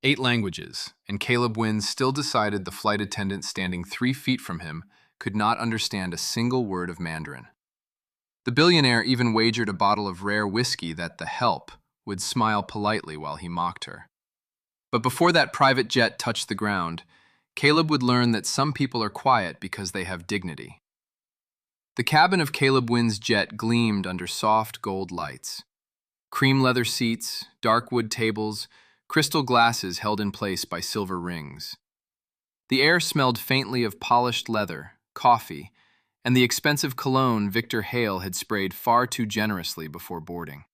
8 languages, and Caleb Wynn still decided the flight attendant standing 3 feet from him could not understand a single word of Mandarin. The billionaire even wagered a bottle of rare whiskey that the help would smile politely while he mocked her. But before that private jet touched the ground, Caleb would learn that some people are quiet because they have dignity. The cabin of Caleb Wynn's jet gleamed under soft gold lights. Cream leather seats, dark wood tables, crystal glasses held in place by silver rings. The air smelled faintly of polished leather, coffee, and the expensive cologne Victor Hale had sprayed far too generously before boarding.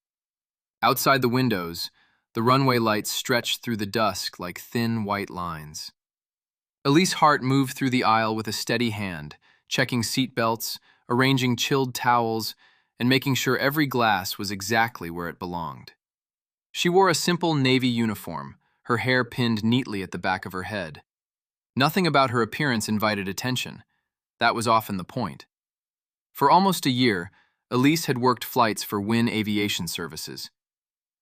Outside the windows, the runway lights stretched through the dusk like thin white lines. Elise Hart moved through the aisle with a steady hand, checking seat belts, arranging chilled towels, and making sure every glass was exactly where it belonged. She wore a simple navy uniform, her hair pinned neatly at the back of her head. Nothing about her appearance invited attention. That was often the point. For almost a year, Elise had worked flights for Wynn Aviation Services.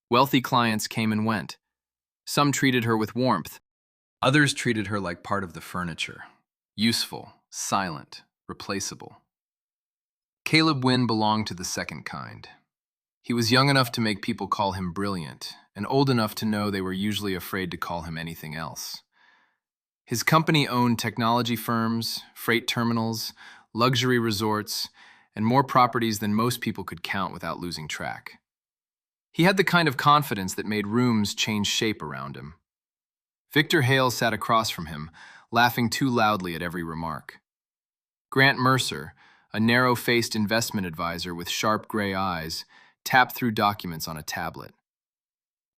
Wealthy clients came and went. Some treated her with warmth. Others treated her like part of the furniture. Useful, silent, replaceable. Caleb Wynn belonged to the second kind. He was young enough to make people call him brilliant, and old enough to know they were usually afraid to call him anything else. His company owned technology firms, freight terminals, luxury resorts, and more properties than most people could count without losing track. He had the kind of confidence that made rooms change shape around him. Victor Hale sat across from him, laughing too loudly at every remark. Grant Mercer, a narrow-faced investment advisor with sharp gray eyes, tapped through documents on a tablet.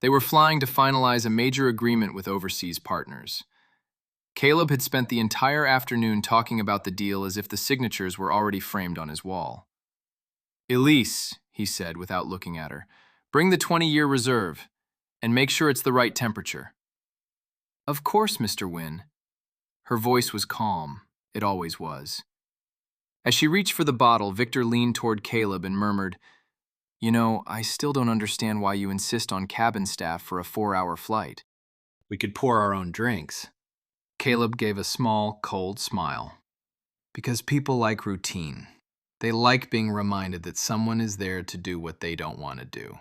They were flying to finalize a major agreement with overseas partners. Caleb had spent the entire afternoon talking about the deal as if the signatures were already framed on his wall. "Elise," he said without looking at her, "bring the 20-year reserve, and make sure it's the right temperature." "Of course, Mr. Wynn." Her voice was calm. It always was. As she reached for the bottle, Victor leaned toward Caleb and murmured, "You know, I still don't understand why you insist on cabin staff for a 4-hour flight." We could pour our own drinks. Caleb gave a small, cold smile. "Because people like routine. They like being reminded that someone is there to do what they don't want to do."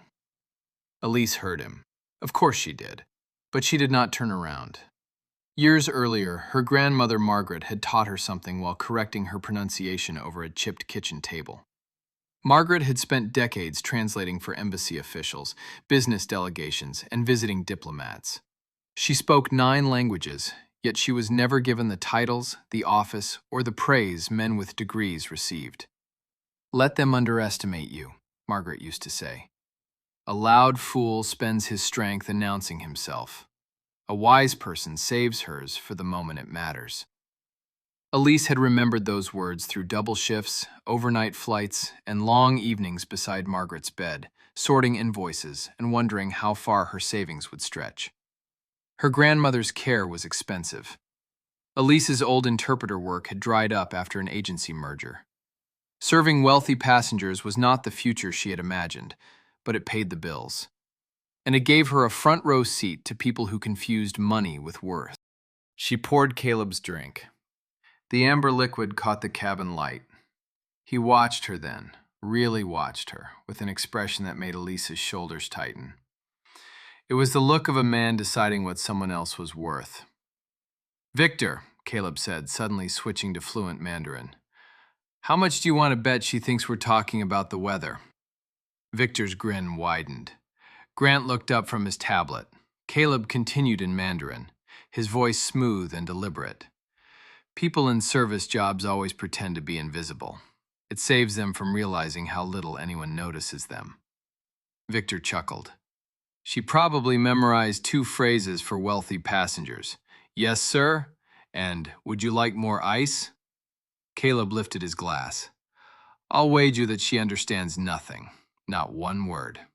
Elise heard him. Of course she did. But she did not turn around. Years earlier, her grandmother Margaret had taught her something while correcting her pronunciation over a chipped kitchen table. Margaret had spent decades translating for embassy officials, business delegations, and visiting diplomats. She spoke 9 languages, yet she was never given the titles, the office, or the praise men with degrees received. "Let them underestimate you," Margaret used to say. "A loud fool spends his strength announcing himself. A wise person saves hers for the moment it matters." Elise had remembered those words through double shifts, overnight flights, and long evenings beside Margaret's bed, sorting invoices and wondering how far her savings would stretch. Her grandmother's care was expensive. Elise's old interpreter work had dried up after an agency merger. Serving wealthy passengers was not the future she had imagined, but it paid the bills. And it gave her a front row seat to people who confused money with worth. She poured Caleb's drink. The amber liquid caught the cabin light. He watched her then, really watched her, with an expression that made Elise's shoulders tighten. It was the look of a man deciding what someone else was worth. "Victor," Caleb said, suddenly switching to fluent Mandarin, "how much do you want to bet she thinks we're talking about the weather?" Victor's grin widened. Grant looked up from his tablet. Caleb continued in Mandarin, his voice smooth and deliberate. "People in service jobs always pretend to be invisible. It saves them from realizing how little anyone notices them." Victor chuckled. "She probably memorized 2 phrases for wealthy passengers. 'Yes, sir,' and 'Would you like more ice?'" Caleb lifted his glass. "I'll wager that she understands nothing, not one word."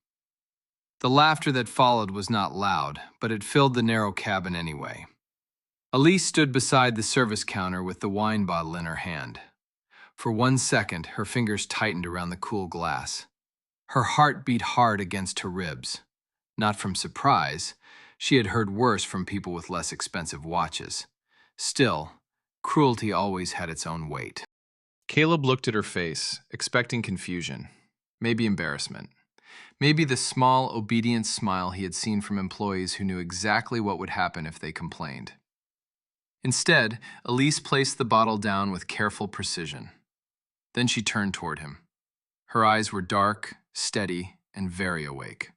The laughter that followed was not loud, but it filled the narrow cabin anyway. Elise stood beside the service counter with the wine bottle in her hand. For 1 second, her fingers tightened around the cool glass. Her heart beat hard against her ribs. Not from surprise. She had heard worse from people with less expensive watches. Still, cruelty always had its own weight. Caleb looked at her face, expecting confusion, maybe embarrassment, maybe the small, obedient smile he had seen from employees who knew exactly what would happen if they complained. Instead, Elise placed the bottle down with careful precision. Then she turned toward him. Her eyes were dark, steady, and very awake.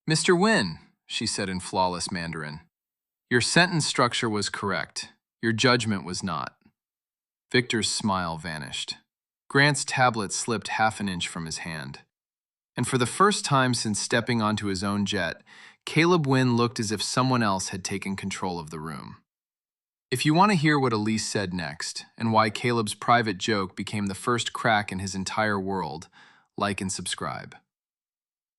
"Mr. Wynn," she said in flawless Mandarin, "your sentence structure was correct. Your judgment was not." Victor's smile vanished. Grant's tablet slipped half an inch from his hand. And for the first time since stepping onto his own jet, Caleb Wynn looked as if someone else had taken control of the room. If you want to hear what Elise said next, and why Caleb's private joke became the first crack in his entire world, like and subscribe.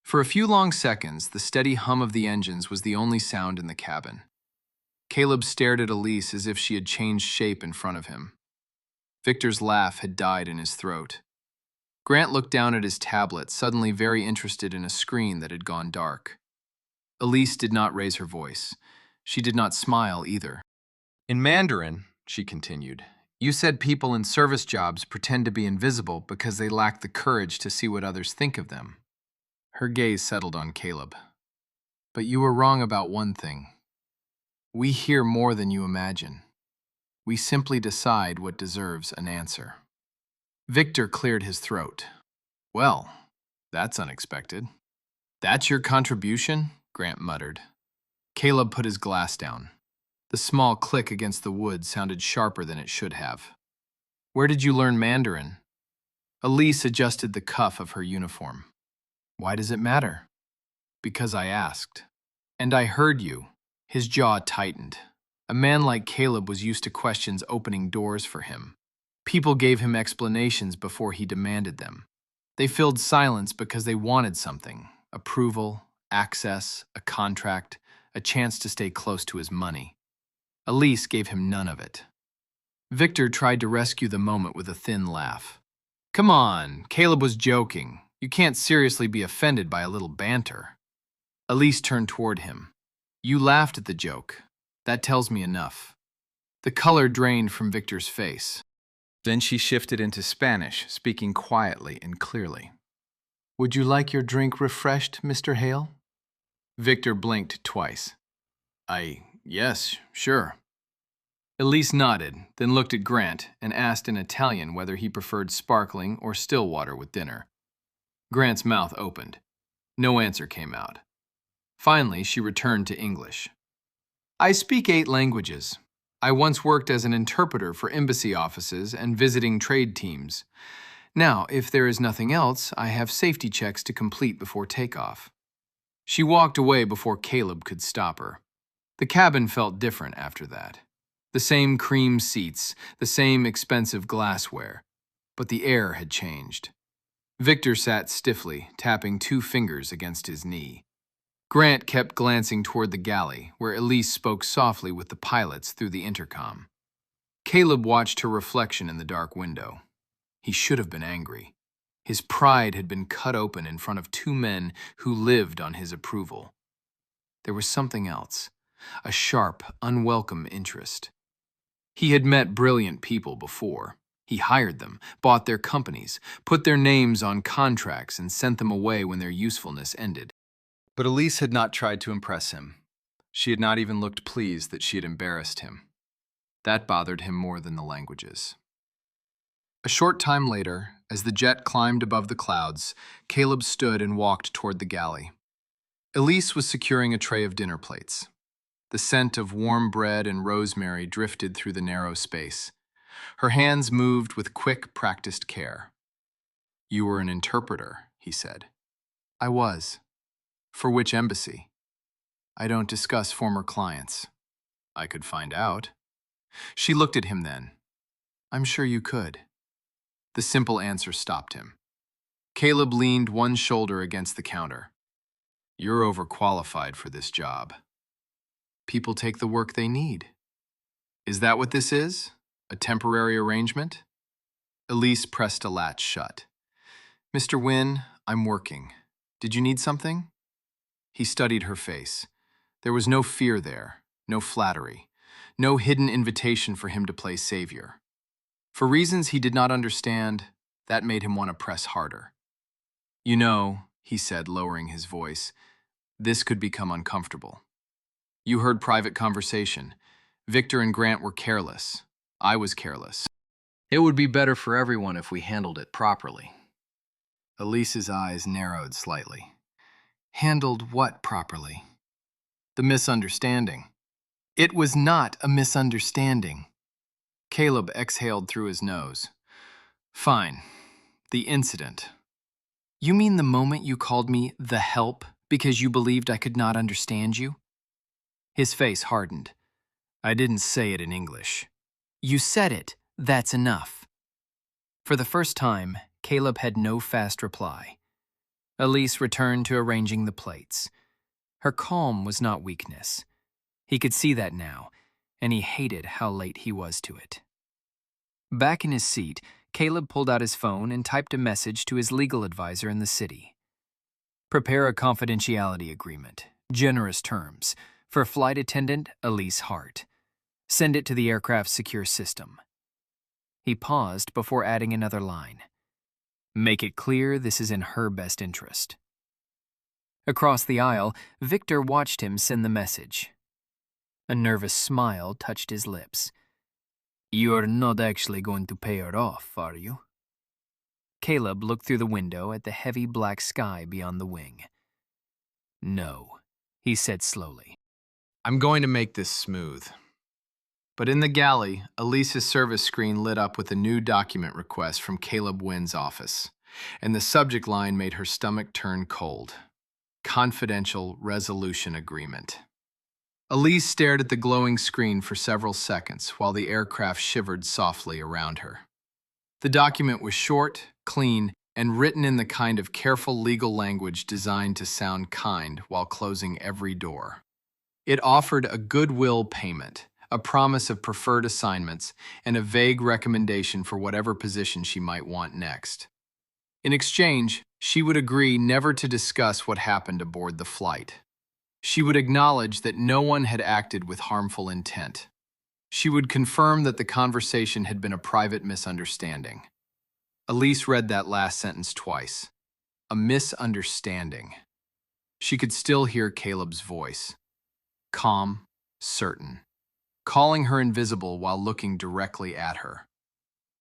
For a few long seconds, the steady hum of the engines was the only sound in the cabin. Caleb stared at Elise as if she had changed shape in front of him. Victor's laugh had died in his throat. Grant looked down at his tablet, suddenly very interested in a screen that had gone dark. Elise did not raise her voice. She did not smile either. "In Mandarin," she continued, "you said people in service jobs pretend to be invisible because they lack the courage to see what others think of them." Her gaze settled on Caleb. "But you were wrong about one thing. We hear more than you imagine. We simply decide what deserves an answer." Victor cleared his throat. "Well, that's unexpected." "That's your contribution?" Grant muttered. Caleb put his glass down. The small click against the wood sounded sharper than it should have. "Where did you learn Mandarin?" Elise adjusted the cuff of her uniform. "Why does it matter?" "Because I asked. And I heard you." His jaw tightened. A man like Caleb was used to questions opening doors for him. People gave him explanations before he demanded them. They filled silence because they wanted something: approval, access, a contract, a chance to stay close to his money. Elise gave him none of it. Victor tried to rescue the moment with a thin laugh. "Come on, Caleb was joking. You can't seriously be offended by a little banter." Elise turned toward him. "You laughed at the joke. That tells me enough." The color drained from Victor's face. Then she shifted into Spanish, speaking quietly and clearly. "Would you like your drink refreshed, Mr. Hale?" Victor blinked twice. Yes, sure." Elise nodded, then looked at Grant and asked in Italian whether he preferred sparkling or still water with dinner. Grant's mouth opened. No answer came out. Finally, she returned to English. "I speak 8 languages. I once worked as an interpreter for embassy offices and visiting trade teams. Now, if there is nothing else, I have safety checks to complete before takeoff." She walked away before Caleb could stop her. The cabin felt different after that. The same cream seats, the same expensive glassware, but the air had changed. Victor sat stiffly, tapping 2 fingers against his knee. Grant kept glancing toward the galley, where Elise spoke softly with the pilots through the intercom. Caleb watched her reflection in the dark window. He should have been angry. His pride had been cut open in front of 2 men who lived on his approval. There was something else, a sharp, unwelcome interest. He had met brilliant people before. He hired them, bought their companies, put their names on contracts, and sent them away when their usefulness ended. But Elise had not tried to impress him. She had not even looked pleased that she had embarrassed him. That bothered him more than the languages. A short time later, as the jet climbed above the clouds, Caleb stood and walked toward the galley. Elise was securing a tray of dinner plates. The scent of warm bread and rosemary drifted through the narrow space. Her hands moved with quick, practiced care. "You were an interpreter," he said. "I was." "For which embassy?" "I don't discuss former clients." "I could find out." She looked at him then. "I'm sure you could." The simple answer stopped him. Caleb leaned one shoulder against the counter. "You're overqualified for this job." "People take the work they need." "Is that what this is? A temporary arrangement?" Elise pressed a latch shut. "Mr. Wynn, I'm working. Did you need something?" He studied her face. There was no fear there, no flattery, no hidden invitation for him to play savior. For reasons he did not understand, that made him want to press harder. "You know," he said, lowering his voice, "this could become uncomfortable. You heard private conversation. Victor and Grant were careless. I was careless. It would be better for everyone if we handled it properly." Elise's eyes narrowed slightly. "Handled what properly?" "The misunderstanding." "It was not a misunderstanding." Caleb exhaled through his nose. "Fine. The incident." "You mean the moment you called me the help because you believed I could not understand you?" His face hardened. "I didn't say it in English." "You said it. That's enough." For the first time, Caleb had no fast reply. Elise returned to arranging the plates. Her calm was not weakness. He could see that now, and he hated how late he was to it. Back in his seat, Caleb pulled out his phone and typed a message to his legal advisor in the city. "Prepare a confidentiality agreement, generous terms, for flight attendant Elise Hart. Send it to the aircraft's secure system." He paused before adding another line. "Make it clear this is in her best interest." Across the aisle, Victor watched him send the message. A nervous smile touched his lips. "You're not actually going to pay her off, are you?" Caleb looked through the window at the heavy black sky beyond the wing. "No," he said slowly. "I'm going to make this smooth." But in the galley, Elise's service screen lit up with a new document request from Caleb Wynn's office, and the subject line made her stomach turn cold. Confidential Resolution Agreement. Elise stared at the glowing screen for several seconds while the aircraft shivered softly around her. The document was short, clean, and written in the kind of careful legal language designed to sound kind while closing every door. It offered a goodwill payment, a promise of preferred assignments, and a vague recommendation for whatever position she might want next. In exchange, she would agree never to discuss what happened aboard the flight. She would acknowledge that no one had acted with harmful intent. She would confirm that the conversation had been a private misunderstanding. Elise read that last sentence twice. A misunderstanding. She could still hear Caleb's voice. Calm, certain. Calling her invisible while looking directly at her.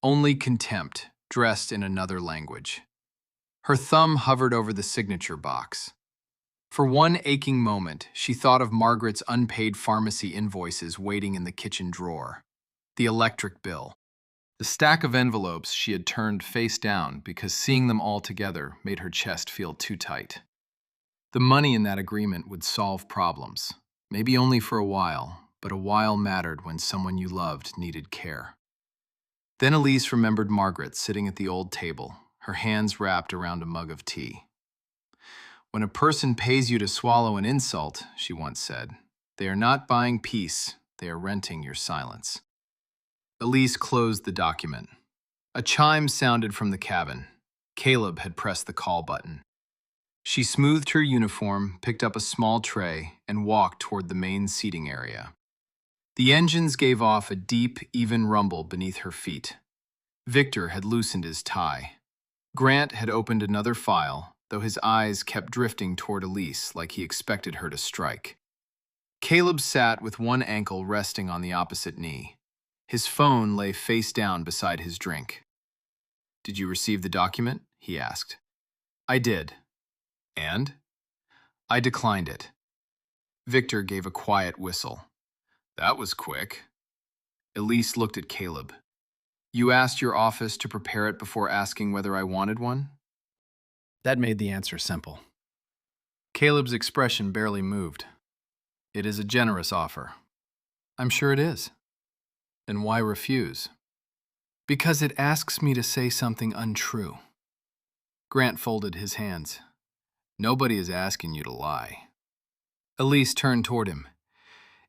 Only contempt, dressed in another language. Her thumb hovered over the signature box. For one aching moment, she thought of Margaret's unpaid pharmacy invoices waiting in the kitchen drawer. The electric bill. The stack of envelopes she had turned face down because seeing them all together made her chest feel too tight. The money in that agreement would solve problems. Maybe only for a while, but a while mattered when someone you loved needed care. Then Elise remembered Margaret sitting at the old table, her hands wrapped around a mug of tea. "When a person pays you to swallow an insult," she once said, "they are not buying peace, they are renting your silence." Elise closed the document. A chime sounded from the cabin. Caleb had pressed the call button. She smoothed her uniform, picked up a small tray, and walked toward the main seating area. The engines gave off a deep, even rumble beneath her feet. Victor had loosened his tie. Grant had opened another file, though his eyes kept drifting toward Elise like he expected her to strike. Caleb sat with one ankle resting on the opposite knee. His phone lay face down beside his drink. "Did you receive the document?" he asked. "I did." "And?" "I declined it." Victor gave a quiet whistle. "That was quick." Elise looked at Caleb. "You asked your office to prepare it before asking whether I wanted one?" That made the answer simple. Caleb's expression barely moved. "It is a generous offer." "I'm sure it is." "Then why refuse?" "Because it asks me to say something untrue." Grant folded his hands. "Nobody is asking you to lie." Elise turned toward him.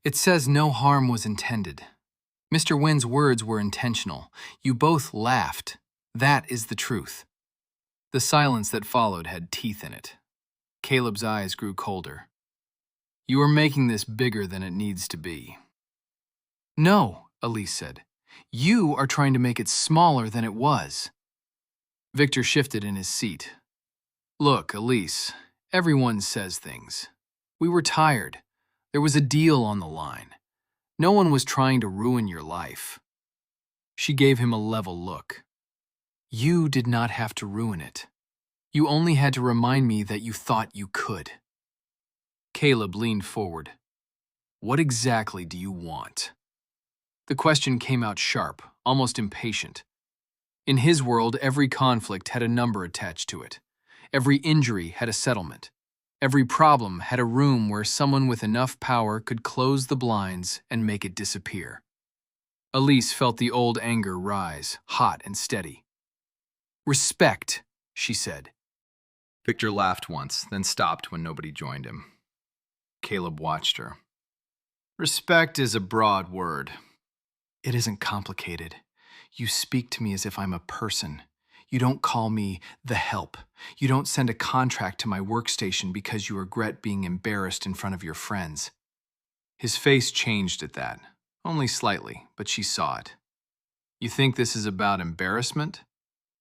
"It says no harm was intended. Mr. Wynn's words were intentional. You both laughed. That is the truth." The silence that followed had teeth in it. Caleb's eyes grew colder. You are making this bigger than it needs to be. No, Elise said. You are trying to make it smaller than it was. Victor shifted in his seat. Look, Elise, everyone says things. We were tired. There was a deal on the line. No one was trying to ruin your life. She gave him a level look. You did not have to ruin it. You only had to remind me that you thought you could. Caleb leaned forward. What exactly do you want? The question came out sharp, almost impatient. In his world, every conflict had a number attached to it. Every injury had a settlement. Every problem had a room where someone with enough power could close the blinds and make it disappear. Elise felt the old anger rise, hot and steady. Respect, she said. Victor laughed once, then stopped when nobody joined him. Caleb watched her. Respect is a broad word. It isn't complicated. You speak to me as if I'm a person. You don't call me the help. You don't send a contract to my workstation because you regret being embarrassed in front of your friends. His face changed at that, only slightly, but she saw it. You think this is about embarrassment?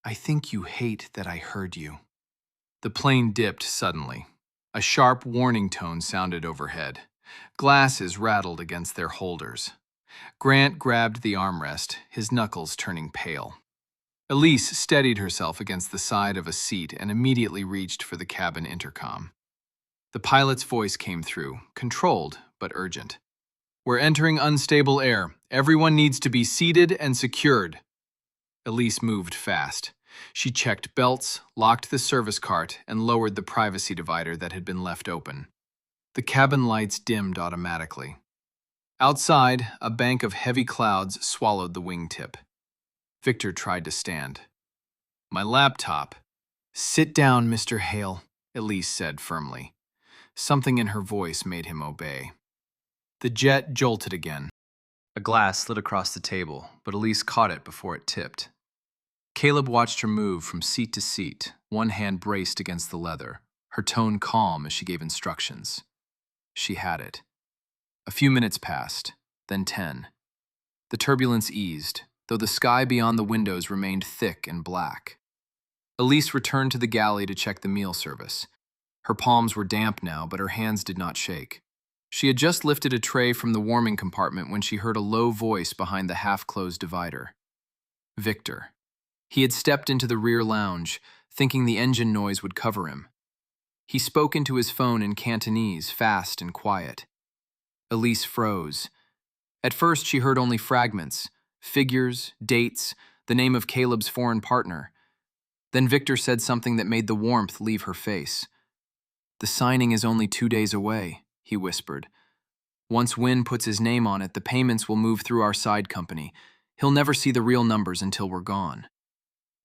I think you hate that I heard you. The plane dipped suddenly. A sharp warning tone sounded overhead. Glasses rattled against their holders. Grant grabbed the armrest, his knuckles turning pale. Elise steadied herself against the side of a seat and immediately reached for the cabin intercom. The pilot's voice came through, controlled but urgent. We're entering unstable air. Everyone needs to be seated and secured. Elise moved fast. She checked belts, locked the service cart, and lowered the privacy divider that had been left open. The cabin lights dimmed automatically. Outside, a bank of heavy clouds swallowed the wingtip. Victor tried to stand. My laptop. Sit down, Mr. Hale, Elise said firmly. Something in her voice made him obey. The jet jolted again. A glass slid across the table, but Elise caught it before it tipped. Caleb watched her move from seat to seat, one hand braced against the leather, her tone calm as she gave instructions. She had it. A few minutes passed, then 10. The turbulence eased, though the sky beyond the windows remained thick and black. Elise returned to the galley to check the meal service. Her palms were damp now, but her hands did not shake. She had just lifted a tray from the warming compartment when she heard a low voice behind the half-closed divider. Victor. He had stepped into the rear lounge, thinking the engine noise would cover him. He spoke into his phone in Cantonese, fast and quiet. Elise froze. At first, she heard only fragments, figures, dates, the name of Caleb's foreign partner. Then Victor said something that made the warmth leave her face. The signing is only 2 days away, he whispered. Once Wynn puts his name on it, the payments will move through our side company. He'll never see the real numbers until we're gone.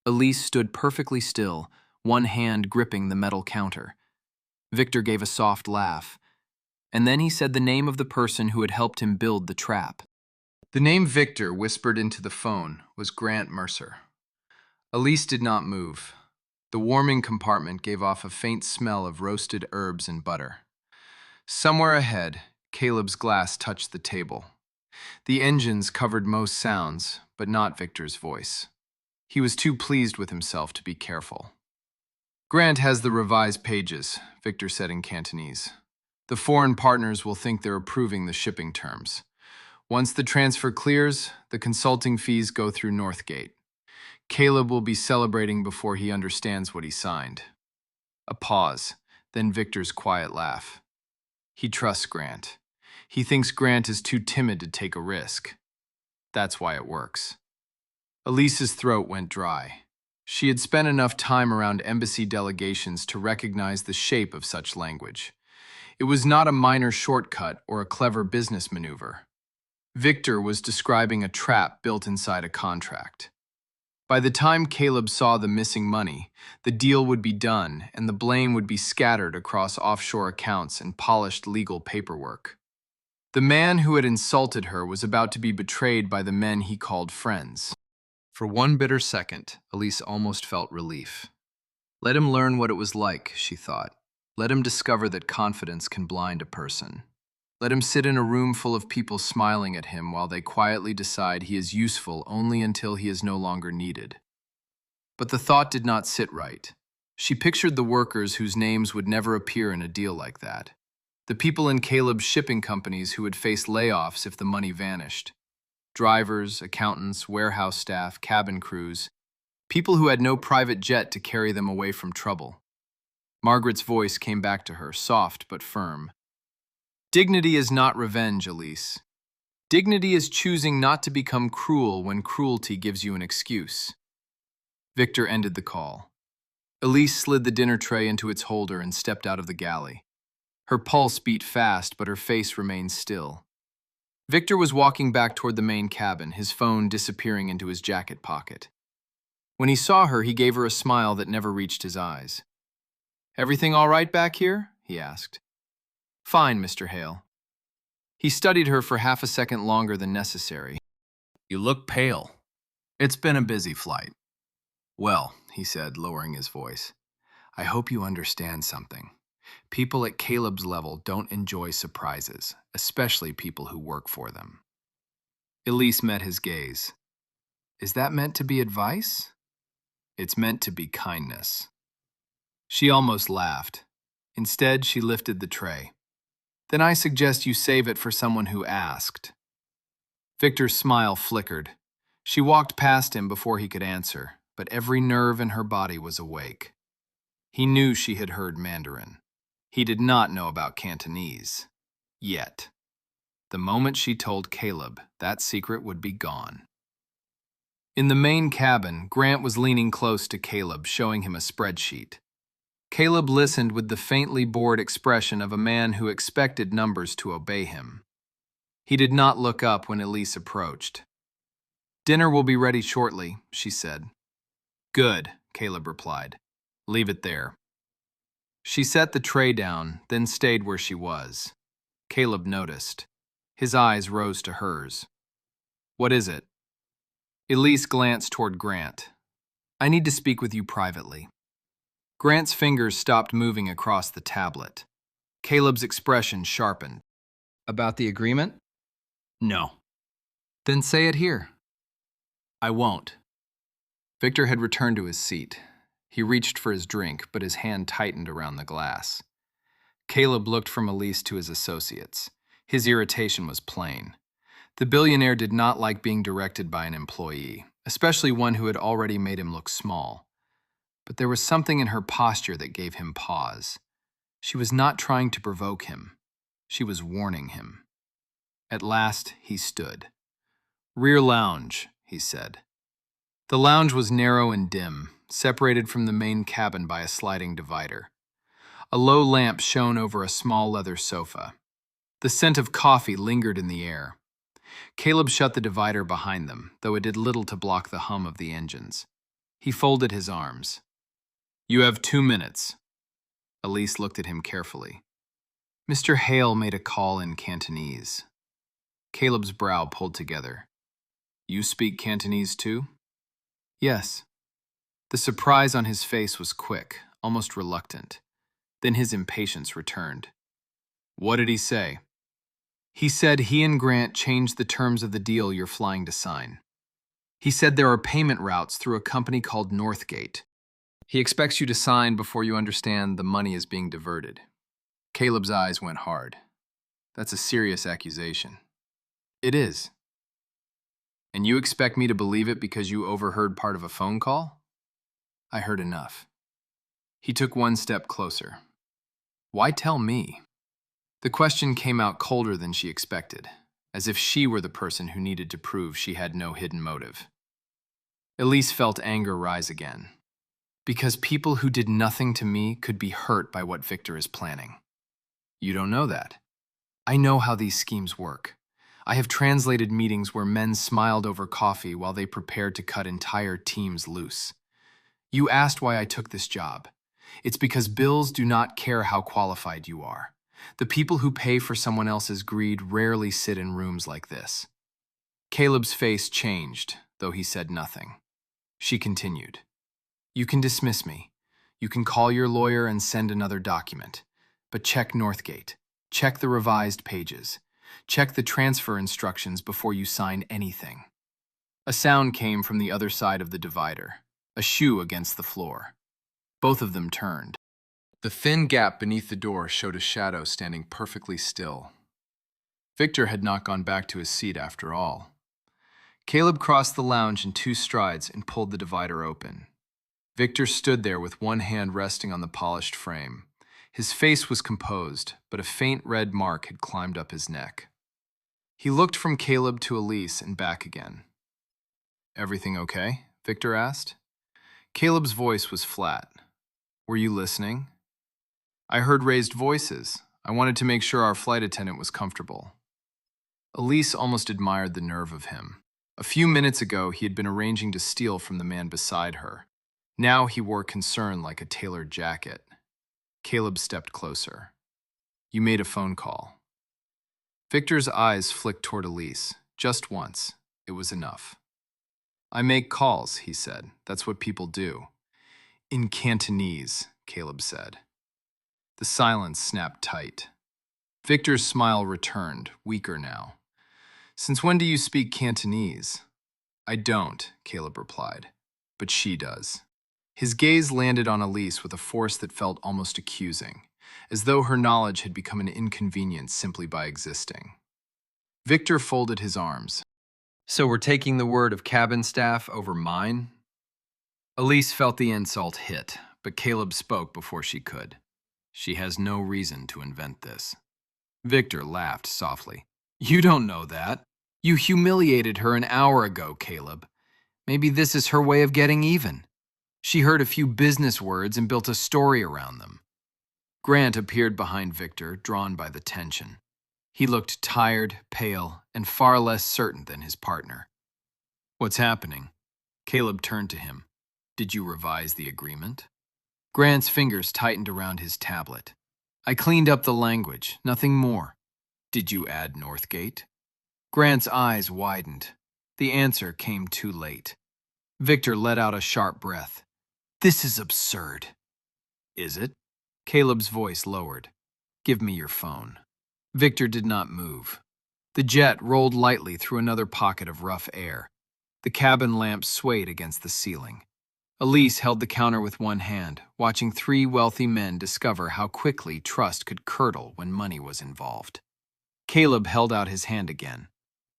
Elise stood perfectly still, one hand gripping the metal counter. Victor gave a soft laugh, and then he said the name of the person who had helped him build the trap. The name Victor whispered into the phone was Grant Mercer. Elise did not move. The warming compartment gave off a faint smell of roasted herbs and butter. Somewhere ahead, Caleb's glass touched the table. The engines covered most sounds, but not Victor's voice. He was too pleased with himself to be careful. Grant has the revised pages, Victor said in Cantonese. The foreign partners will think they're approving the shipping terms. Once the transfer clears, the consulting fees go through Northgate. Caleb will be celebrating before he understands what he signed. A pause, then Victor's quiet laugh. He trusts Grant. He thinks Grant is too timid to take a risk. That's why it works. Elise's throat went dry. She had spent enough time around embassy delegations to recognize the shape of such language. It was not a minor shortcut or a clever business maneuver. Victor was describing a trap built inside a contract. By the time Caleb saw the missing money, the deal would be done and the blame would be scattered across offshore accounts and polished legal paperwork. The man who had insulted her was about to be betrayed by the men he called friends. For one bitter second, Elise almost felt relief. Let him learn what it was like, she thought. Let him discover that confidence can blind a person. Let him sit in a room full of people smiling at him while they quietly decide he is useful only until he is no longer needed. But the thought did not sit right. She pictured the workers whose names would never appear in a deal like that. The people in Caleb's shipping companies who would face layoffs if the money vanished. Drivers, accountants, warehouse staff, cabin crews. People who had no private jet to carry them away from trouble. Margaret's voice came back to her, soft but firm. Dignity is not revenge, Elise. Dignity is choosing not to become cruel when cruelty gives you an excuse. Victor ended the call. Elise slid the dinner tray into its holder and stepped out of the galley. Her pulse beat fast, but her face remained still. Victor was walking back toward the main cabin, his phone disappearing into his jacket pocket. When he saw her, he gave her a smile that never reached his eyes. "Everything all right back here?" he asked. "Fine, Mr. Hale." He studied her for half a second longer than necessary. You look pale. It's been a busy flight. "Well," he said, lowering his voice, "I hope you understand something. People at Caleb's level don't enjoy surprises, especially people who work for them." Elise met his gaze. "Is that meant to be advice?" "It's meant to be kindness." She almost laughed. Instead, she lifted the tray. "Then I suggest you save it for someone who asked." Victor's smile flickered. She walked past him before he could answer, but every nerve in her body was awake. He knew she had heard Mandarin. He did not know about Cantonese. Yet. The moment she told Caleb, that secret would be gone. In the main cabin, Grant was leaning close to Caleb, showing him a spreadsheet. Caleb listened with the faintly bored expression of a man who expected numbers to obey him. He did not look up when Elise approached. "Dinner will be ready shortly," she said. "Good," Caleb replied. "Leave it there." She set the tray down, then stayed where she was. Caleb noticed. His eyes rose to hers. "What is it?" Elise glanced toward Grant. "I need to speak with you privately." Grant's fingers stopped moving across the tablet. Caleb's expression sharpened. "About the agreement?" "No." "Then say it here." "I won't." Victor had returned to his seat. He reached for his drink, but his hand tightened around the glass. Caleb looked from Elise to his associates. His irritation was plain. The billionaire did not like being directed by an employee, especially one who had already made him look small. But there was something in her posture that gave him pause. She was not trying to provoke him. She was warning him. At last, he stood. "Rear lounge," he said. The lounge was narrow and dim, separated from the main cabin by a sliding divider. A low lamp shone over a small leather sofa. The scent of coffee lingered in the air. Caleb shut the divider behind them, though it did little to block the hum of the engines. He folded his arms. "You have 2 minutes." Elise looked at him carefully. "Mr. Hale made a call in Cantonese." Caleb's brow pulled together. "You speak Cantonese too?" "Yes." The surprise on his face was quick, almost reluctant. Then his impatience returned. "What did he say?" "He said he and Grant changed the terms of the deal you're flying to sign. He said there are payment routes through a company called Northgate. He expects you to sign before you understand the money is being diverted." Caleb's eyes went hard. "That's a serious accusation." "It is." "And you expect me to believe it because you overheard part of a phone call?" "I heard enough." He took one step closer. "Why tell me?" The question came out colder than she expected, as if she were the person who needed to prove she had no hidden motive. Elise felt anger rise again. "Because people who did nothing to me could be hurt by what Victor is planning." "You don't know that." "I know how these schemes work. I have translated meetings where men smiled over coffee while they prepared to cut entire teams loose. You asked why I took this job. It's because bills do not care how qualified you are. The people who pay for someone else's greed rarely sit in rooms like this." Caleb's face changed, though he said nothing. She continued. "You can dismiss me. You can call your lawyer and send another document. But check Northgate. Check the revised pages. Check the transfer instructions before you sign anything. A sound came from the other side of the divider, a shoe against the floor. Both of them turned. The thin gap beneath the door showed a shadow standing perfectly still. Victor had not gone back to his seat after all. Caleb crossed the lounge in 2 strides and pulled the divider open. Victor stood there with one hand resting on the polished frame. His face was composed, but a faint red mark had climbed up his neck. He looked from Caleb to Elise and back again. "Everything okay?" Victor asked. Caleb's voice was flat. "Were you listening?" "I heard raised voices. I wanted to make sure our flight attendant was comfortable." Elise almost admired the nerve of him. A few minutes ago, he had been arranging to steal from the man beside her. Now he wore concern like a tailored jacket. Caleb stepped closer. "You made a phone call." Victor's eyes flicked toward Elise. Just once. It was enough. "I make calls," he said. "That's what people do." "In Cantonese," Caleb said. The silence snapped tight. Victor's smile returned, weaker now. "Since when do you speak Cantonese?" "I don't," Caleb replied. "But she does." His gaze landed on Elise with a force that felt almost accusing, as though her knowledge had become an inconvenience simply by existing. Victor folded his arms. "So we're taking the word of cabin staff over mine?" Elise felt the insult hit, but Caleb spoke before she could. "She has no reason to invent this." Victor laughed softly. "You don't know that. You humiliated her an hour ago, Caleb. Maybe this is her way of getting even. She heard a few business words and built a story around them." Grant appeared behind Victor, drawn by the tension. He looked tired, pale, and far less certain than his partner. "What's happening?" Caleb turned to him. "Did you revise the agreement?" Grant's fingers tightened around his tablet. "I cleaned up the language, nothing more." "Did you add Northgate?" Grant's eyes widened. The answer came too late. Victor let out a sharp breath. "This is absurd." "Is it?" Caleb's voice lowered. "Give me your phone." Victor did not move. The jet rolled lightly through another pocket of rough air. The cabin lamps swayed against the ceiling. Elise held the counter with one hand, watching 3 wealthy men discover how quickly trust could curdle when money was involved. Caleb held out his hand again.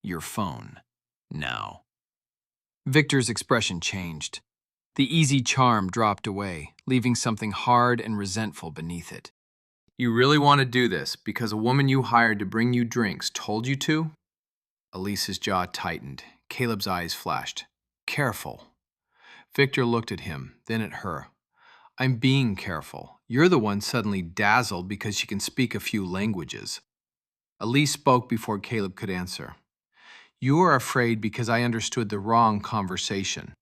"Your phone. Now." Victor's expression changed. The easy charm dropped away, leaving something hard and resentful beneath it. "You really want to do this because a woman you hired to bring you drinks told you to?" Elise's jaw tightened. Caleb's eyes flashed. "Careful." Victor looked at him, then at her. "I'm being careful. You're the one suddenly dazzled because she can speak a few languages." Elise spoke before Caleb could answer. "You are afraid because I understood the wrong conversation."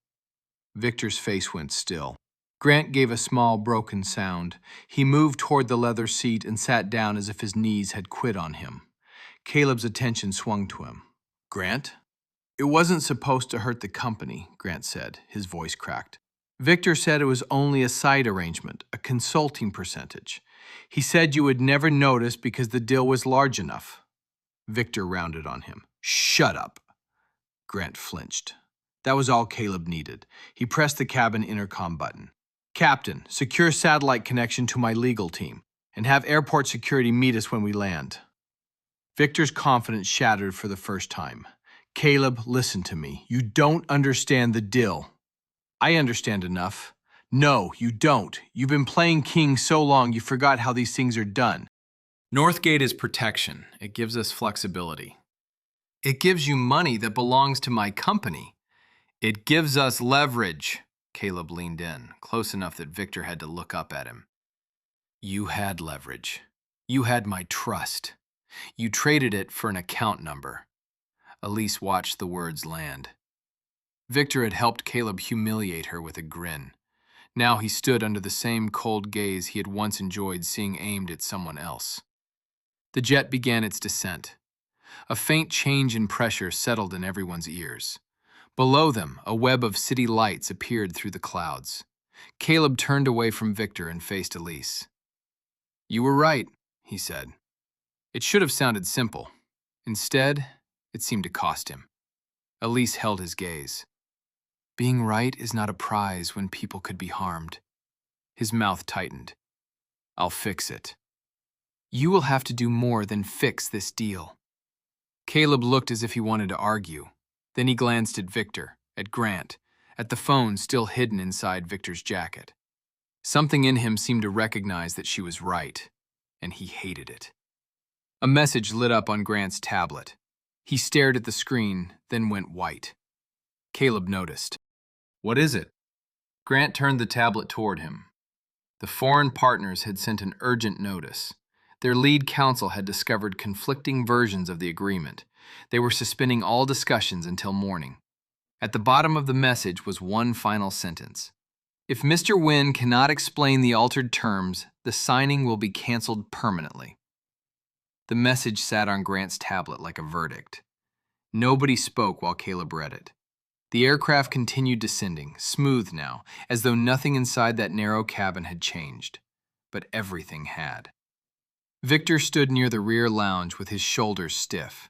Victor's face went still. Grant gave a small, broken sound. He moved toward the leather seat and sat down as if his knees had quit on him. Caleb's attention swung to him. "Grant?" "It wasn't supposed to hurt the company," Grant said, his voice cracked. "Victor said it was only a side arrangement, a consulting percentage. He said you would never notice because the deal was large enough." Victor rounded on him. "Shut up." Grant flinched. That was all Caleb needed. He pressed the cabin intercom button. "Captain, secure satellite connection to my legal team, and have airport security meet us when we land." Victor's confidence shattered for the first time. "Caleb, listen to me. You don't understand the deal." "I understand enough." "No, you don't. You've been playing king so long you forgot how these things are done." "Northgate is protection. It gives us flexibility." "It gives you money that belongs to my company." "It gives us leverage." Caleb leaned in, close enough that Victor had to look up at him. "You had leverage. You had my trust. You traded it for an account number." Elise watched the words land. Victor had helped Caleb humiliate her with a grin. Now he stood under the same cold gaze he had once enjoyed seeing aimed at someone else. The jet began its descent. A faint change in pressure settled in everyone's ears. Below them, a web of city lights appeared through the clouds. Caleb turned away from Victor and faced Elise. "You were right," he said. It should have sounded simple. Instead, it seemed to cost him. Elise held his gaze. Being right is not a prize when people could be harmed. His mouth tightened. I'll fix it. You will have to do more than fix this deal. Caleb looked as if he wanted to argue. Then he glanced at Victor, at Grant, at the phone still hidden inside Victor's jacket. Something in him seemed to recognize that she was right, and he hated it. A message lit up on Grant's tablet. He stared at the screen, then went white. Caleb noticed. What is it? Grant turned the tablet toward him. The foreign partners had sent an urgent notice. Their lead counsel had discovered conflicting versions of the agreement. They were suspending all discussions until morning. At the bottom of the message was one final sentence. If Mr. Wynn cannot explain the altered terms, the signing will be canceled permanently. The message sat on Grant's tablet like a verdict. Nobody spoke while Caleb read it. The aircraft continued descending, smooth now, as though nothing inside that narrow cabin had changed. But everything had. Victor stood near the rear lounge with his shoulders stiff.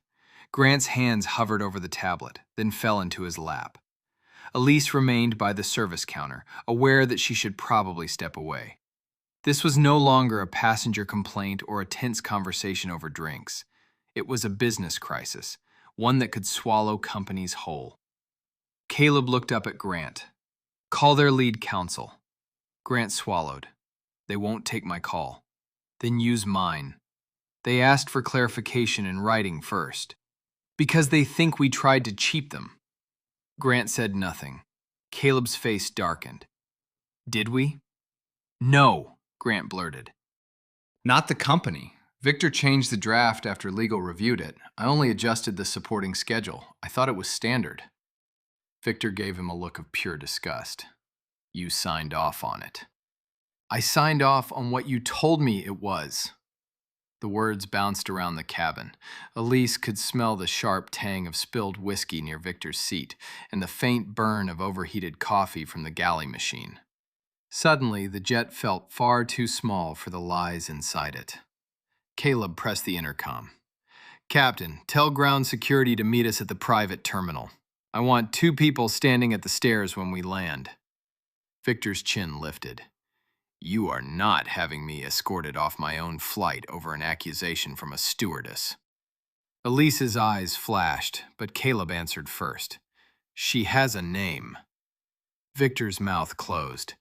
Grant's hands hovered over the tablet, then fell into his lap. Elise remained by the service counter, aware that she should probably step away. This was no longer a passenger complaint or a tense conversation over drinks. It was a business crisis, one that could swallow companies whole. Caleb looked up at Grant. Call their lead counsel. Grant swallowed. They won't take my call. Then use mine. They asked for clarification in writing first. Because they think we tried to cheat them. Grant said nothing. Caleb's face darkened. Did we? No, Grant blurted. Not the company. Victor changed the draft after legal reviewed it. I only adjusted the supporting schedule. I thought it was standard. Victor gave him a look of pure disgust. You signed off on it. I signed off on what you told me it was. The words bounced around the cabin. Elise could smell the sharp tang of spilled whiskey near Victor's seat and the faint burn of overheated coffee from the galley machine. Suddenly, the jet felt far too small for the lies inside it. Caleb pressed the intercom. Captain, tell ground security to meet us at the private terminal. I want 2 people standing at the stairs when we land. Victor's chin lifted. You are not having me escorted off my own flight over an accusation from a stewardess. Elise's eyes flashed, but Caleb answered first. She has a name. Victor's mouth closed.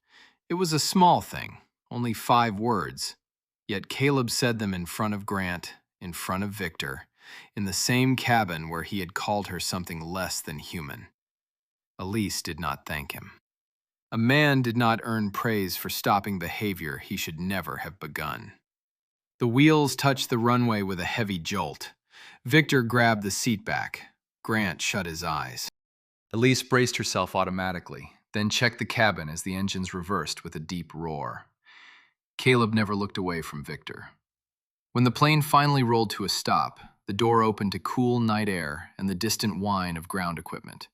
It was a small thing, only 5 words. Yet Caleb said them in front of Grant, in front of Victor, in the same cabin where he had called her something less than human. Elise did not thank him. A man did not earn praise for stopping behavior he should never have begun. The wheels touched the runway with a heavy jolt. Victor grabbed the seat back. Grant shut his eyes. Elise braced herself automatically, then checked the cabin as the engines reversed with a deep roar. Caleb never looked away from Victor. When the plane finally rolled to a stop, the door opened to cool night air and the distant whine of ground equipment.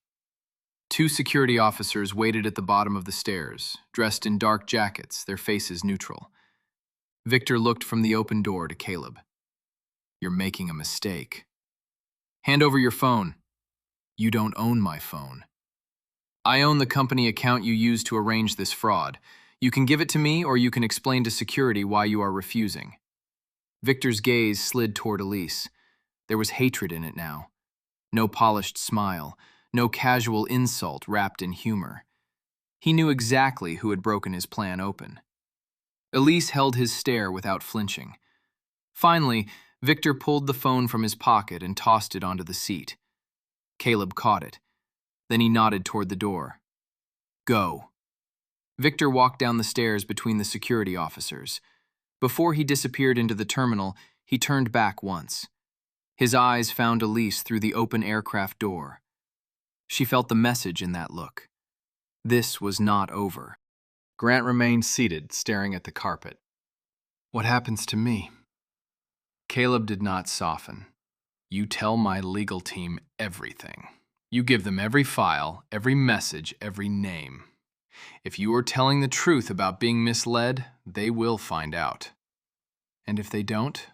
2 security officers waited at the bottom of the stairs, dressed in dark jackets, their faces neutral. Victor looked from the open door to Caleb. You're making a mistake. Hand over your phone. You don't own my phone. I own the company account you used to arrange this fraud. You can give it to me, or you can explain to security why you are refusing. Victor's gaze slid toward Elise. There was hatred in it now. No polished smile. No casual insult wrapped in humor. He knew exactly who had broken his plan open. Elise held his stare without flinching. Finally, Victor pulled the phone from his pocket and tossed it onto the seat. Caleb caught it. Then he nodded toward the door. Go. Victor walked down the stairs between the security officers. Before he disappeared into the terminal, he turned back once. His eyes found Elise through the open aircraft door. She felt the message in that look. This was not over. Grant remained seated, staring at the carpet. What happens to me? Caleb did not soften. You tell my legal team everything. You give them every file, every message, every name. If you are telling the truth about being misled, they will find out. And if they don't?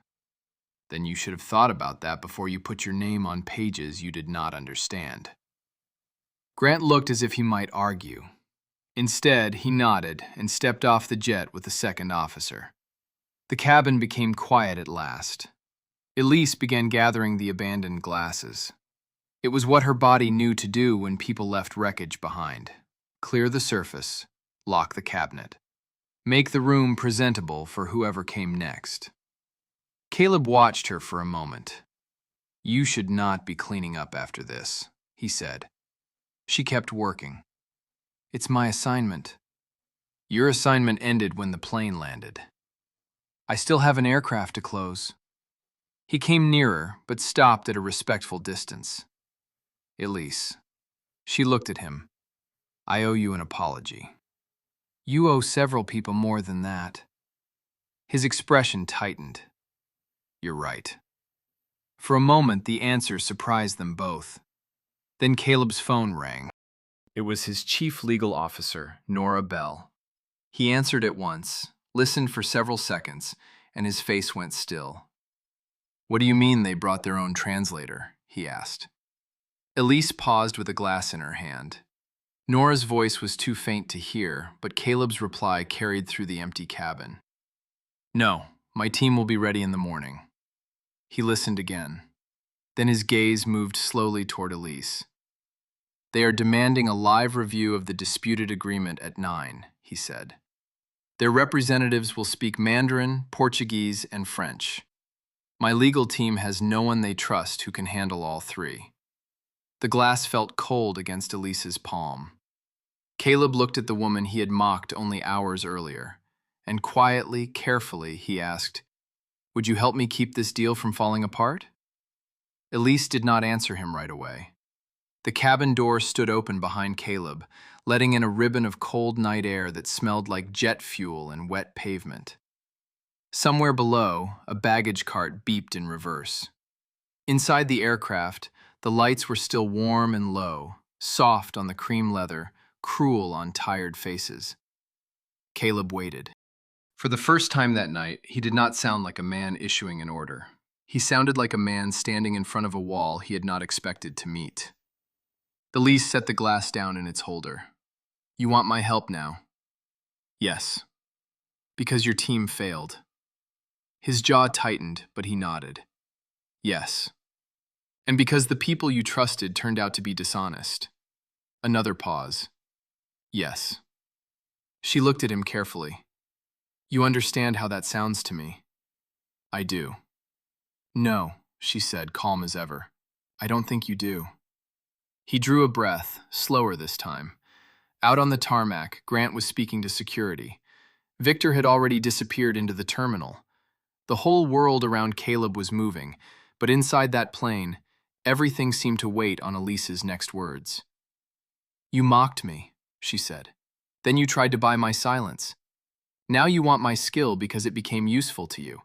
Then you should have thought about that before you put your name on pages you did not understand. Grant looked as if he might argue. Instead, he nodded and stepped off the jet with the second officer. The cabin became quiet at last. Elise began gathering the abandoned glasses. It was what her body knew to do when people left wreckage behind. Clear the surface, lock the cabinet. Make the room presentable for whoever came next. Caleb watched her for a moment. "You should not be cleaning up after this," he said. She kept working. "It's my assignment." "Your assignment ended when the plane landed." "I still have an aircraft to close." He came nearer, but stopped at a respectful distance. "Elise." She looked at him. "I owe you an apology." "You owe several people more than that." His expression tightened. "You're right." For a moment, the answer surprised them both. Then Caleb's phone rang. It was his chief legal officer, Nora Bell. He answered at once, listened for several seconds, and his face went still. "What do you mean they brought their own translator?" he asked. Elise paused with a glass in her hand. Nora's voice was too faint to hear, but Caleb's reply carried through the empty cabin. "No, my team will be ready in the morning." He listened again. Then his gaze moved slowly toward Elise. "They are demanding a live review of the disputed agreement at 9, he said. "Their representatives will speak Mandarin, Portuguese, and French. My legal team has no one they trust who can handle all three." The glass felt cold against Elise's palm. Caleb looked at the woman he had mocked only hours earlier, and quietly, carefully, he asked, "Would you help me keep this deal from falling apart?" Elise did not answer him right away. The cabin door stood open behind Caleb, letting in a ribbon of cold night air that smelled like jet fuel and wet pavement. Somewhere below, a baggage cart beeped in reverse. Inside the aircraft, the lights were still warm and low, soft on the cream leather, cruel on tired faces. Caleb waited. For the first time that night, he did not sound like a man issuing an order. He sounded like a man standing in front of a wall he had not expected to meet. Elise set the glass down in its holder. "You want my help now?" "Yes." "Because your team failed." His jaw tightened, but he nodded. "Yes." "And because the people you trusted turned out to be dishonest." Another pause. "Yes." She looked at him carefully. "You understand how that sounds to me?" "I do." "No," she said, calm as ever. "I don't think you do." He drew a breath, slower this time. Out on the tarmac, Grant was speaking to security. Victor had already disappeared into the terminal. The whole world around Caleb was moving, but inside that plane, everything seemed to wait on Elise's next words. "You mocked me," she said. "Then you tried to buy my silence. Now you want my skill because it became useful to you.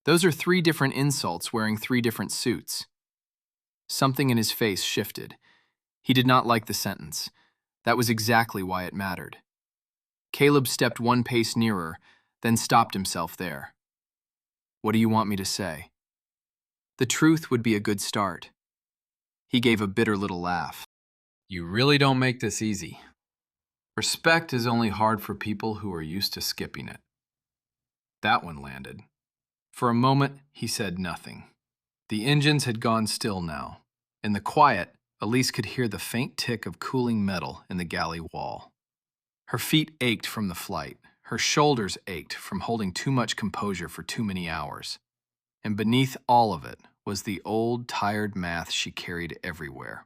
Those are 3 different insults wearing 3 different suits." Something in his face shifted. He did not like the sentence. That was exactly why it mattered. Caleb stepped 1 pace nearer, then stopped himself there. "What do you want me to say?" "The truth would be a good start." He gave a bitter little laugh. "You really don't make this easy. Respect is only hard for people who are used to skipping it." That one landed. For a moment, he said nothing. The engines had gone still now. In the quiet, Elise could hear the faint tick of cooling metal in the galley wall. Her feet ached from the flight. Her shoulders ached from holding too much composure for too many hours. And beneath all of it was the old, tired math she carried everywhere.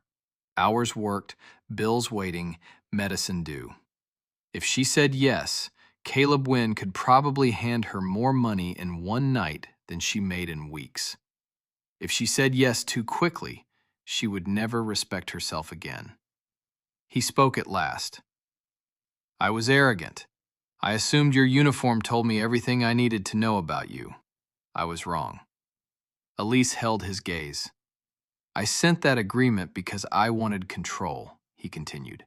Hours worked, bills waiting, medicine due. If she said yes, Caleb Wynn could probably hand her more money in 1 night than she made in weeks. If she said yes too quickly, she would never respect herself again. He spoke at last. "I was arrogant. I assumed your uniform told me everything I needed to know about you. I was wrong." Elise held his gaze. "I sent that agreement because I wanted control," he continued.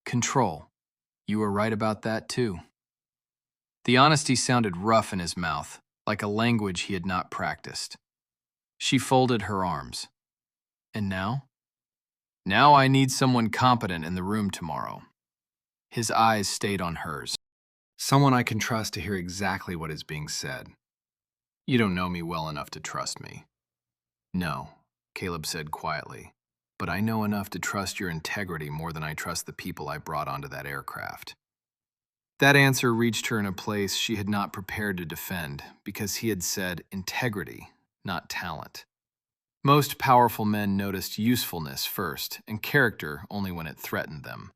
"Control. You were right about that, too." The honesty sounded rough in his mouth, like a language he had not practiced. She folded her arms. And now? Now I need someone competent in the room tomorrow. His eyes stayed on hers. Someone I can trust to hear exactly what is being said. You don't know me well enough to trust me. No, Caleb said quietly, but I know enough to trust your integrity more than I trust the people I brought onto that aircraft. That answer reached her in a place she had not prepared to defend because he had said integrity, not talent. Most powerful men noticed usefulness first and character only when it threatened them.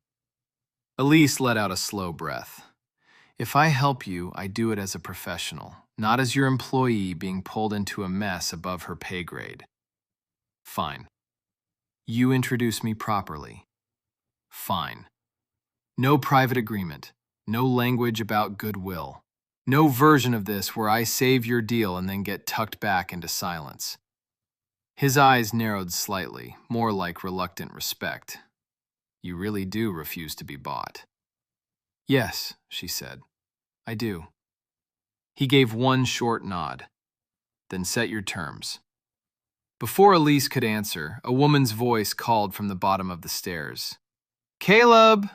Elise let out a slow breath. If I help you, I do it as a professional, not as your employee being pulled into a mess above her pay grade. Fine. You introduce me properly. Fine. No private agreement. No language about goodwill. No version of this where I save your deal and then get tucked back into silence. His eyes narrowed slightly, more like reluctant respect. You really do refuse to be bought. Yes, she said. I do. He gave one short nod. Then set your terms. Before Elise could answer, a woman's voice called from the bottom of the stairs. Caleb!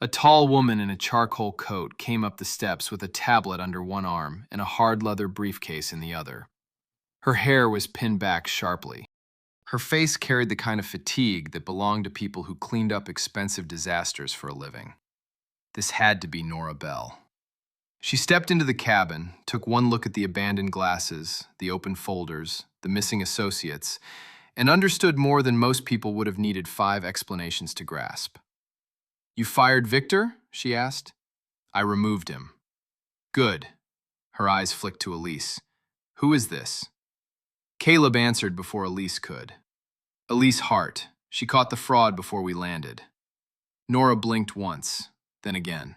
A tall woman in a charcoal coat came up the steps with a tablet under one arm and a hard leather briefcase in the other. Her hair was pinned back sharply. Her face carried the kind of fatigue that belonged to people who cleaned up expensive disasters for a living. This had to be Nora Bell. She stepped into the cabin, took one look at the abandoned glasses, the open folders, the missing associates, and understood more than most people would have needed 5 explanations to grasp. You fired Victor? She asked. I removed him. Good. Her eyes flicked to Elise. Who is this? Caleb answered before Elise could. Elise Hart. She caught the fraud before we landed. Nora blinked once, then again.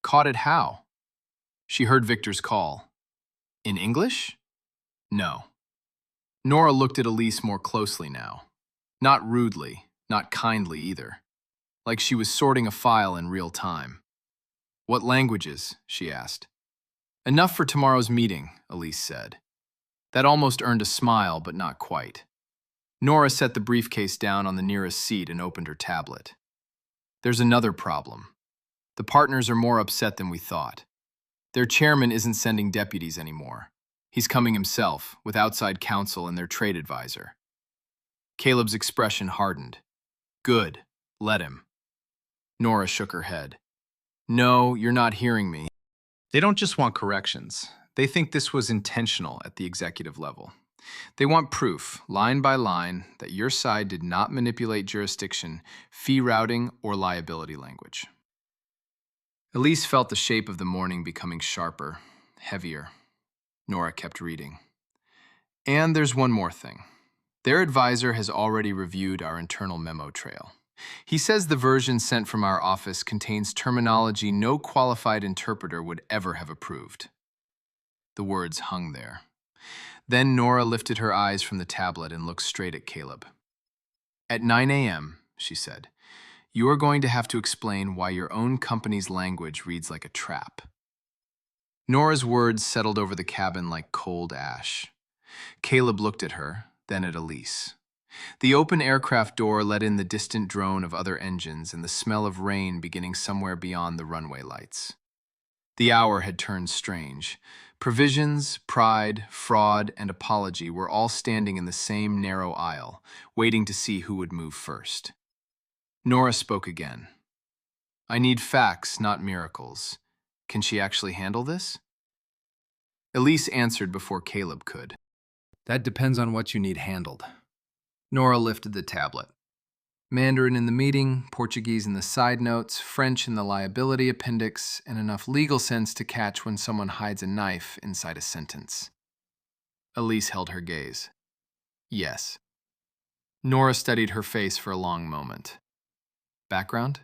Caught it how? She heard Victor's call. In English? No. Nora looked at Elise more closely now. Not rudely, not kindly either. Like she was sorting a file in real time. What languages? She asked. Enough for tomorrow's meeting, Elise said. That almost earned a smile, but not quite. Nora set the briefcase down on the nearest seat and opened her tablet. There's another problem. The partners are more upset than we thought. Their chairman isn't sending deputies anymore. He's coming himself, with outside counsel and their trade advisor. Caleb's expression hardened. Good. Let him. Nora shook her head. No, you're not hearing me. They don't just want corrections. They think this was intentional at the executive level. They want proof, line by line, that your side did not manipulate jurisdiction, fee routing, or liability language. Elise felt the shape of the morning becoming sharper, heavier. Nora kept reading. And there's one more thing. Their advisor has already reviewed our internal memo trail. He says the version sent from our office contains terminology no qualified interpreter would ever have approved. The words hung there. Then Nora lifted her eyes from the tablet and looked straight at Caleb. At 9 a.m., she said, you are going to have to explain why your own company's language reads like a trap. Nora's words settled over the cabin like cold ash. Caleb looked at her, then at Elise. The open aircraft door let in the distant drone of other engines and the smell of rain beginning somewhere beyond the runway lights. The hour had turned strange. Provisions, pride, fraud, and apology were all standing in the same narrow aisle, waiting to see who would move first. Nora spoke again. I need facts, not miracles. Can she actually handle this? Elise answered before Caleb could. That depends on what you need handled. Nora lifted the tablet. Mandarin in the meeting, Portuguese in the side notes, French in the liability appendix, and enough legal sense to catch when someone hides a knife inside a sentence. Elise held her gaze. Yes. Nora studied her face for a long moment. Background?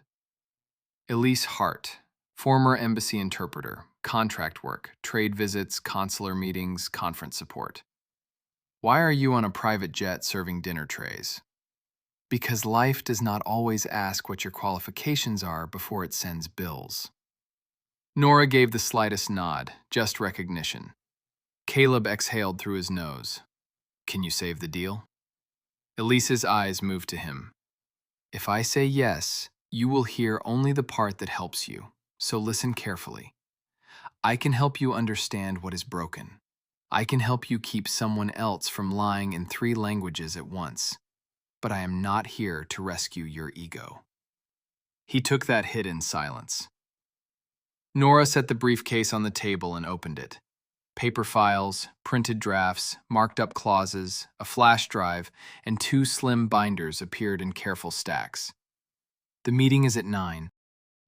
Elise Hart, former embassy interpreter, contract work, trade visits, consular meetings, conference support. Why are you on a private jet serving dinner trays? Because life does not always ask what your qualifications are before it sends bills. Nora gave the slightest nod, just recognition. Caleb exhaled through his nose. Can you save the deal? Elise's eyes moved to him. If I say yes, you will hear only the part that helps you, so listen carefully. I can help you understand what is broken. I can help you keep someone else from lying in 3 languages at once. But I am not here to rescue your ego. He took that hit in silence. Nora set the briefcase on the table and opened it. Paper files, printed drafts, marked up clauses, a flash drive, and 2 slim binders appeared in careful stacks. The meeting is at 9.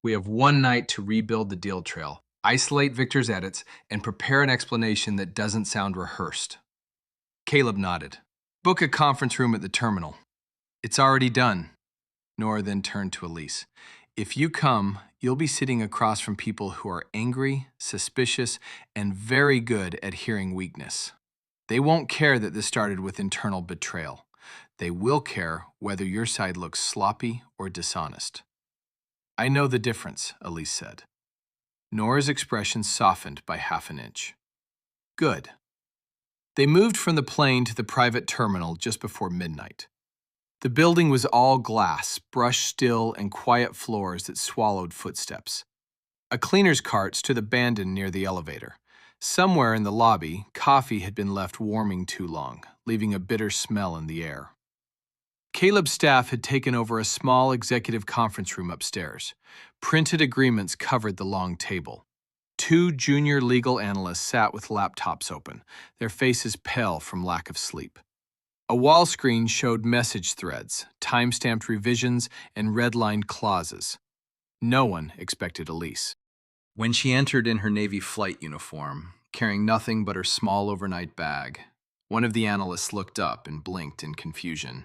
We have 1 night to rebuild the deal trail, isolate Victor's edits, and prepare an explanation that doesn't sound rehearsed. Caleb nodded. Book a conference room at the terminal. It's already done. Nora then turned to Elise. If you come, you'll be sitting across from people who are angry, suspicious, and very good at hearing weakness. They won't care that this started with internal betrayal. They will care whether your side looks sloppy or dishonest. I know the difference, Elise said. Nora's expression softened by half an inch. Good. They moved from the plane to the private terminal just before midnight. The building was all glass, brushed still, and quiet floors that swallowed footsteps. A cleaner's cart stood abandoned near the elevator. Somewhere in the lobby, coffee had been left warming too long, leaving a bitter smell in the air. Caleb's staff had taken over a small executive conference room upstairs. Printed agreements covered the long table. 2 junior legal analysts sat with laptops open, their faces pale from lack of sleep. A wall screen showed message threads, time-stamped revisions, and red-lined clauses. No one expected Elise. When she entered in her Navy flight uniform, carrying nothing but her small overnight bag, one of the analysts looked up and blinked in confusion.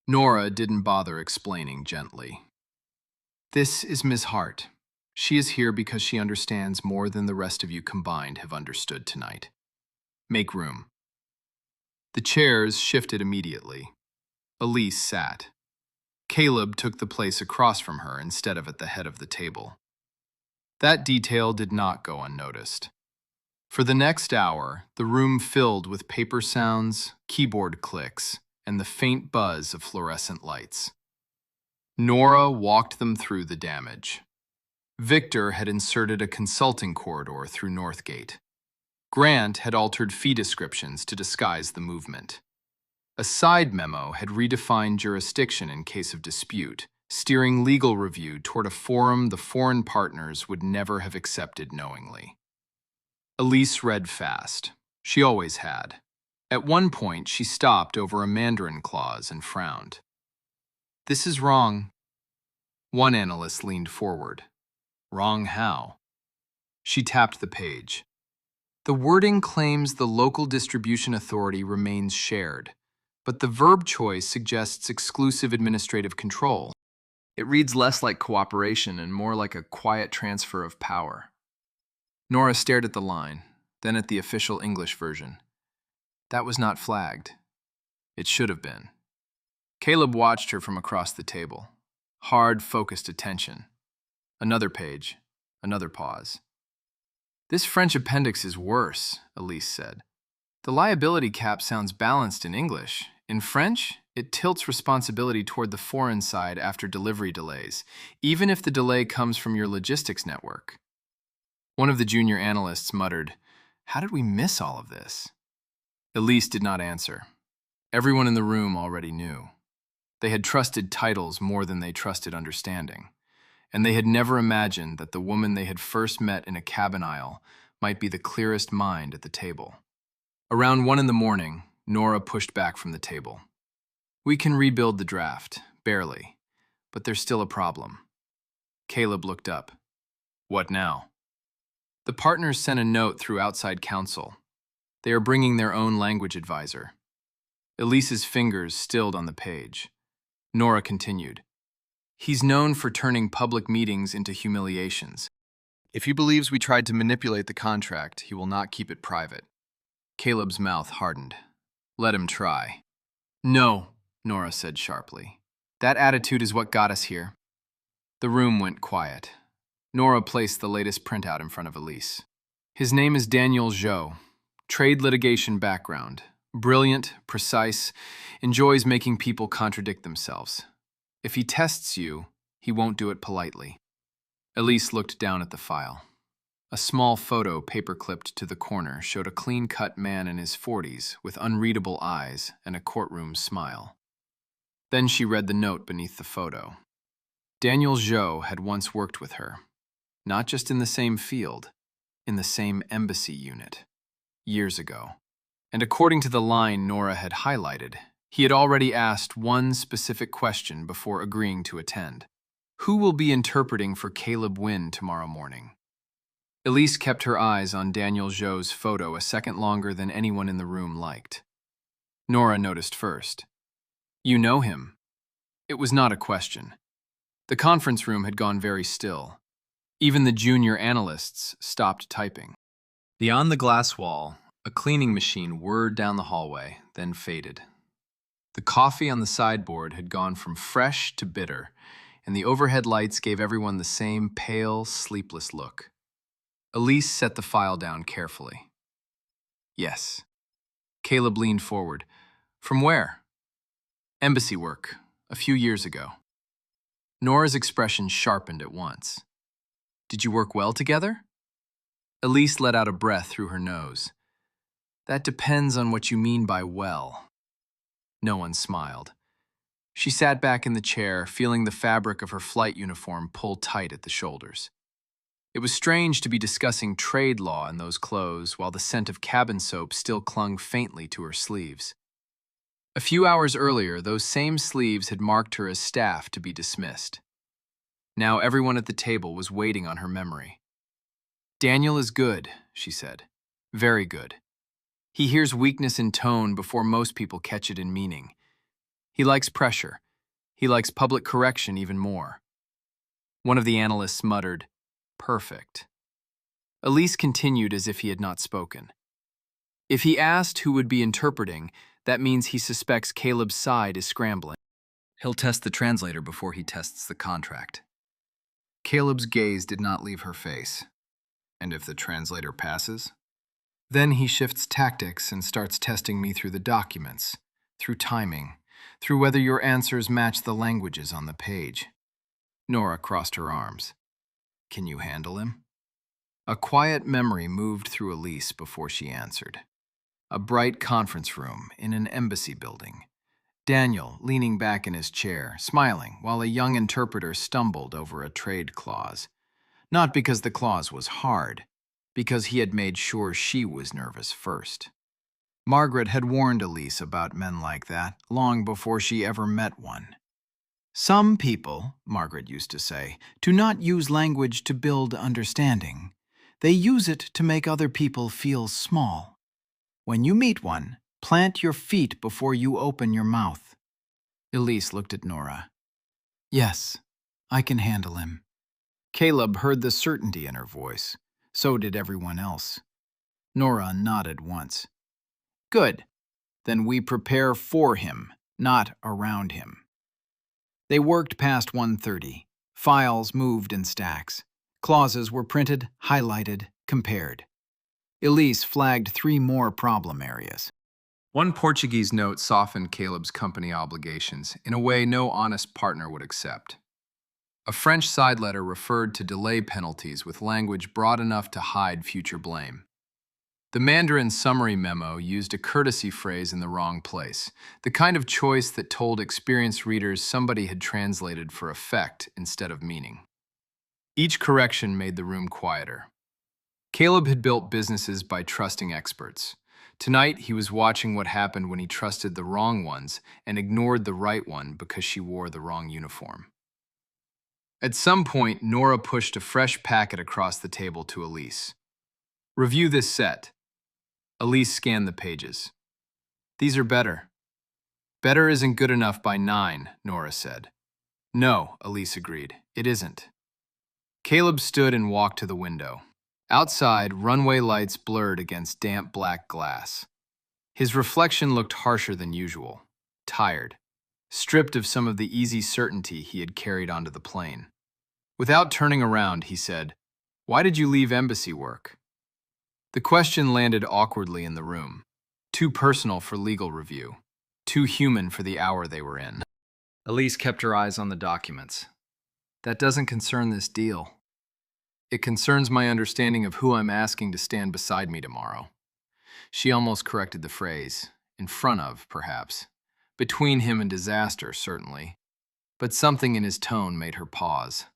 Nora didn't bother explaining gently. This is Miss Hart. She is here because she understands more than the rest of you combined have understood tonight. Make room. The chairs shifted immediately. Elise sat. Caleb took the place across from her instead of at the head of the table. That detail did not go unnoticed. For the next hour, the room filled with paper sounds, keyboard clicks, and the faint buzz of fluorescent lights. Nora walked them through the damage. Victor had inserted a consulting corridor through Northgate. Grant had altered fee descriptions to disguise the movement. A side memo had redefined jurisdiction in case of dispute, steering legal review toward a forum the foreign partners would never have accepted knowingly. Elise read fast. She always had. At one point, she stopped over a Mandarin clause and frowned. This is wrong. One analyst leaned forward. Wrong how? She tapped the page. The wording claims the local distribution authority remains shared, but the verb choice suggests exclusive administrative control. It reads less like cooperation and more like a quiet transfer of power. Nora stared at the line, then at the official English version. That was not flagged. It should have been. Caleb watched her from across the table. Hard, focused attention. Another page, another pause. This French appendix is worse, Elise said. The liability cap sounds balanced in English. In French, it tilts responsibility toward the foreign side after delivery delays, even if the delay comes from your logistics network. One of the junior analysts muttered, "How did we miss all of this?" Elise did not answer. Everyone in the room already knew. They had trusted titles more than they trusted understanding, and they had never imagined that the woman they had first met in a cabin aisle might be the clearest mind at the table. Around 1 a.m, Nora pushed back from the table. We can rebuild the draft, barely, but there's still a problem. Caleb looked up. What now? The partners sent a note through outside counsel. They are bringing their own language advisor. Elise's fingers stilled on the page. Nora continued. He's known for turning public meetings into humiliations. If he believes we tried to manipulate the contract, he will not keep it private. Caleb's mouth hardened. Let him try. No, Nora said sharply. That attitude is what got us here. The room went quiet. Nora placed the latest printout in front of Elise. His name is Daniel Zhou. Trade litigation background. Brilliant, precise, enjoys making people contradict themselves. If he tests you, he won't do it politely. Elise looked down at the file. A small photo paper-clipped to the corner showed a clean-cut man in his 40s with unreadable eyes and a courtroom smile. Then she read the note beneath the photo. Daniel Zhou had once worked with her, not just in the same field, in the same embassy unit, years ago. And according to the line Nora had highlighted, he had already asked one specific question before agreeing to attend. Who will be interpreting for Caleb Wynn tomorrow morning? Elise kept her eyes on Daniel Zhou's photo a second longer than anyone in the room liked. Nora noticed first. You know him. It was not a question. The conference room had gone very still. Even the junior analysts stopped typing. Beyond the glass wall, a cleaning machine whirred down the hallway, then faded. The coffee on the sideboard had gone from fresh to bitter, and the overhead lights gave everyone the same pale, sleepless look. Elise set the file down carefully. Yes. Caleb leaned forward. From where? Embassy work, a few years ago. Nora's expression sharpened at once. Did you work well together? Elise let out a breath through her nose. That depends on what you mean by well. No one smiled. She sat back in the chair, feeling the fabric of her flight uniform pull tight at the shoulders. It was strange to be discussing trade law in those clothes while the scent of cabin soap still clung faintly to her sleeves. A few hours earlier, those same sleeves had marked her as staff to be dismissed. Now everyone at the table was waiting on her memory. Daniel is good, she said. Very good. He hears weakness in tone before most people catch it in meaning. He likes pressure. He likes public correction even more. One of the analysts muttered, Perfect. Elise continued as if he had not spoken. If he asked who would be interpreting, that means he suspects Caleb's side is scrambling. He'll test the translator before he tests the contract. Caleb's gaze did not leave her face. And if the translator passes? Then he shifts tactics and starts testing me through the documents, through timing, through whether your answers match the languages on the page. Nora crossed her arms. Can you handle him? A quiet memory moved through Elise before she answered. A bright conference room in an embassy building. Daniel leaning back in his chair, smiling, while a young interpreter stumbled over a trade clause. Not because the clause was hard, because he had made sure she was nervous first. Margaret had warned Elise about men like that long before she ever met one. Some people, Margaret used to say, do not use language to build understanding. They use it to make other people feel small. When you meet one, plant your feet before you open your mouth. Elise looked at Nora. Yes, I can handle him. Caleb heard the certainty in her voice. So did everyone else. Nora nodded once. Good. Then we prepare for him, not around him. They worked past 1:30. Files moved in stacks. Clauses were printed, highlighted, compared. Elise flagged 3 more problem areas. One Portuguese note softened Caleb's company obligations in a way no honest partner would accept. A French side letter referred to delay penalties with language broad enough to hide future blame. The Mandarin summary memo used a courtesy phrase in the wrong place, the kind of choice that told experienced readers somebody had translated for effect instead of meaning. Each correction made the room quieter. Caleb had built businesses by trusting experts. Tonight, he was watching what happened when he trusted the wrong ones and ignored the right one because she wore the wrong uniform. At some point, Nora pushed a fresh packet across the table to Elise. Review this set. Elise scanned the pages. These are better. Better isn't good enough by 9, Nora said. No, Elise agreed. It isn't. Caleb stood and walked to the window. Outside, runway lights blurred against damp black glass. His reflection looked harsher than usual, tired, stripped of some of the easy certainty he had carried onto the plane. Without turning around, he said, "Why did you leave embassy work?" The question landed awkwardly in the room. Too personal for legal review. Too human for the hour they were in. Elise kept her eyes on the documents. That doesn't concern this deal. It concerns my understanding of who I'm asking to stand beside me tomorrow. She almost corrected the phrase. In front of, perhaps. Between him and disaster, certainly. But something in his tone made her pause.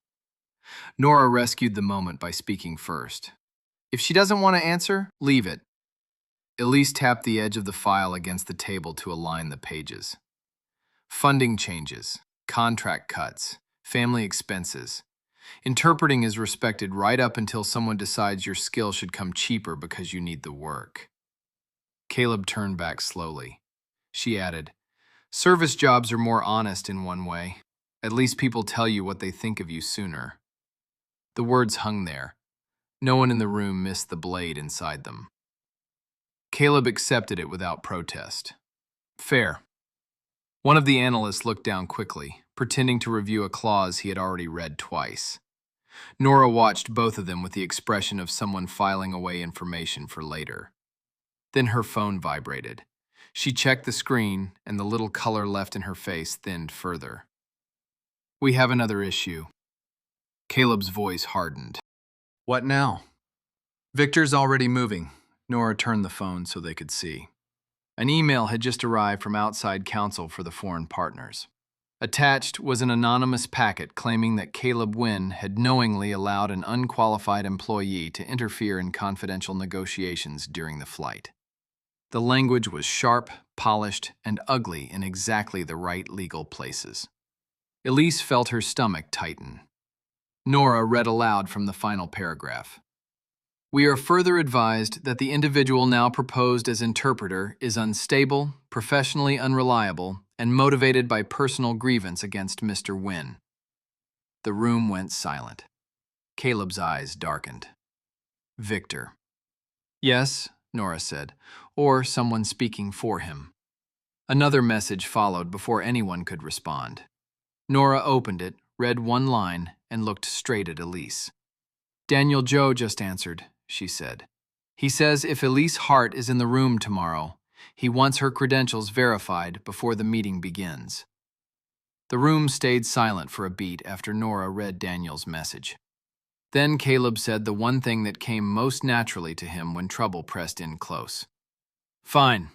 Nora rescued the moment by speaking first. If she doesn't want to answer, leave it. Elise tapped the edge of the file against the table to align the pages. Funding changes, contract cuts, family expenses. Interpreting is respected right up until someone decides your skill should come cheaper because you need the work. Caleb turned back slowly. She added, "Service jobs are more honest in one way. At least people tell you what they think of you sooner." The words hung there. No one in the room missed the blade inside them. Caleb accepted it without protest. Fair. One of the analysts looked down quickly, pretending to review a clause he had already read twice. Nora watched both of them with the expression of someone filing away information for later. Then her phone vibrated. She checked the screen, and the little color left in her face thinned further. "We have another issue." Caleb's voice hardened. "What now?" "Victor's already moving." Nora turned the phone so they could see. An email had just arrived from outside counsel for the foreign partners. Attached was an anonymous packet claiming that Caleb Wynn had knowingly allowed an unqualified employee to interfere in confidential negotiations during the flight. The language was sharp, polished, and ugly in exactly the right legal places. Elise felt her stomach tighten. Nora read aloud from the final paragraph. "We are further advised that the individual now proposed as interpreter is unstable, professionally unreliable, and motivated by personal grievance against Mr. Wynn." The room went silent. Caleb's eyes darkened. Victor. "Yes," Nora said, "or someone speaking for him." Another message followed before anyone could respond. Nora opened it, read one line, and looked straight at Elise. "Daniel Joe just answered," she said. "He says if Elise Hart is in the room tomorrow, he wants her credentials verified before the meeting begins." The room stayed silent for a beat after Nora read Daniel's message. Then Caleb said the one thing that came most naturally to him when trouble pressed in close. "Fine.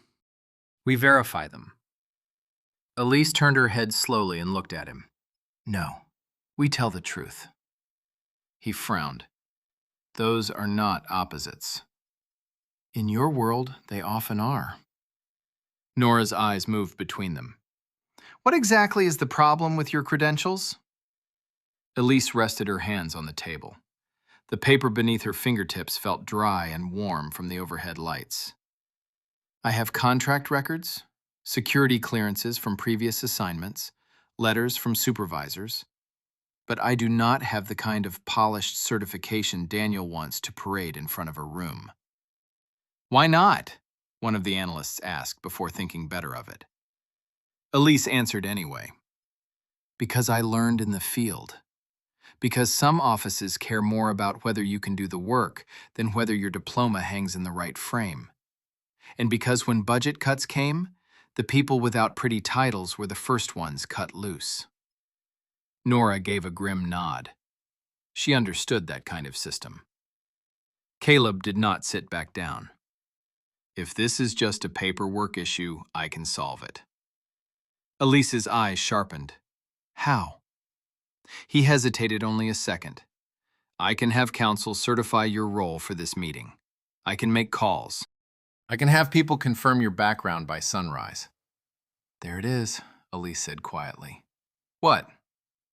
We verify them." Elise turned her head slowly and looked at him. "No, we tell the truth." He frowned. "Those are not opposites." "In your world, they often are." Nora's eyes moved between them. "What exactly is the problem with your credentials?" Elise rested her hands on the table. The paper beneath her fingertips felt dry and warm from the overhead lights. "I have contract records, security clearances from previous assignments, letters from supervisors, but I do not have the kind of polished certification Daniel wants to parade in front of a room." "Why not?" one of the analysts asked before thinking better of it. Elise answered anyway. "Because I learned in the field. Because some offices care more about whether you can do the work than whether your diploma hangs in the right frame. And because when budget cuts came, the people without pretty titles were the first ones cut loose." Nora gave a grim nod. She understood that kind of system. Caleb did not sit back down. "If this is just a paperwork issue, I can solve it." Elise's eyes sharpened. "How?" He hesitated only a second. "I can have counsel certify your role for this meeting. I can make calls. I can have people confirm your background by sunrise." "There it is," Elise said quietly. "What?"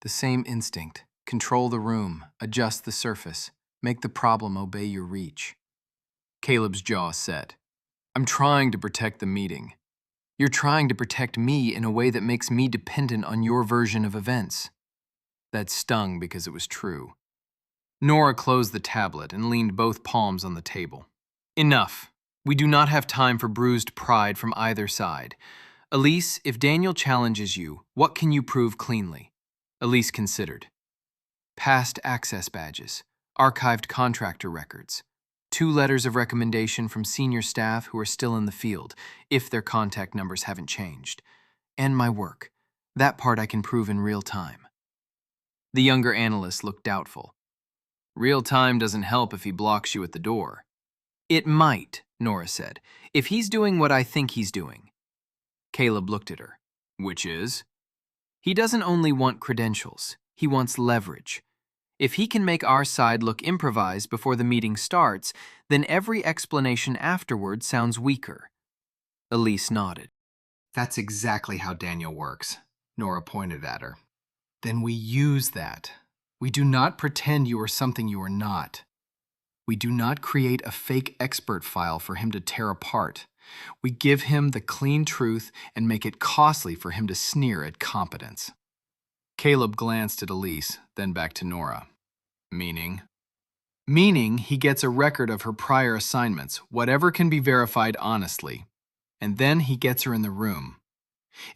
"The same instinct. Control the room, adjust the surface, make the problem obey your reach." Caleb's jaw set. "I'm trying to protect the meeting. You're trying to protect me in a way that makes me dependent on your version of events." That stung because it was true. Nora closed the tablet and leaned both palms on the table. "Enough. We do not have time for bruised pride from either side. Elise, if Daniel challenges you, what can you prove cleanly?" Elise considered. "Past access badges, archived contractor records. 2 letters of recommendation from senior staff who are still in the field, if their contact numbers haven't changed. And my work. That part I can prove in real time. The younger analyst looked doubtful. Real time doesn't help if he blocks you at the door. It might, Nora said, if he's doing what I think he's doing. Caleb looked at her. Which is? He doesn't only want credentials, he wants leverage. If he can make our side look improvised before the meeting starts, then every explanation afterward sounds weaker. Elise nodded. That's exactly how Daniel works, Nora pointed at her. Then we use that. We do not pretend you are something you are not. We do not create a fake expert file for him to tear apart. We give him the clean truth and make it costly for him to sneer at competence. Caleb glanced at Elise, then back to Nora. Meaning? Meaning he gets a record of her prior assignments, whatever can be verified honestly. And then he gets her in the room.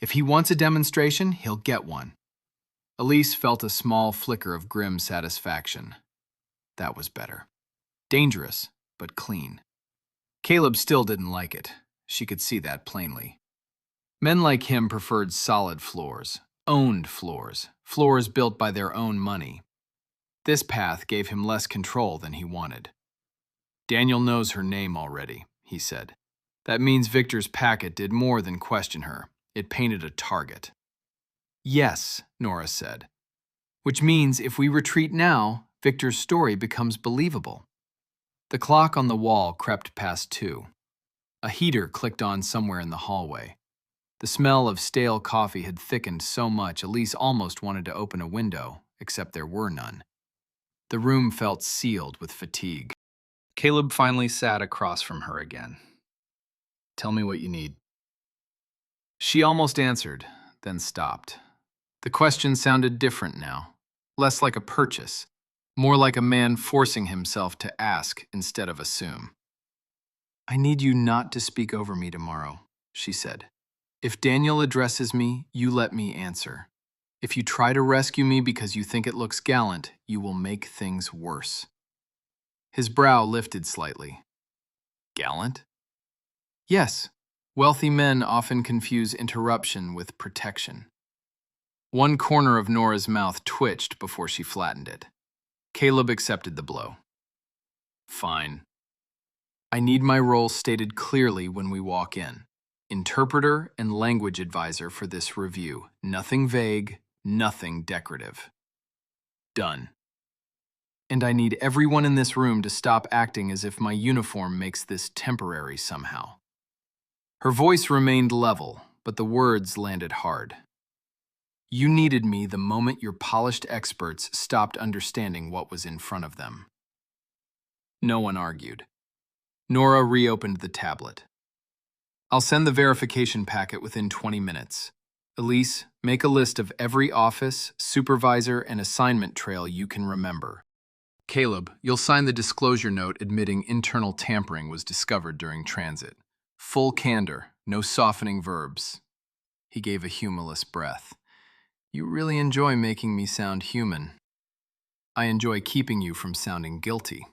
If he wants a demonstration, he'll get one. Elise felt a small flicker of grim satisfaction. That was better. Dangerous, but clean. Caleb still didn't like it. She could see that plainly. Men like him preferred solid floors, owned floors, floors built by their own money. This path gave him less control than he wanted. Daniel knows her name already, he said. That means Victor's packet did more than question her. It painted a target. Yes, Nora said. Which means if we retreat now, Victor's story becomes believable. The clock on the wall crept past 2. A heater clicked on somewhere in the hallway. The smell of stale coffee had thickened so much Elise almost wanted to open a window, except there were none. The room felt sealed with fatigue. Caleb finally sat across from her again. Tell me what you need. She almost answered, then stopped. The question sounded different now, less like a purchase, more like a man forcing himself to ask instead of assume. I need you not to speak over me tomorrow, she said. If Daniel addresses me, you let me answer. If you try to rescue me because you think it looks gallant, you will make things worse. His brow lifted slightly. Gallant? Yes. Wealthy men often confuse interruption with protection. One corner of Nora's mouth twitched before she flattened it. Caleb accepted the blow. Fine. I need my role stated clearly when we walk in. Interpreter and language advisor for this review. Nothing vague, nothing decorative. Done. And I need everyone in this room to stop acting as if my uniform makes this temporary somehow. Her voice remained level, but the words landed hard. You needed me the moment your polished experts stopped understanding what was in front of them. No one argued. Nora reopened the tablet. I'll send the verification packet within 20 minutes. Elise, make a list of every office, supervisor, and assignment trail you can remember. Caleb, you'll sign the disclosure note admitting internal tampering was discovered during transit. Full candor, no softening verbs. He gave a humorless breath. You really enjoy making me sound human. I enjoy keeping you from sounding guilty.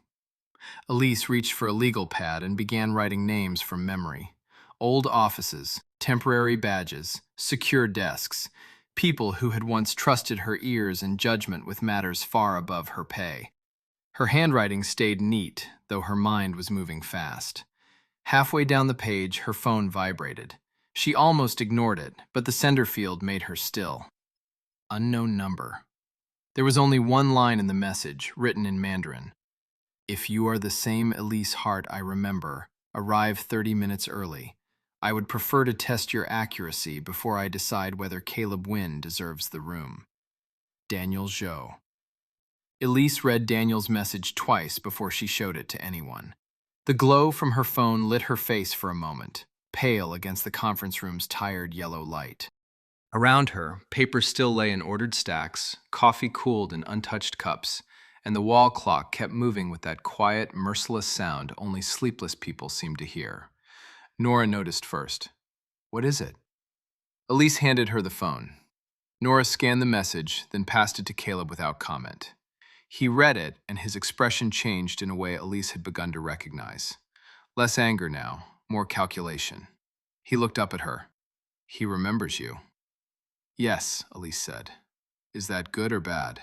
Elise reached for a legal pad and began writing names from memory. Old offices, temporary badges, secure desks, people who had once trusted her ears and judgment with matters far above her pay. Her handwriting stayed neat, though her mind was moving fast. Halfway down the page, her phone vibrated. She almost ignored it, but the sender field made her still. Unknown number. There was only one line in the message, written in Mandarin. If you are the same Elise Hart I remember, arrive 30 minutes early. I would prefer to test your accuracy before I decide whether Caleb Wynn deserves the room. Daniel Zhou. Elise read Daniel's message twice before she showed it to anyone. The glow from her phone lit her face for a moment, pale against the conference room's tired yellow light. Around her, paper still lay in ordered stacks, coffee cooled in untouched cups, and the wall clock kept moving with that quiet, merciless sound only sleepless people seem to hear. Nora noticed first. What is it? Elise handed her the phone. Nora scanned the message, then passed it to Caleb without comment. He read it, and his expression changed in a way Elise had begun to recognize. Less anger now, more calculation. He looked up at her. He remembers you. Yes, Elise said. Is that good or bad?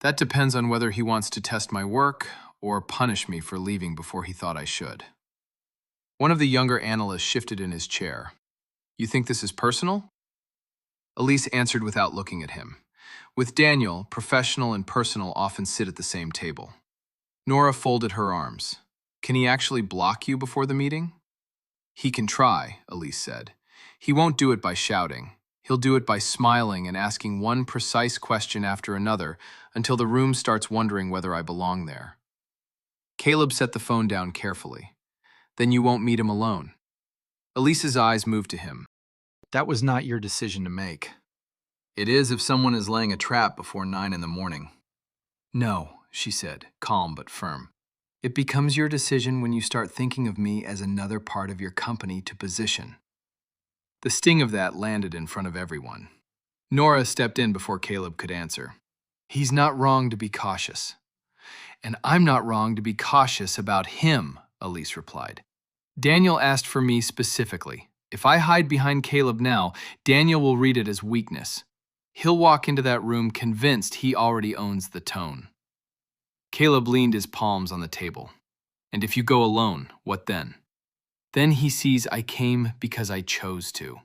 That depends on whether he wants to test my work or punish me for leaving before he thought I should. One of the younger analysts shifted in his chair. You think this is personal? Elise answered without looking at him. With Daniel, professional and personal often sit at the same table. Nora folded her arms. Can he actually block you before the meeting? He can try, Elise said. He won't do it by shouting. He'll do it by smiling and asking one precise question after another until the room starts wondering whether I belong there. Caleb set the phone down carefully. Then you won't meet him alone. Elise's eyes moved to him. That was not your decision to make. It is if someone is laying a trap before 9 in the morning. No, she said, calm but firm. It becomes your decision when you start thinking of me as another part of your company to position. The sting of that landed in front of everyone. Nora stepped in before Caleb could answer. He's not wrong to be cautious. And I'm not wrong to be cautious about him, Elise replied. Daniel asked for me specifically. If I hide behind Caleb now, Daniel will read it as weakness. He'll walk into that room convinced he already owns the tone. Caleb leaned his palms on the table. And if you go alone, what then? Then he sees I came because I chose to.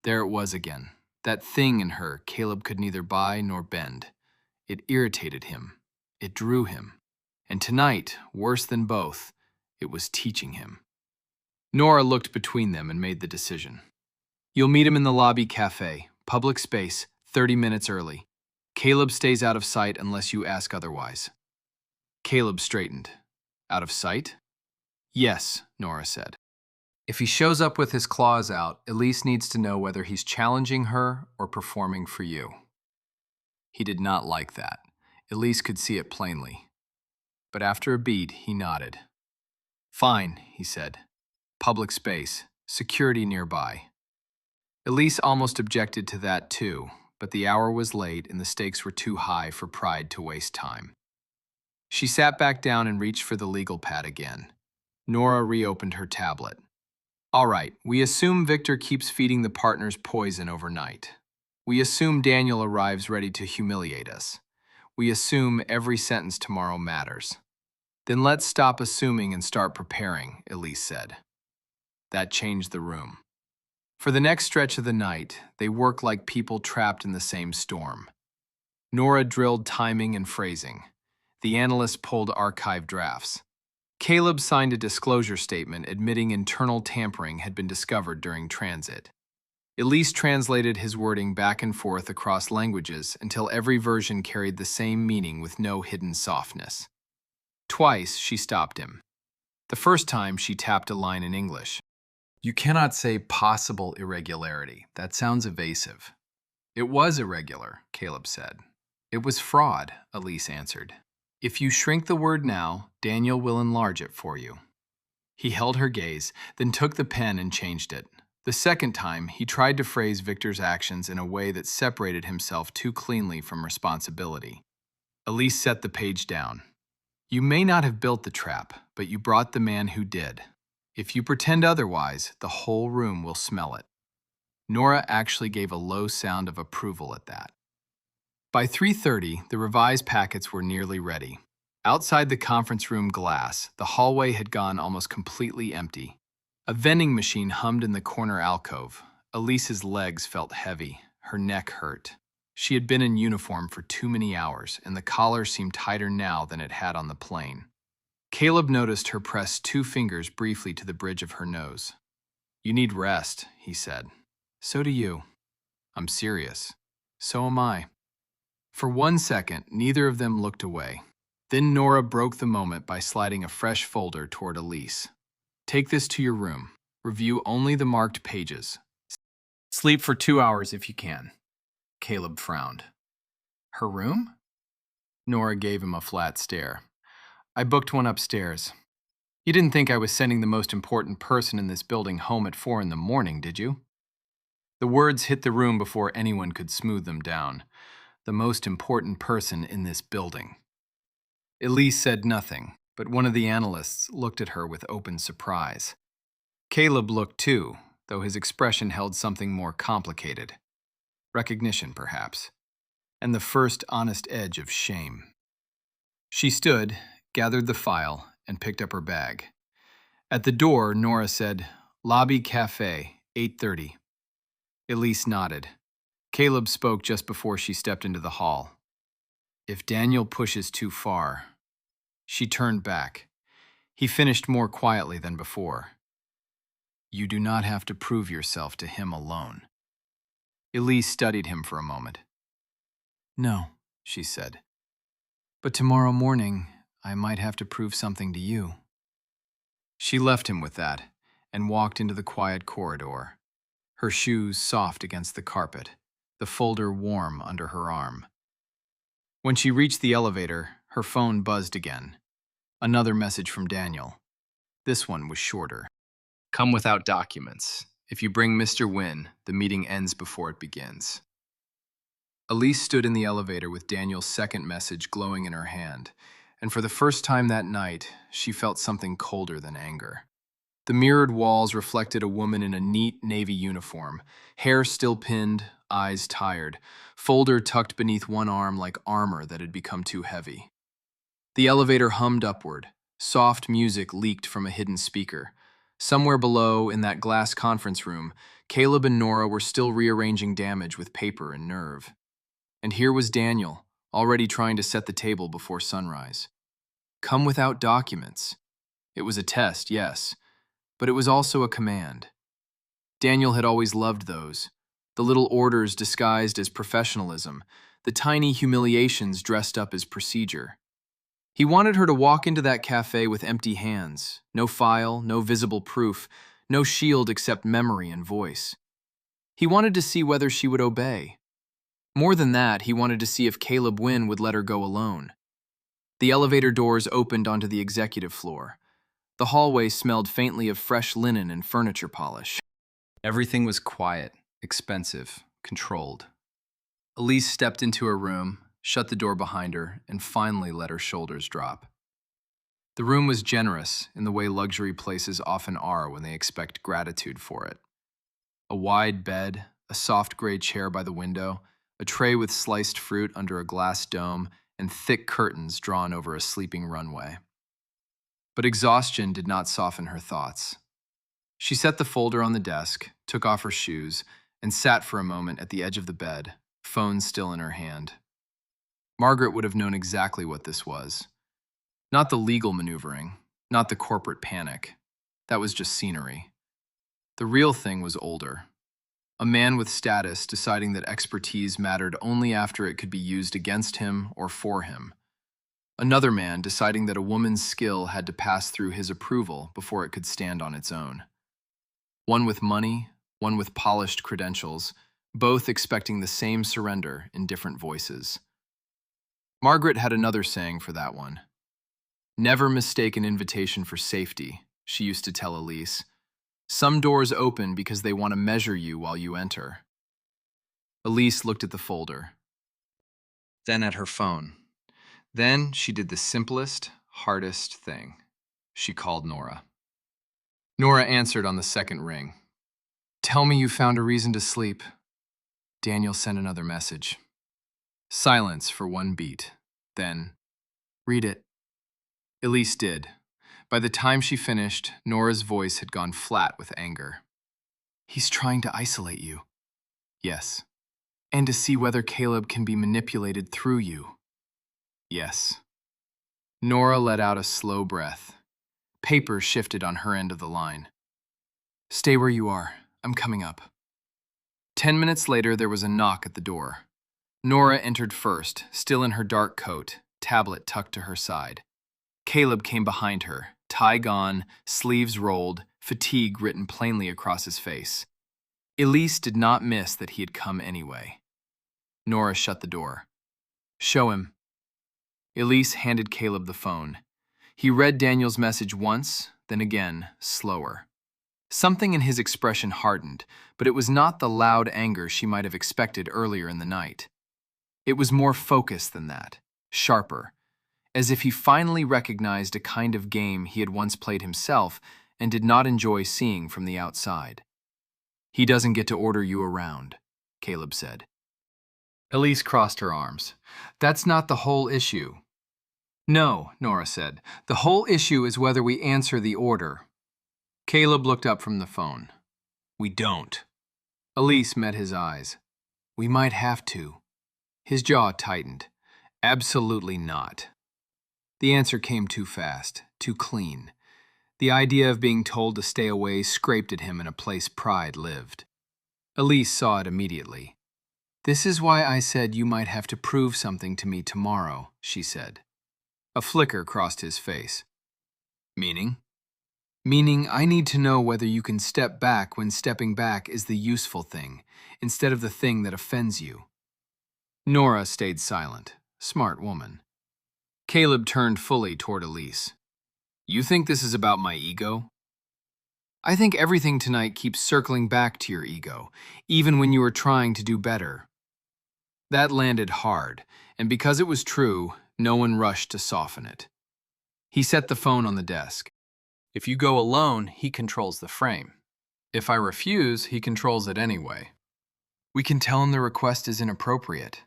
There it was again. That thing in her Caleb could neither buy nor bend. It irritated him. It drew him. And tonight, worse than both, it was teaching him. Nora looked between them and made the decision. You'll meet him in the lobby cafe, public space, 30 minutes early. Caleb stays out of sight unless you ask otherwise. Caleb straightened. Out of sight? Yes, Nora said. If he shows up with his claws out, Elise needs to know whether he's challenging her or performing for you. He did not like that. Elise could see it plainly. But after a beat, he nodded. Fine, he said. Public space, security nearby. Elise almost objected to that too, but the hour was late and the stakes were too high for pride to waste time. She sat back down and reached for the legal pad again. Nora reopened her tablet. All right, we assume Victor keeps feeding the partners poison overnight. We assume Daniel arrives ready to humiliate us. We assume every sentence tomorrow matters. Then let's stop assuming and start preparing, Elise said. That changed the room. For the next stretch of the night, they worked like people trapped in the same storm. Nora drilled timing and phrasing. The analyst pulled archive drafts. Caleb signed a disclosure statement admitting internal tampering had been discovered during transit. Elise translated his wording back and forth across languages until every version carried the same meaning with no hidden softness. Twice, she stopped him. The first time, she tapped a line in English. You cannot say possible irregularity. That sounds evasive. It was irregular, Caleb said. It was fraud, Elise answered. If you shrink the word now, Daniel will enlarge it for you. He held her gaze, then took the pen and changed it. The second time, he tried to phrase Victor's actions in a way that separated himself too cleanly from responsibility. Elise set the page down. You may not have built the trap, but you brought the man who did. If you pretend otherwise, the whole room will smell it. Nora actually gave a low sound of approval at that. By 3:30, the revised packets were nearly ready. Outside the conference room glass, the hallway had gone almost completely empty. A vending machine hummed in the corner alcove. Elise's legs felt heavy. Her neck hurt. She had been in uniform for too many hours, and the collar seemed tighter now than it had on the plane. Caleb noticed her press 2 fingers briefly to the bridge of her nose. You need rest, he said. So do you. I'm serious. So am I. For 1 second, neither of them looked away. Then Nora broke the moment by sliding a fresh folder toward Elise. Take this to your room. Review only the marked pages. Sleep for 2 hours if you can. Caleb frowned. Her room? Nora gave him a flat stare. I booked one upstairs. You didn't think I was sending the most important person in this building home at 4 in the morning, did you? The words hit the room before anyone could smooth them down. the most important person in this building. Elise said nothing, but one of the analysts looked at her with open surprise. Caleb looked too, though his expression held something more complicated. Recognition, perhaps, and the first honest edge of shame. She stood, gathered the file, and picked up her bag. At the door, Nora said, "Lobby Cafe, 8:30. Elise nodded. Caleb spoke just before she stepped into the hall. "If Daniel pushes too far." She turned back. He finished more quietly than before. "You do not have to prove yourself to him alone." Elise studied him for a moment. "No," she said. "But tomorrow morning, I might have to prove something to you." She left him with that and walked into the quiet corridor, her shoes soft against the carpet, the folder warm under her arm. When she reached the elevator, her phone buzzed again. Another message from Daniel. This one was shorter. "Come without documents. If you bring Mr. Wynn, the meeting ends before it begins." Elise stood in the elevator with Daniel's second message glowing in her hand, and for the first time that night, she felt something colder than anger. The mirrored walls reflected a woman in a neat navy uniform, hair still pinned, eyes tired, folder tucked beneath one arm like armor that had become too heavy. The elevator hummed upward. Soft music leaked from a hidden speaker. Somewhere below, in that glass conference room, Caleb and Nora were still rearranging damage with paper and nerve. And here was Daniel, already trying to set the table before sunrise. Come without documents. It was a test, yes, but it was also a command. Daniel had always loved those, the little orders disguised as professionalism, the tiny humiliations dressed up as procedure. He wanted her to walk into that cafe with empty hands, no file, no visible proof, no shield except memory and voice. He wanted to see whether she would obey. More than that, he wanted to see if Caleb Wynn would let her go alone. The elevator doors opened onto the executive floor. The hallway smelled faintly of fresh linen and furniture polish. Everything was quiet, expensive, controlled. Elise stepped into her room, shut the door behind her, and finally let her shoulders drop. The room was generous in the way luxury places often are when they expect gratitude for it. A wide bed, a soft gray chair by the window, a tray with sliced fruit under a glass dome, and thick curtains drawn over a sleeping runway. But exhaustion did not soften her thoughts. She set the folder on the desk, took off her shoes, and sat for a moment at the edge of the bed, phone still in her hand. Margaret would have known exactly what this was. Not the legal maneuvering, not the corporate panic. That was just scenery. The real thing was older. A man with status deciding that expertise mattered only after it could be used against him or for him. Another man deciding that a woman's skill had to pass through his approval before it could stand on its own. One with money, one with polished credentials, both expecting the same surrender in different voices. Margaret had another saying for that one. "Never mistake an invitation for safety," she used to tell Elise. "Some doors open because they want to measure you while you enter." Elise looked at the folder, then at her phone. Then she did the simplest, hardest thing. She called Nora. Nora answered on the second ring. "Tell me you found a reason to sleep." Daniel sent another message. Silence for one beat. Then, "Read it." Elise did. By the time she finished, Nora's voice had gone flat with anger. "He's trying to isolate you." "Yes." "And to see whether Caleb can be manipulated through you." "Yes." Nora let out a slow breath. Paper shifted on her end of the line. "Stay where you are. I'm coming up." 10 minutes later, there was a knock at the door. Nora entered first, still in her dark coat, tablet tucked to her side. Caleb came behind her, tie gone, sleeves rolled, fatigue written plainly across his face. Elise did not miss that he had come anyway. Nora shut the door. "Show him." Elise handed Caleb the phone. He read Daniel's message once, then again, slower. Something in his expression hardened, but it was not the loud anger she might have expected earlier in the night. It was more focused than that, sharper, as if he finally recognized a kind of game he had once played himself and did not enjoy seeing from the outside. "He doesn't get to order you around," Caleb said. Elise crossed her arms. "That's not the whole issue." "No," Nora said. "The whole issue is whether we answer the order." Caleb looked up from the phone. "We don't." Elise met his eyes. "We might have to." His jaw tightened. "Absolutely not." The answer came too fast, too clean. The idea of being told to stay away scraped at him in a place pride lived. Elise saw it immediately. "This is why I said you might have to prove something to me tomorrow," she said. A flicker crossed his face. "Meaning?" "Meaning I need to know whether you can step back when stepping back is the useful thing, instead of the thing that offends you." Nora stayed silent. Smart woman. Caleb turned fully toward Elise. "You think this is about my ego?" "I think everything tonight keeps circling back to your ego, even when you are trying to do better." That landed hard, and because it was true, no one rushed to soften it. He set the phone on the desk. "If you go alone, he controls the frame. If I refuse, he controls it anyway. We can tell him the request is inappropriate.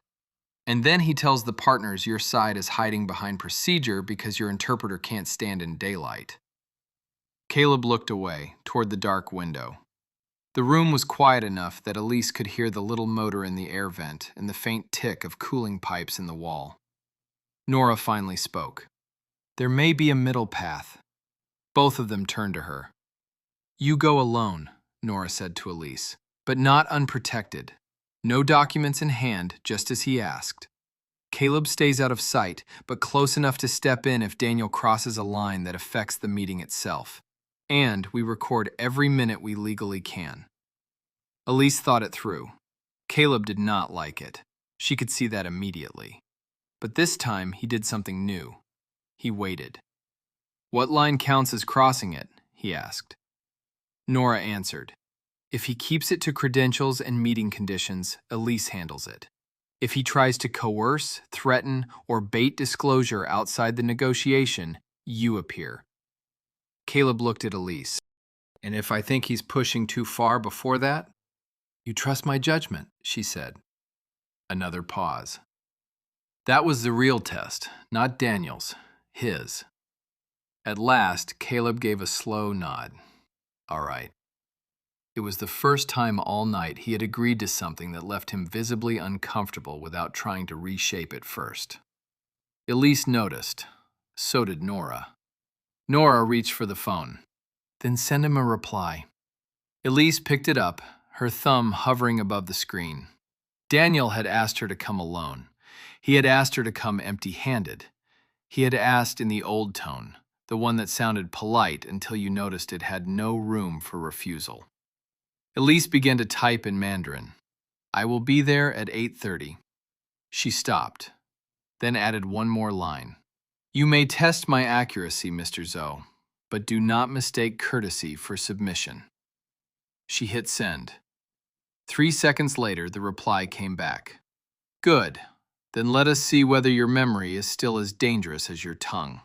And then he tells the partners your side is hiding behind procedure because your interpreter can't stand in daylight." Caleb looked away, toward the dark window. The room was quiet enough that Elise could hear the little motor in the air vent and the faint tick of cooling pipes in the wall. Nora finally spoke. "There may be a middle path." Both of them turned to her. "You go alone," Nora said to Elise, "but not unprotected. No documents in hand, just as he asked. Caleb stays out of sight, but close enough to step in if Daniel crosses a line that affects the meeting itself. And we record every minute we legally can." Elise thought it through. Caleb did not like it. She could see that immediately. But this time he did something new. He waited. "What line counts as crossing it?" he asked. Nora answered. "If he keeps it to credentials and meeting conditions, Elise handles it. If he tries to coerce, threaten, or bait disclosure outside the negotiation, you appear." Caleb looked at Elise. "And if I think he's pushing too far before that?" "You trust my judgment," she said. Another pause. That was the real test, not Daniel's, his. At last, Caleb gave a slow nod. "All right." It was the first time all night he had agreed to something that left him visibly uncomfortable without trying to reshape it first. Elise noticed. So did Nora. Nora reached for the phone. "Then send him a reply." Elise picked it up, her thumb hovering above the screen. Daniel had asked her to come alone. He had asked her to come empty-handed. He had asked in the old tone, the one that sounded polite until you noticed it had no room for refusal. Elise began to type in Mandarin. "I will be there at 8:30. She stopped, then added one more line. "You may test my accuracy, Mr. Zhou, but do not mistake courtesy for submission." She hit send. 3 seconds later, the reply came back. "Good. Then let us see whether your memory is still as dangerous as your tongue."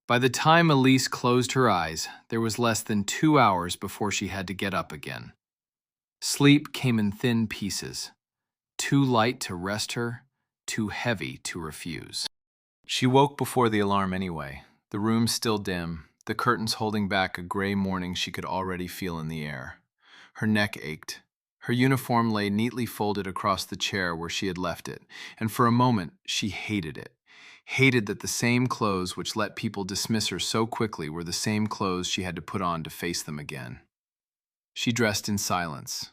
By the time Elise closed her eyes, there was less than 2 hours before she had to get up again. Sleep came in thin pieces, too light to rest her, too heavy to refuse. She woke before the alarm anyway, the room still dim, the curtains holding back a gray morning she could already feel in the air. Her neck ached. Her uniform lay neatly folded across the chair where she had left it, and for a moment she hated it. Hated that the same clothes which let people dismiss her so quickly were the same clothes she had to put on to face them again. She dressed in silence.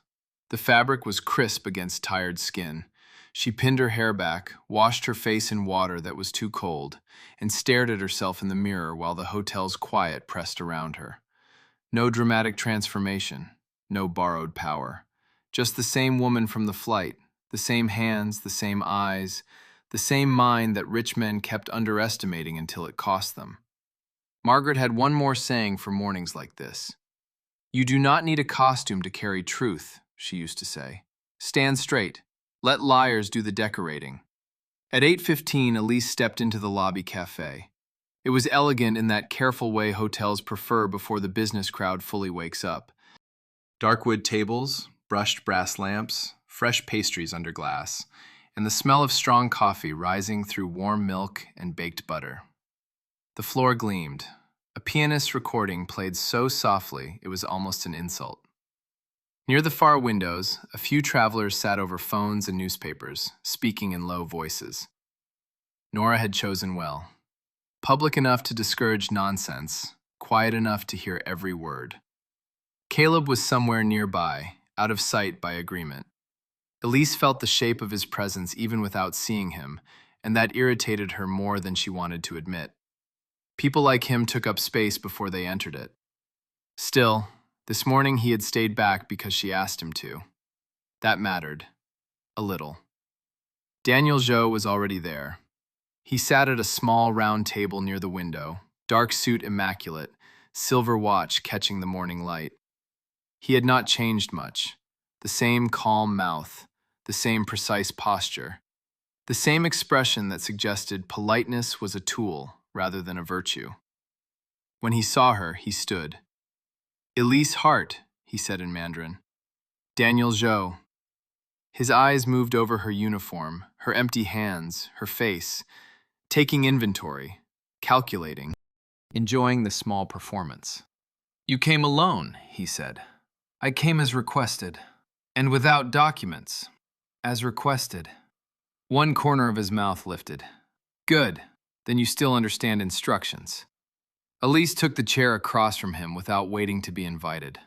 The fabric was crisp against tired skin. She pinned her hair back, washed her face in water that was too cold, and stared at herself in the mirror while the hotel's quiet pressed around her. No dramatic transformation, no borrowed power. Just the same woman from the flight, the same hands, the same eyes, the same mind that rich men kept underestimating until it cost them. Margaret had one more saying for mornings like this. "You do not need a costume to carry truth," she used to say. "Stand straight. Let liars do the decorating. At 8:15, Elise stepped into the lobby cafe. It was elegant in that careful way hotels prefer before the business crowd fully wakes up. Dark wood tables, brushed brass lamps, fresh pastries under glass, and the smell of strong coffee rising through warm milk and baked butter. The floor gleamed. A pianist's recording played so softly it was almost an insult. Near the far windows, a few travelers sat over phones and newspapers, speaking in low voices. Nora had chosen well. Public enough to discourage nonsense, quiet enough to hear every word. Caleb was somewhere nearby, out of sight by agreement. Elise felt the shape of his presence even without seeing him, and that irritated her more than she wanted to admit. People like him took up space before they entered it. Still, this morning he had stayed back because she asked him to. That mattered. A little. Daniel Zhou was already there. He sat at a small round table near the window, dark suit immaculate, silver watch catching the morning light. He had not changed much. The same calm mouth, the same precise posture, the same expression that suggested politeness was a tool rather than a virtue. When he saw her, he stood. "Elise Hart," he said in Mandarin. "Daniel Zhou." His eyes moved over her uniform, her empty hands, her face, taking inventory, calculating, enjoying the small performance. "You came alone," he said. "I came as requested, and without documents, as requested." One corner of his mouth lifted. "Good, then you still understand instructions." Elise took the chair across from him without waiting to be invited.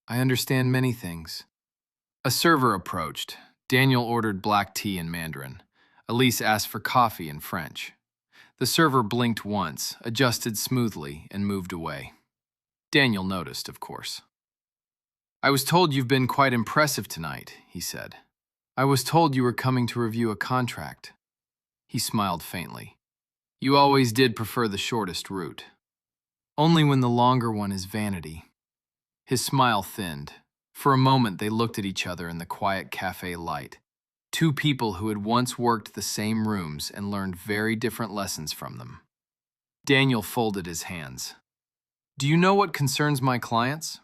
"I understand many things." A server approached. Daniel ordered black tea in Mandarin. Elise asked for coffee in French. The server blinked once, adjusted smoothly, and moved away. Daniel noticed, of course. "I was told you've been quite impressive tonight," he said. "I was told you were coming to review a contract." He smiled faintly. "You always did prefer the shortest route." "Only when the longer one is vanity." His smile thinned. For a moment they looked at each other in the quiet cafe light. Two people who had once worked the same rooms and learned very different lessons from them. Daniel folded his hands. "Do you know what concerns my clients?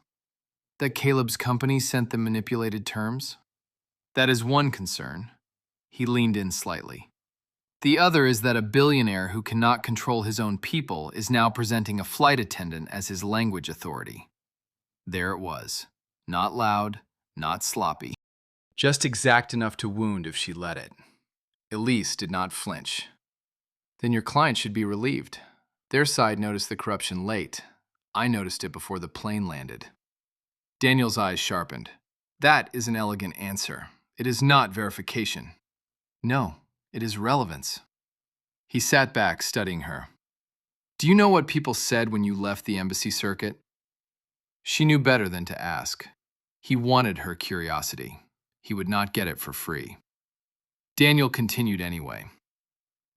That Caleb's company sent them manipulated terms? That is one concern." He leaned in slightly. "The other is that a billionaire who cannot control his own people is now presenting a flight attendant as his language authority." There it was. Not loud, not sloppy. Just exact enough to wound if she let it. Elise did not flinch. "Then your client should be relieved. Their side noticed the corruption late. I noticed it before the plane landed." Daniel's eyes sharpened. "That is an elegant answer. It is not verification." "No, it is relevance." He sat back, studying her. "Do you know what people said when you left the embassy circuit?" She knew better than to ask. He wanted her curiosity. He would not get it for free. Daniel continued anyway.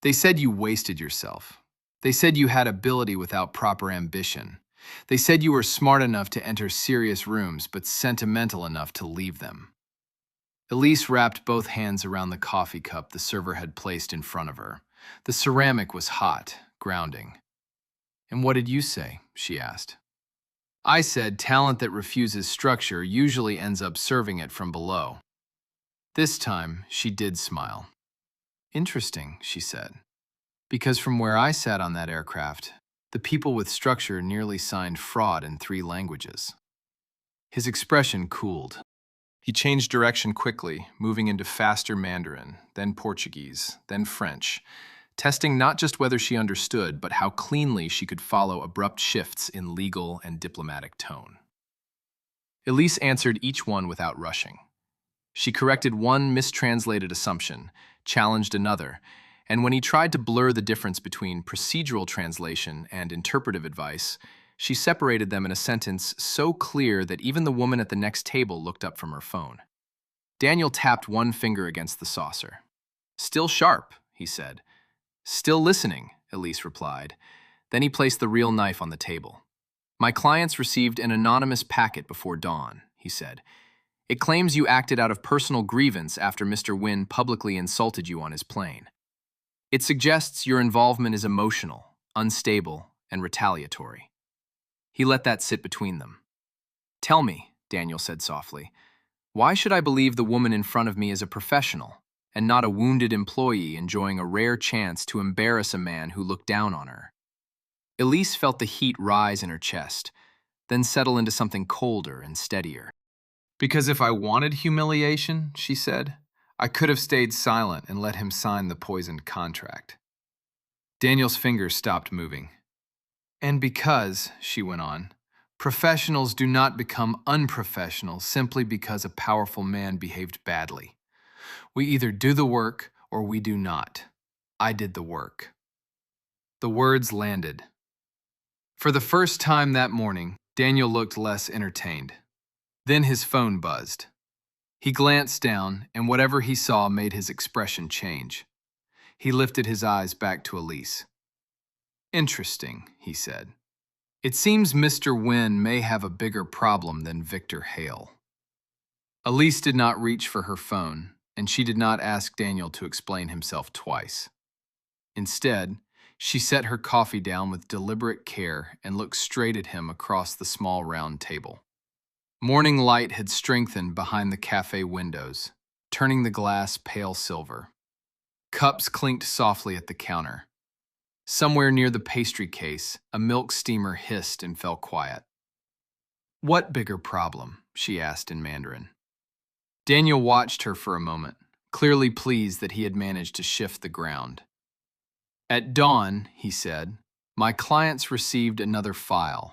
"They said you wasted yourself. They said you had ability without proper ambition. They said you were smart enough to enter serious rooms, but sentimental enough to leave them." Elise wrapped both hands around the coffee cup the server had placed in front of her. The ceramic was hot, grounding. "And what did you say?" she asked. "I said talent that refuses structure usually ends up serving it from below." This time, she did smile. "Interesting," she said. "Because from where I sat on that aircraft, the people with structure nearly signed fraud in 3 languages." His expression cooled. He changed direction quickly, moving into faster Mandarin, then Portuguese, then French, testing not just whether she understood, but how cleanly she could follow abrupt shifts in legal and diplomatic tone. Elise answered each one without rushing. She corrected one mistranslated assumption, challenged another, and when he tried to blur the difference between procedural translation and interpretive advice, she separated them in a sentence so clear that even the woman at the next table looked up from her phone. Daniel tapped one finger against the saucer. "Still sharp," he said. "Still listening," Elise replied. Then he placed the real knife on the table. "My clients received an anonymous packet before dawn," he said. It claims you acted out of personal grievance after Mr. Wynn publicly insulted you on his plane. It suggests your involvement is emotional, unstable, and retaliatory. He let that sit between them. "Tell me," Daniel said softly, "why should I believe the woman in front of me is a professional and not a wounded employee enjoying a rare chance to embarrass a man who looked down on her?" Elise felt the heat rise in her chest, then settle into something colder and steadier. "Because if I wanted humiliation," she said, "I could have stayed silent and let him sign the poisoned contract." Daniel's fingers stopped moving. "And because," she went on, "professionals do not become unprofessional simply because a powerful man behaved badly. We either do the work or we do not. I did the work." The words landed. For the first time that morning, Daniel looked less entertained. Then his phone buzzed. He glanced down, and whatever he saw made his expression change. He lifted his eyes back to Elise. "Interesting," he said. "It seems Mr. Wynn may have a bigger problem than Victor Hale." Elise did not reach for her phone, and she did not ask Daniel to explain himself twice. Instead, she set her coffee down with deliberate care and looked straight at him across the small round table. Morning light had strengthened behind the cafe windows, turning the glass pale silver. Cups clinked softly at the counter. Somewhere near the pastry case, a milk steamer hissed and fell quiet. "What bigger problem?" she asked in Mandarin. Daniel watched her for a moment, clearly pleased that he had managed to shift the ground. "At dawn," he said, "my clients received another file.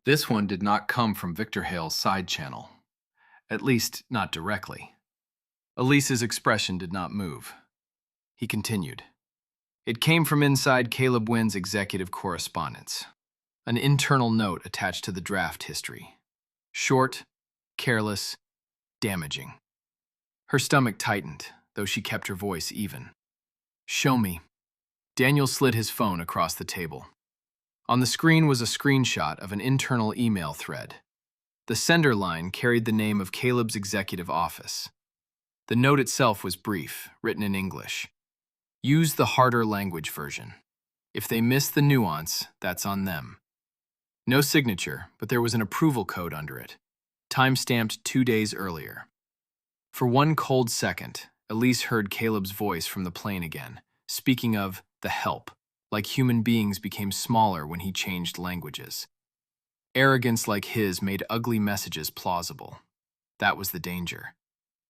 This one did not come from Victor Hale's side channel. At least, not directly." Elise's expression did not move. He continued. "It came from inside Caleb Wynn's executive correspondence. An internal note attached to the draft history. Short, careless, damaging." Her stomach tightened, though she kept her voice even. "Show me." Daniel slid his phone across the table. On the screen was a screenshot of an internal email thread. The sender line carried the name of Caleb's executive office. The note itself was brief, written in English. "Use the harder language version. If they miss the nuance, that's on them." No signature, but there was an approval code under it, time-stamped 2 days earlier. For one cold second, Elise heard Caleb's voice from the plane again, speaking of the help, like human beings became smaller when he changed languages. Arrogance like his made ugly messages plausible. That was the danger.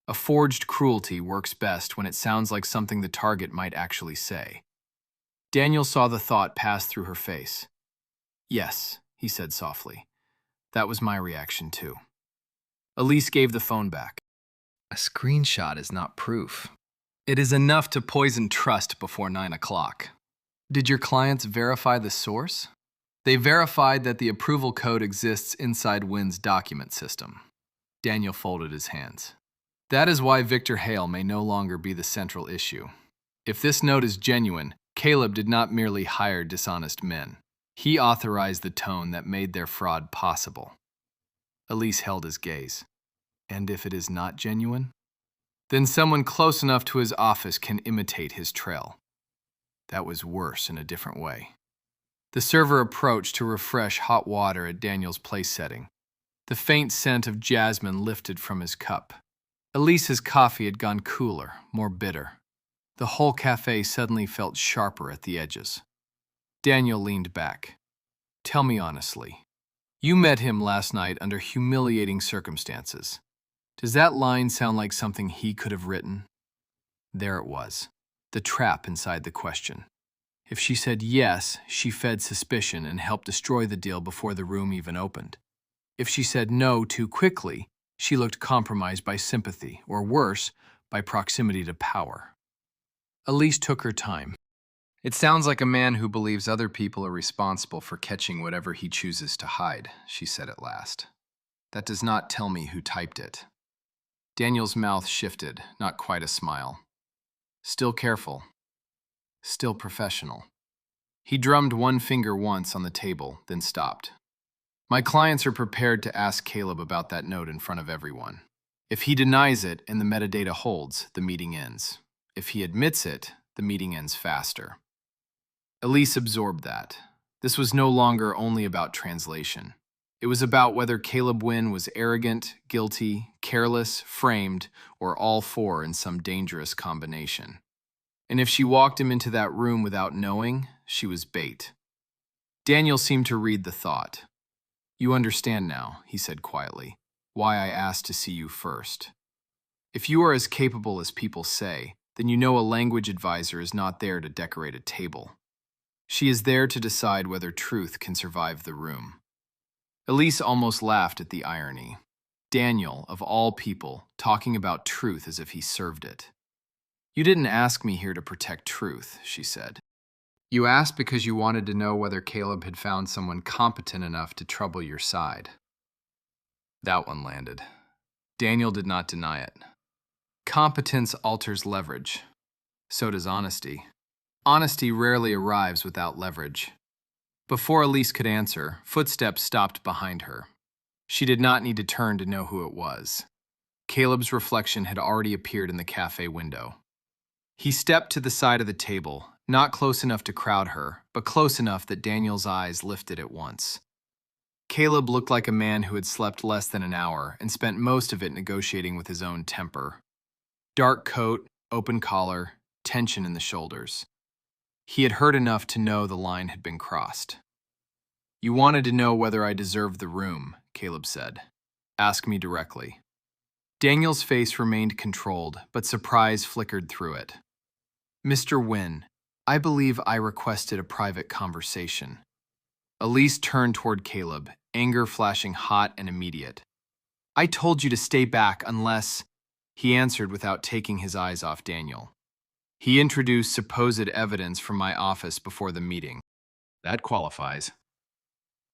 A forged cruelty works best when it sounds like something the target might actually say. Daniel saw the thought pass through her face. "Yes," he said softly. "That was my reaction too." Elise gave the phone back. "A screenshot is not proof. It is enough to poison trust before 9 o'clock. Did your clients verify the source?" "They verified that the approval code exists inside Wynn's document system." Daniel folded his hands. "That is why Victor Hale may no longer be the central issue. If this note is genuine, Caleb did not merely hire dishonest men. He authorized the tone that made their fraud possible." Elise held his gaze. "And if it is not genuine?" "Then someone close enough to his office can imitate his trail." That was worse in a different way. The server approached to refresh hot water at Daniel's place setting. The faint scent of jasmine lifted from his cup. Elise's coffee had gone cooler, more bitter. The whole cafe suddenly felt sharper at the edges. Daniel leaned back. "Tell me honestly. You met him last night under humiliating circumstances. Does that line sound like something he could have written?" There it was, the trap inside the question. If she said yes, she fed suspicion and helped destroy the deal before the room even opened. If she said no too quickly, she looked compromised by sympathy, or worse, by proximity to power. Elise took her time. "It sounds like a man who believes other people are responsible for catching whatever he chooses to hide," she said at last. "That does not tell me who typed it." Daniel's mouth shifted, not quite a smile. Still careful. Still professional. He drummed one finger once on the table, then stopped. "My clients are prepared to ask Caleb about that note in front of everyone. If he denies it and the metadata holds, the meeting ends. If he admits it, the meeting ends faster. Elise absorbed that. This was no longer only about translation. It was about whether Caleb Wynn was arrogant, guilty, careless, framed, or all four in some dangerous combination. And if she walked him into that room without knowing, she was bait. Daniel seemed to read the thought. "You understand now," he said quietly, "why I asked to see you first. If you are as capable as people say, then you know a language advisor is not there to decorate a table. She is there to decide whether truth can survive the room." Elise almost laughed at the irony. Daniel, of all people, talking about truth as if he served it. "You didn't ask me here to protect truth," she said. "You asked because you wanted to know whether Caleb had found someone competent enough to trouble your side." That one landed. Daniel did not deny it. Competence alters leverage. So does honesty. Honesty rarely arrives without leverage. Before Elise could answer, footsteps stopped behind her. She did not need to turn to know who it was. Caleb's reflection had already appeared in the cafe window. He stepped to the side of the table, not close enough to crowd her, but close enough that Daniel's eyes lifted at once. Caleb looked like a man who had slept less than an hour and spent most of it negotiating with his own temper. Dark coat, open collar, tension in the shoulders. He had heard enough to know the line had been crossed. "You wanted to know whether I deserved the room," Caleb said. "Ask me directly." Daniel's face remained controlled, but surprise flickered through it. "Mr. Wynn, I believe I requested a private conversation." Elise turned toward Caleb, anger flashing hot and immediate. "I told you to stay back unless—" He answered without taking his eyes off Daniel. "He introduced supposed evidence from my office before the meeting." "That qualifies."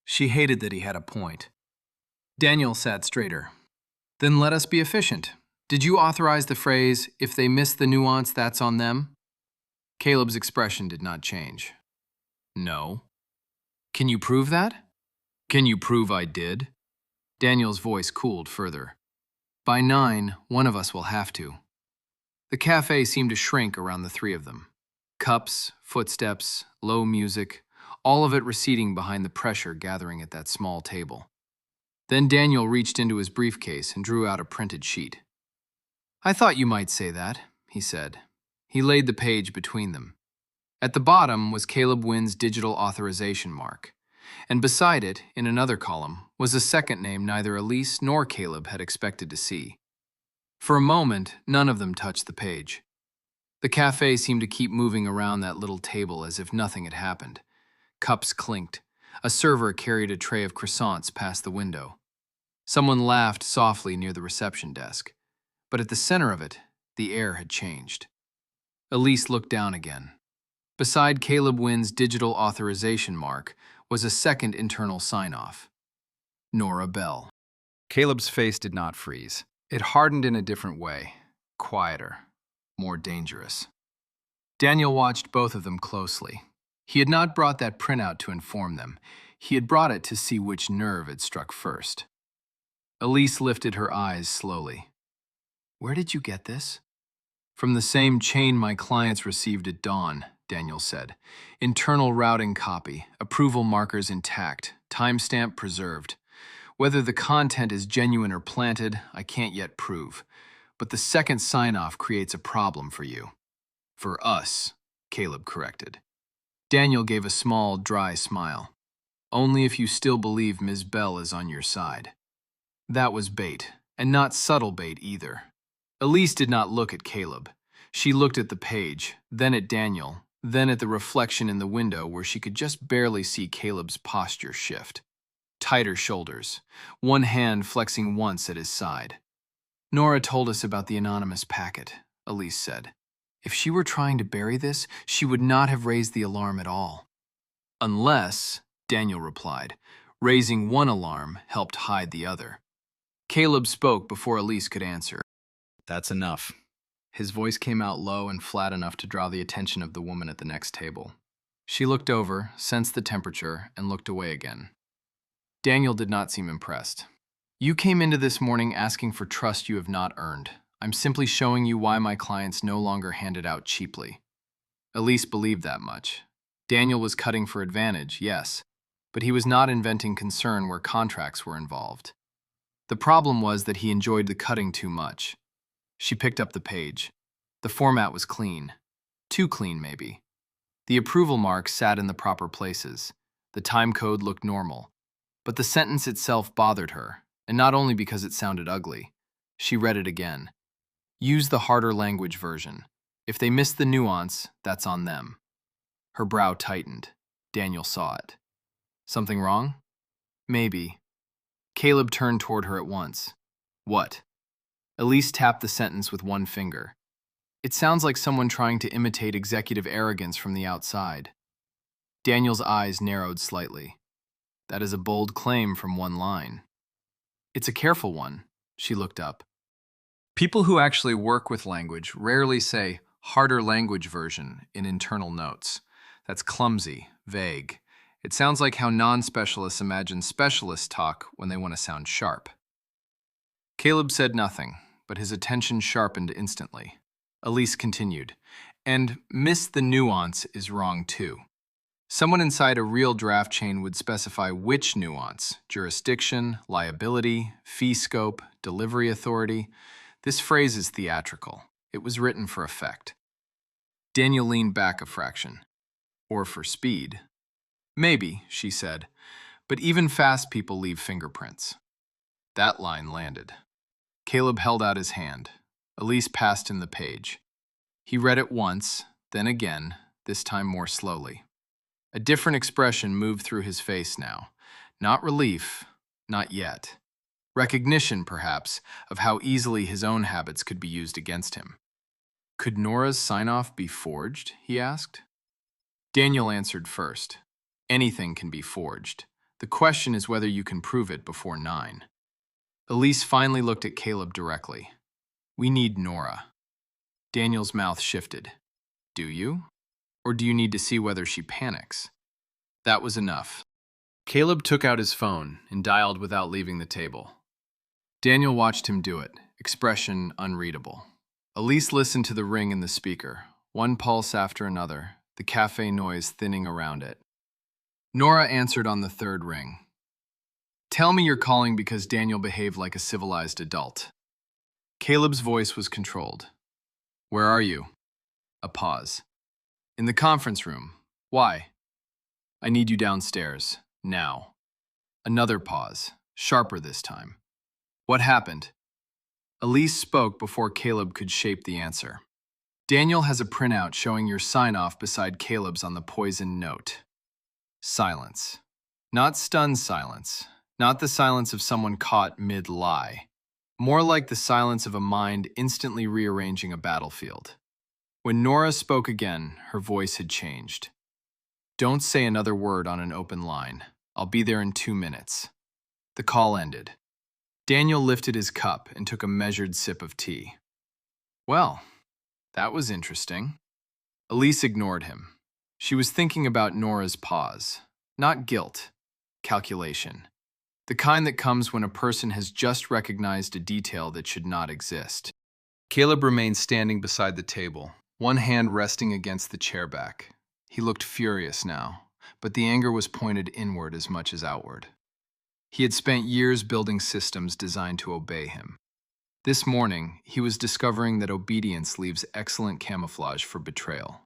She hated that he had a point. Daniel sat straighter. "Then let us be efficient. Did you authorize the phrase, 'if they miss the nuance, that's on them'?" Caleb's expression did not change. "No." "Can you prove that?" "Can you prove I did?" Daniel's voice cooled further. "By 9, one of us will have to." The cafe seemed to shrink around the three of them. Cups, footsteps, low music, all of it receding behind the pressure gathering at that small table. Then Daniel reached into his briefcase and drew out a printed sheet. "I thought you might say that," he said. He laid the page between them. At the bottom was Caleb Wynn's digital authorization mark, and beside it, in another column, was a second name neither Elise nor Caleb had expected to see. For a moment, none of them touched the page. The cafe seemed to keep moving around that little table as if nothing had happened. Cups clinked. A server carried a tray of croissants past the window. Someone laughed softly near the reception desk. But at the center of it, the air had changed. Elise looked down again. Beside Caleb Wynn's digital authorization mark was a second internal sign-off. Nora Bell. Caleb's face did not freeze. It hardened in a different way, quieter, more dangerous. Daniel watched both of them closely. He had not brought that printout to inform them. He had brought it to see which nerve had struck first. Elise lifted her eyes slowly. "Where did you get this?" "From the same chain my clients received at dawn," Daniel said. "Internal routing copy, approval markers intact, timestamp preserved. Whether the content is genuine or planted, I can't yet prove. But the second sign-off creates a problem for you." "For us," Caleb corrected. Daniel gave a small, dry smile. "Only if you still believe Ms. Bell is on your side." That was bait, and not subtle bait either. Elise did not look at Caleb. She looked at the page, then at Daniel, then at the reflection in the window where she could just barely see Caleb's posture shift. Tighter shoulders, one hand flexing once at his side. "Nora told us about the anonymous packet," Elise said. "If she were trying to bury this, she would not have raised the alarm at all." "Unless," Daniel replied, raising one alarm helped hide the other. Caleb spoke before Elise could answer. "That's enough." His voice came out low and flat enough to draw the attention of the woman at the next table. She looked over, sensed the temperature, and looked away again. Daniel did not seem impressed. You came into this morning asking for trust you have not earned. I'm simply showing you why my clients no longer hand it out cheaply. Elise believed that much. Daniel was cutting for advantage, yes, but he was not inventing concern where contracts were involved. The problem was that he enjoyed the cutting too much. She picked up the page. The format was clean. Too clean, maybe. The approval marks sat in the proper places. The time code looked normal. But the sentence itself bothered her, and not only because it sounded ugly. She read it again. Use the harder language version. If they miss the nuance, that's on them. Her brow tightened. Daniel saw it. Something wrong? Maybe. Caleb turned toward her at once. What? Elise tapped the sentence with one finger. It sounds like someone trying to imitate executive arrogance from the outside. Daniel's eyes narrowed slightly. That is a bold claim from one line. It's a careful one. She looked up. People who actually work with language rarely say harder language version in internal notes. That's clumsy, vague. It sounds like how non-specialists imagine specialists talk when they want to sound sharp. Caleb said nothing, but his attention sharpened instantly. Elise continued, and miss the nuance is wrong too. Someone inside a real draft chain would specify which nuance, jurisdiction, liability, fee scope, delivery authority. This phrase is theatrical. It was written for effect. Daniel leaned back a fraction. Or for speed. Maybe, she said, but even fast people leave fingerprints. That line landed. Caleb held out his hand. Elise passed him the page. He read it once, then again, this time more slowly. A different expression moved through his face now. Not relief, not yet. Recognition, perhaps, of how easily his own habits could be used against him. Could Nora's sign-off be forged, he asked. Daniel answered first. Anything can be forged. The question is whether you can prove it before 9. Elise finally looked at Caleb directly. We need Nora. Daniel's mouth shifted. Do you? Or do you need to see whether she panics? That was enough. Caleb took out his phone and dialed without leaving the table. Daniel watched him do it, expression unreadable. Elise listened to the ring in the speaker, one pulse after another, the cafe noise thinning around it. Nora answered on the third ring. Tell me you're calling because Daniel behaved like a civilized adult. Caleb's voice was controlled. Where are you? A pause. In the conference room. Why? I need you downstairs. Now. Another pause, sharper this time. What happened? Elise spoke before Caleb could shape the answer. Daniel has a printout showing your sign-off beside Caleb's on the poisoned note. Silence. Not stunned silence. Not the silence of someone caught mid-lie. More like the silence of a mind instantly rearranging a battlefield. When Nora spoke again, her voice had changed. Don't say another word on an open line. I'll be there in 2 minutes. The call ended. Daniel lifted his cup and took a measured sip of tea. Well, that was interesting. Elise ignored him. She was thinking about Nora's pause. Not guilt, calculation. The kind that comes when a person has just recognized a detail that should not exist. Caleb remained standing beside the table, one hand resting against the chair back. He looked furious now, but the anger was pointed inward as much as outward. He had spent years building systems designed to obey him. This morning, he was discovering that obedience leaves excellent camouflage for betrayal.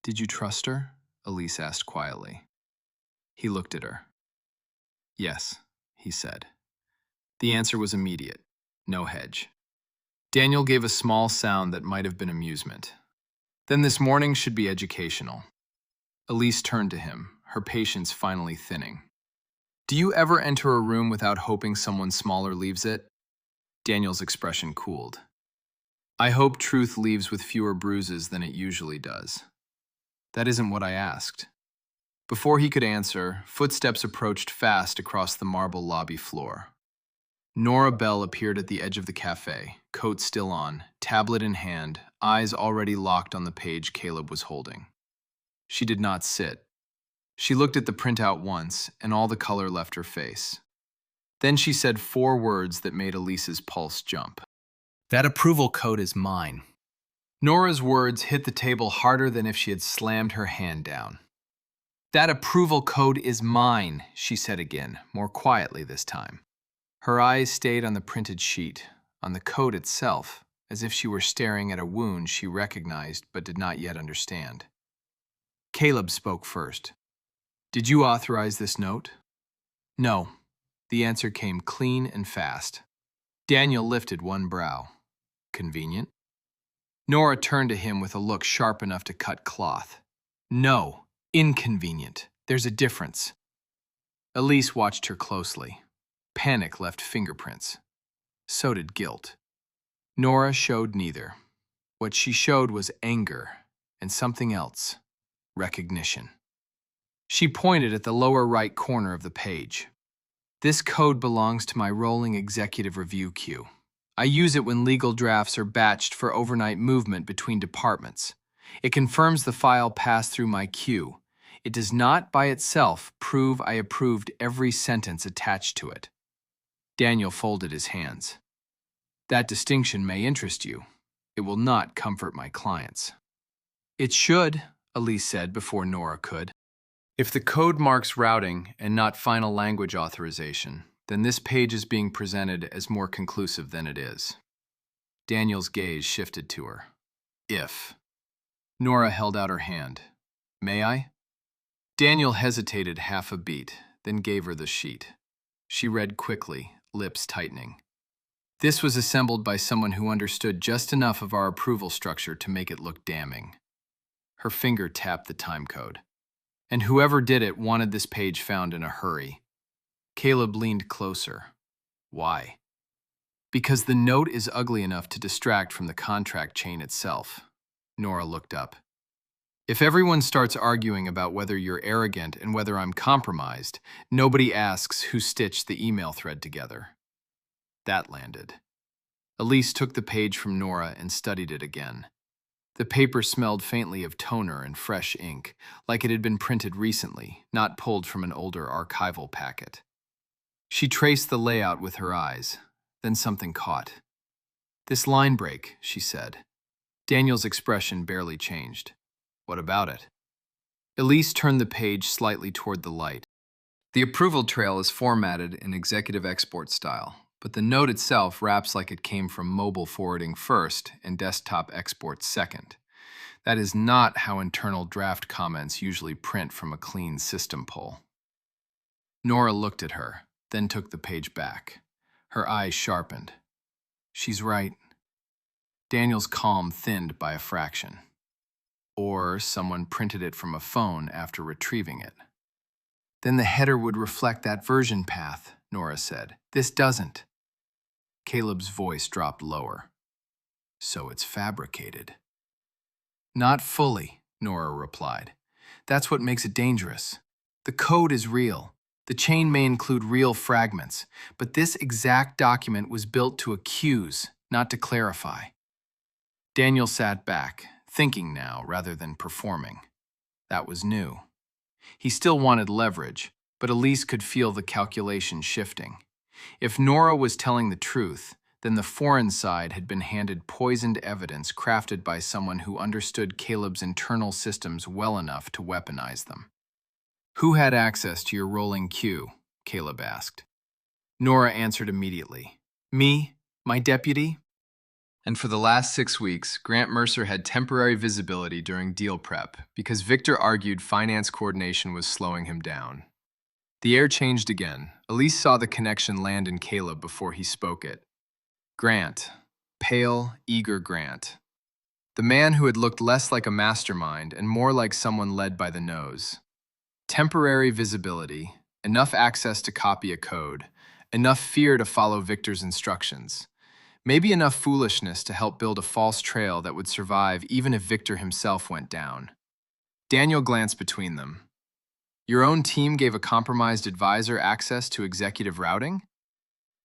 Did you trust her? Elise asked quietly. He looked at her. Yes, he said. The answer was immediate, no hedge. Daniel gave a small sound that might have been amusement. Then this morning should be educational. Elise turned to him, her patience finally thinning. Do you ever enter a room without hoping someone smaller leaves it? Daniel's expression cooled. I hope truth leaves with fewer bruises than it usually does. That isn't what I asked. Before he could answer, footsteps approached fast across the marble lobby floor. Nora Bell appeared at the edge of the cafe, coat still on, tablet in hand, eyes already locked on the page Caleb was holding. She did not sit. She looked at the printout once, and all the color left her face. Then she said 4 words that made Elise's pulse jump. That approval code is mine. Nora's words hit the table harder than if she had slammed her hand down. That approval code is mine, she said again, more quietly this time. Her eyes stayed on the printed sheet, on the code itself, as if she were staring at a wound she recognized but did not yet understand. Caleb spoke first. Did you authorize this note? No. The answer came clean and fast. Daniel lifted one brow. Convenient? Nora turned to him with a look sharp enough to cut cloth. No, inconvenient. There's a difference. Elise watched her closely. Panic left fingerprints. So did guilt. Nora showed neither. What she showed was anger and something else. Recognition. She pointed at the lower right corner of the page. This code belongs to my rolling executive review queue. I use it when legal drafts are batched for overnight movement between departments. It confirms the file passed through my queue. It does not by itself prove I approved every sentence attached to it. Daniel folded his hands. That distinction may interest you. It will not comfort my clients. It should, Elise said before Nora could. If the code marks routing and not final language authorization, then this page is being presented as more conclusive than it is. Daniel's gaze shifted to her. If. Nora held out her hand. May I? Daniel hesitated half a beat, then gave her the sheet. She read quickly, lips tightening. This was assembled by someone who understood just enough of our approval structure to make it look damning. Her finger tapped the timecode. And whoever did it wanted this page found in a hurry. Caleb leaned closer. Why? Because the note is ugly enough to distract from the contract chain itself. Nora looked up. If everyone starts arguing about whether you're arrogant and whether I'm compromised, nobody asks who stitched the email thread together. That landed. Elise took the page from Nora and studied it again. The paper smelled faintly of toner and fresh ink, like it had been printed recently, not pulled from an older archival packet. She traced the layout with her eyes, then something caught. This line break, she said. Daniel's expression barely changed. What about it? Elise turned the page slightly toward the light. The approval trail is formatted in executive export style, but the note itself wraps like it came from mobile forwarding first and desktop export second. That is not how internal draft comments usually print from a clean system pull. Nora looked at her, then took the page back. Her eyes sharpened. She's right. Daniel's calm thinned by a fraction. Or someone printed it from a phone after retrieving it. Then the header would reflect that version path, Nora said. This doesn't. Caleb's voice dropped lower. So it's fabricated. Not fully, Nora replied. That's what makes it dangerous. The code is real. The chain may include real fragments, but this exact document was built to accuse, not to clarify. Daniel sat back, thinking now rather than performing. That was new. He still wanted leverage, but Elise could feel the calculation shifting. If Nora was telling the truth, then the foreign side had been handed poisoned evidence crafted by someone who understood Caleb's internal systems well enough to weaponize them. Who had access to your rolling queue? Caleb asked. Nora answered immediately. Me, my deputy. And for the last 6 weeks, Grant Mercer had temporary visibility during deal prep because Victor argued finance coordination was slowing him down. The air changed again. Elise saw the connection land in Caleb before he spoke it. Grant. Pale, eager Grant. The man who had looked less like a mastermind and more like someone led by the nose. Temporary visibility, enough access to copy a code, enough fear to follow Victor's instructions. Maybe enough foolishness to help build a false trail that would survive even if Victor himself went down. Daniel glanced between them. Your own team gave a compromised advisor access to executive routing?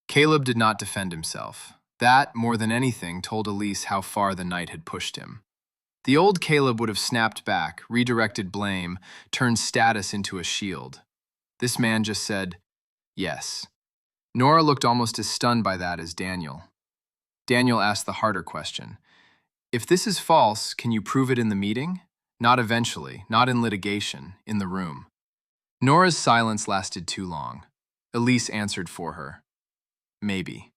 Caleb did not defend himself. That, more than anything, told Elise how far the night had pushed him. The old Caleb would have snapped back, redirected blame, turned status into a shield. This man just said, yes. Nora looked almost as stunned by that as Daniel. Daniel asked the harder question. If this is false, can you prove it in the meeting? Not eventually, not in litigation, in the room. Nora's silence lasted too long. Elise answered for her. Maybe.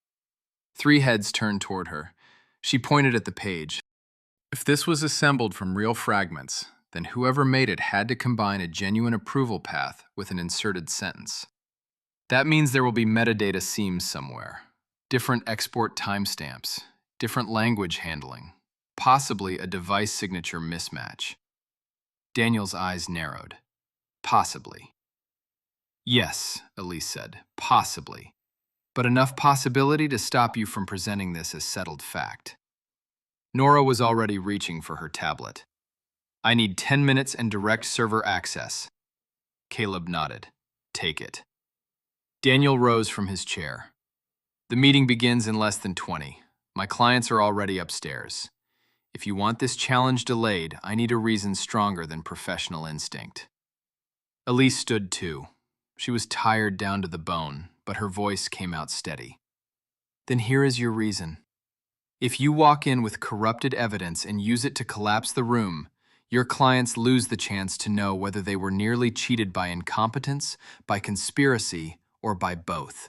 Three heads turned toward her. She pointed at the page. If this was assembled from real fragments, then whoever made it had to combine a genuine approval path with an inserted sentence. That means there will be metadata seams somewhere. Different export timestamps, different language handling, possibly a device signature mismatch. Daniel's eyes narrowed. Possibly. Yes, Elise said, possibly. But enough possibility to stop you from presenting this as settled fact. Nora was already reaching for her tablet. I need 10 minutes and direct server access. Caleb nodded. Take it. Daniel rose from his chair. The meeting begins in less than 20. My clients are already upstairs. If you want this challenge delayed, I need a reason stronger than professional instinct. Elise stood too. She was tired down to the bone, but her voice came out steady. Then here is your reason. If you walk in with corrupted evidence and use it to collapse the room, your clients lose the chance to know whether they were nearly cheated by incompetence, by conspiracy, or by both.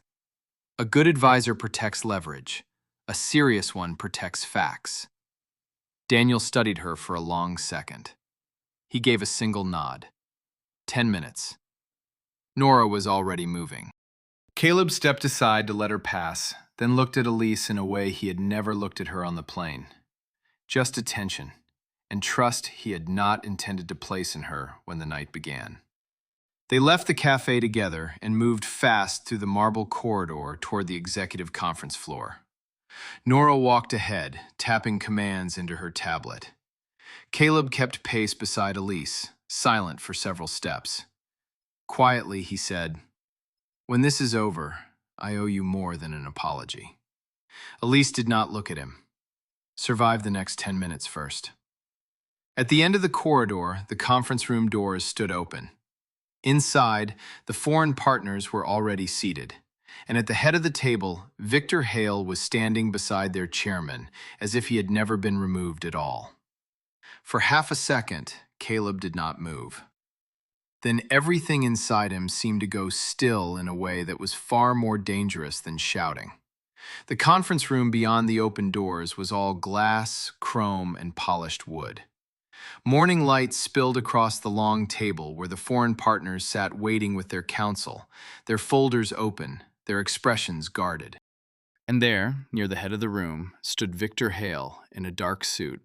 A good advisor protects leverage. A serious one protects facts. Daniel studied her for a long second. He gave a single nod. 10 minutes. Nora was already moving. Caleb stepped aside to let her pass, then looked at Elise in a way he had never looked at her on the plane. Just attention, and trust he had not intended to place in her when the night began. They left the cafe together and moved fast through the marble corridor toward the executive conference floor. Nora walked ahead, tapping commands into her tablet. Caleb kept pace beside Elise, silent for several steps. Quietly, he said, "When this is over, I owe you more than an apology." Elise did not look at him. Survive the next 10 minutes first. At the end of the corridor, the conference room doors stood open. Inside, the foreign partners were already seated, and at the head of the table, Victor Hale was standing beside their chairman, as if he had never been removed at all. For half a second, Caleb did not move. Then everything inside him seemed to go still in a way that was far more dangerous than shouting. The conference room beyond the open doors was all glass, chrome, and polished wood. Morning light spilled across the long table where the foreign partners sat waiting with their counsel, their folders open, their expressions guarded. And there, near the head of the room, stood Victor Hale in a dark suit,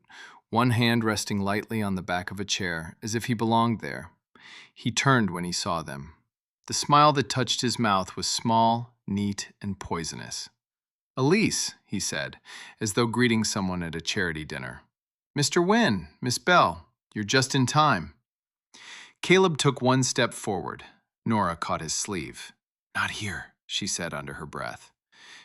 one hand resting lightly on the back of a chair, as if he belonged there. He turned when he saw them. The smile that touched his mouth was small, neat, and poisonous. "Elise," he said, as though greeting someone at a charity dinner. "Mr. Wynn, Miss Bell, you're just in time." Caleb took one step forward. Nora caught his sleeve. "Not here," she said under her breath.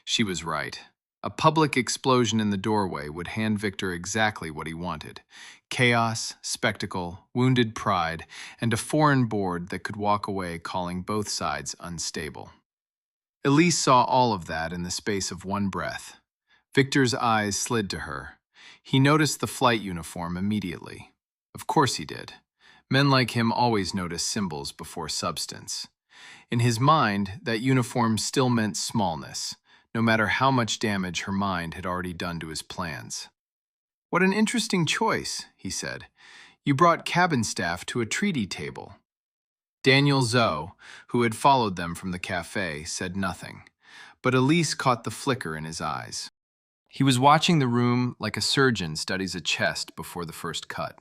She was right. A public explosion in the doorway would hand Victor exactly what he wanted: chaos, spectacle, wounded pride, and a foreign board that could walk away calling both sides unstable. Elise saw all of that in the space of one breath. Victor's eyes slid to her. He noticed the flight uniform immediately. Of course he did. Men like him always notice symbols before substance. In his mind, that uniform still meant smallness, no matter how much damage her mind had already done to his plans. "What an interesting choice," he said. "You brought cabin staff to a treaty table." Daniel Zoe, who had followed them from the cafe, said nothing, but Elise caught the flicker in his eyes. He was watching the room like a surgeon studies a chest before the first cut.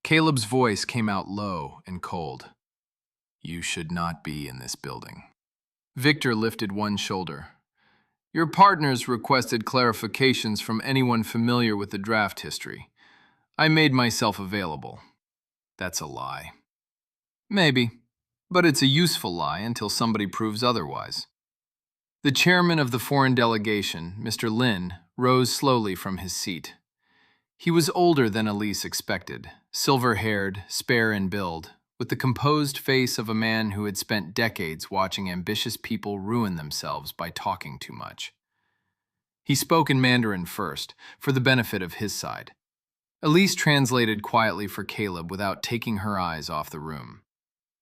Caleb's voice came out low and cold. "You should not be in this building." Victor lifted one shoulder. "Your partners requested clarifications from anyone familiar with the draft history. I made myself available." "That's a lie." "Maybe, but it's a useful lie until somebody proves otherwise." The chairman of the foreign delegation, Mr. Lin, rose slowly from his seat. He was older than Elise expected, silver-haired, spare in build, with the composed face of a man who had spent decades watching ambitious people ruin themselves by talking too much. He spoke in Mandarin first, for the benefit of his side. Elise translated quietly for Caleb without taking her eyes off the room.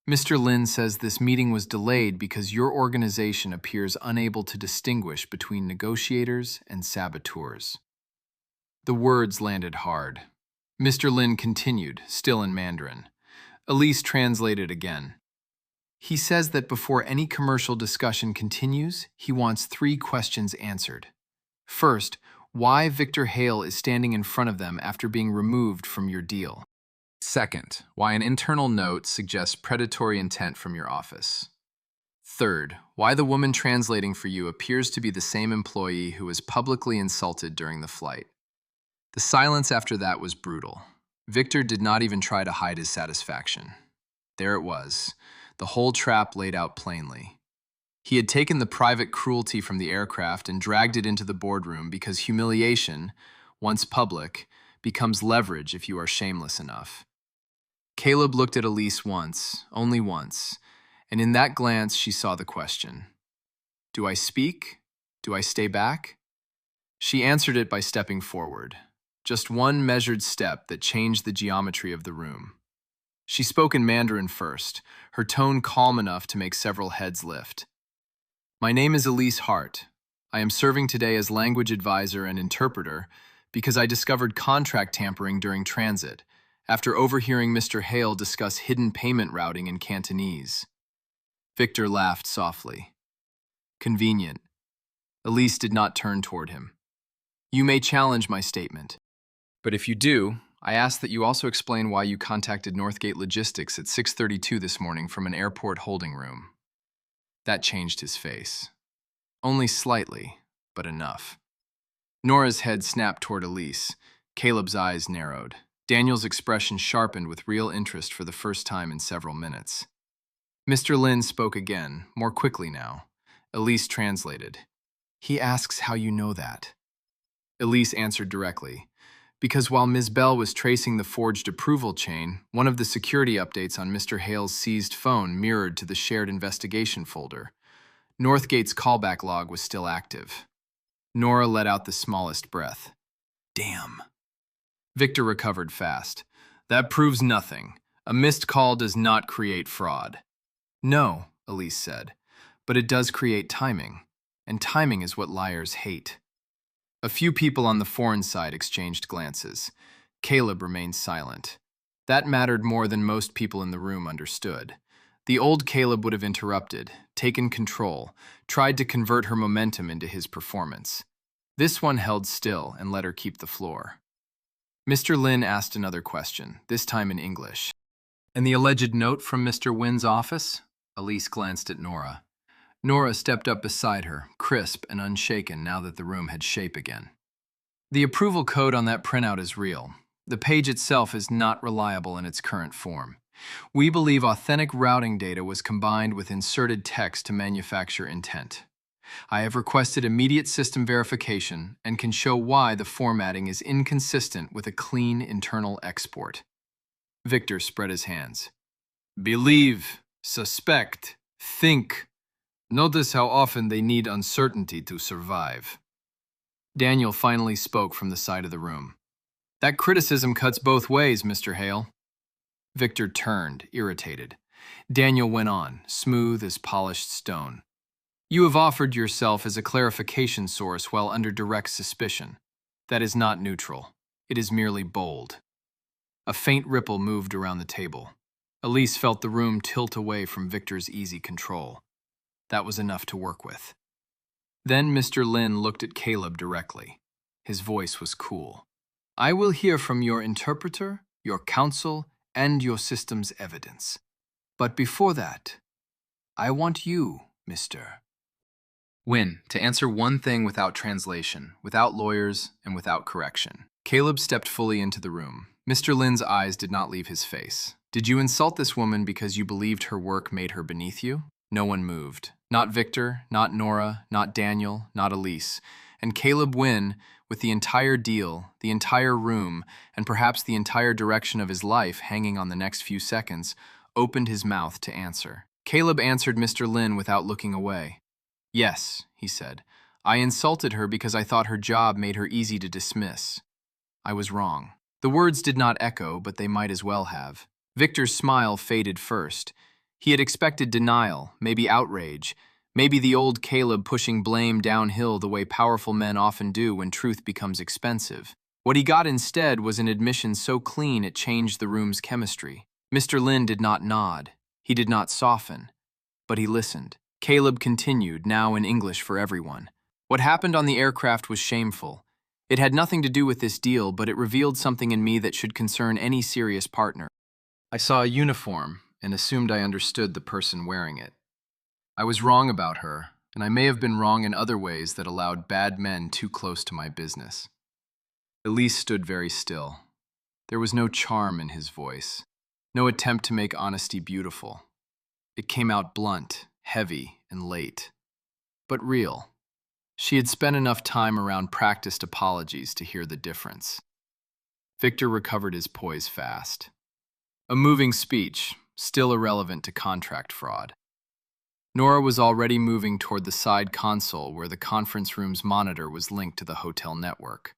Mr. Lin says this meeting was delayed because your organization appears unable to distinguish between negotiators and saboteurs. The words landed hard. Mr. Lin continued, still in Mandarin. Elise translated again. He says that before any commercial discussion continues, he wants 3 questions answered. First, why Victor Hale is standing in front of them after being removed from your deal. Second, why an internal note suggests predatory intent from your office. Third, why the woman translating for you appears to be the same employee who was publicly insulted during the flight. The silence after that was brutal. Victor did not even try to hide his satisfaction. There it was, the whole trap laid out plainly. He had taken the private cruelty from the aircraft and dragged it into the boardroom because humiliation, once public, becomes leverage if you are shameless enough. Caleb looked at Elise once, only once, and in that glance she saw the question. Do I speak? Do I stay back? She answered it by stepping forward. Just one measured step that changed the geometry of the room. She spoke in Mandarin first, her tone calm enough to make several heads lift. My name is Elise Hart. I am serving today as language advisor and interpreter because I discovered contract tampering during transit after overhearing Mr. Hale discuss hidden payment routing in Cantonese. Victor laughed softly. Convenient. Elise did not turn toward him. You may challenge my statement. But if you do, I ask that you also explain why you contacted Northgate Logistics at 6:32 this morning from an airport holding room. That changed his face. Only slightly, but enough. Nora's head snapped toward Elise. Caleb's eyes narrowed. Daniel's expression sharpened with real interest for the first time in several minutes. Mr. Lin spoke again, more quickly now. Elise translated. He asks how you know that. Elise answered directly. Because while Ms. Bell was tracing the forged approval chain, one of the security updates on Mr. Hale's seized phone mirrored to the shared investigation folder. Northgate's callback log was still active. Nora let out the smallest breath. Damn. Victor recovered fast. That proves nothing. A missed call does not create fraud. No, Elise said, but it does create timing, and timing is what liars hate. A few people on the foreign side exchanged glances. Caleb remained silent. That mattered more than most people in the room understood. The old Caleb would have interrupted, taken control, tried to convert her momentum into his performance. This one held still and let her keep the floor. Mr. Lin asked another question, this time in English. And the alleged note from Mr. Wynn's office? Elise glanced at Nora. Nora stepped up beside her, crisp and unshaken now that the room had shape again. The approval code on that printout is real. The page itself is not reliable in its current form. We believe authentic routing data was combined with inserted text to manufacture intent. I have requested immediate system verification and can show why the formatting is inconsistent with a clean internal export. Victor spread his hands. Believe, suspect, think. Notice how often they need uncertainty to survive. Daniel finally spoke from the side of the room. That criticism cuts both ways, Mr. Hale. Victor turned, irritated. Daniel went on, smooth as polished stone. You have offered yourself as a clarification source while under direct suspicion. That is not neutral. It is merely bold. A faint ripple moved around the table. Elise felt the room tilt away from Victor's easy control. That was enough to work with. Then Mr. Lin looked at Caleb directly. His voice was cool. I will hear from your interpreter, your counsel, and your system's evidence. But before that, I want you, Mr. Wynn, to answer one thing without translation, without lawyers, and without correction. Caleb stepped fully into the room. Mr. Lin's eyes did not leave his face. Did you insult this woman because you believed her work made her beneath you? No one moved. Not Victor, not Nora, not Daniel, not Elise. And Caleb Wynn, with the entire deal, the entire room, and perhaps the entire direction of his life hanging on the next few seconds, opened his mouth to answer. Caleb answered Mr. Lin without looking away. "Yes," he said. "I insulted her because I thought her job made her easy to dismiss. I was wrong." The words did not echo, but they might as well have. Victor's smile faded first. He had expected denial, maybe outrage, maybe the old Caleb pushing blame downhill the way powerful men often do when truth becomes expensive. What he got instead was an admission so clean it changed the room's chemistry. Mr. Lin did not nod. He did not soften. But he listened. Caleb continued, now in English for everyone. "What happened on the aircraft was shameful. It had nothing to do with this deal, but it revealed something in me that should concern any serious partner. I saw a uniform and assumed I understood the person wearing it. I was wrong about her, and I may have been wrong in other ways that allowed bad men too close to my business." Elise stood very still. There was no charm in his voice, no attempt to make honesty beautiful. It came out blunt, heavy, and late, but real. She had spent enough time around practiced apologies to hear the difference. Victor recovered his poise fast. A moving speech, still irrelevant to contract fraud. Nora was already moving toward the side console where the conference room's monitor was linked to the hotel network.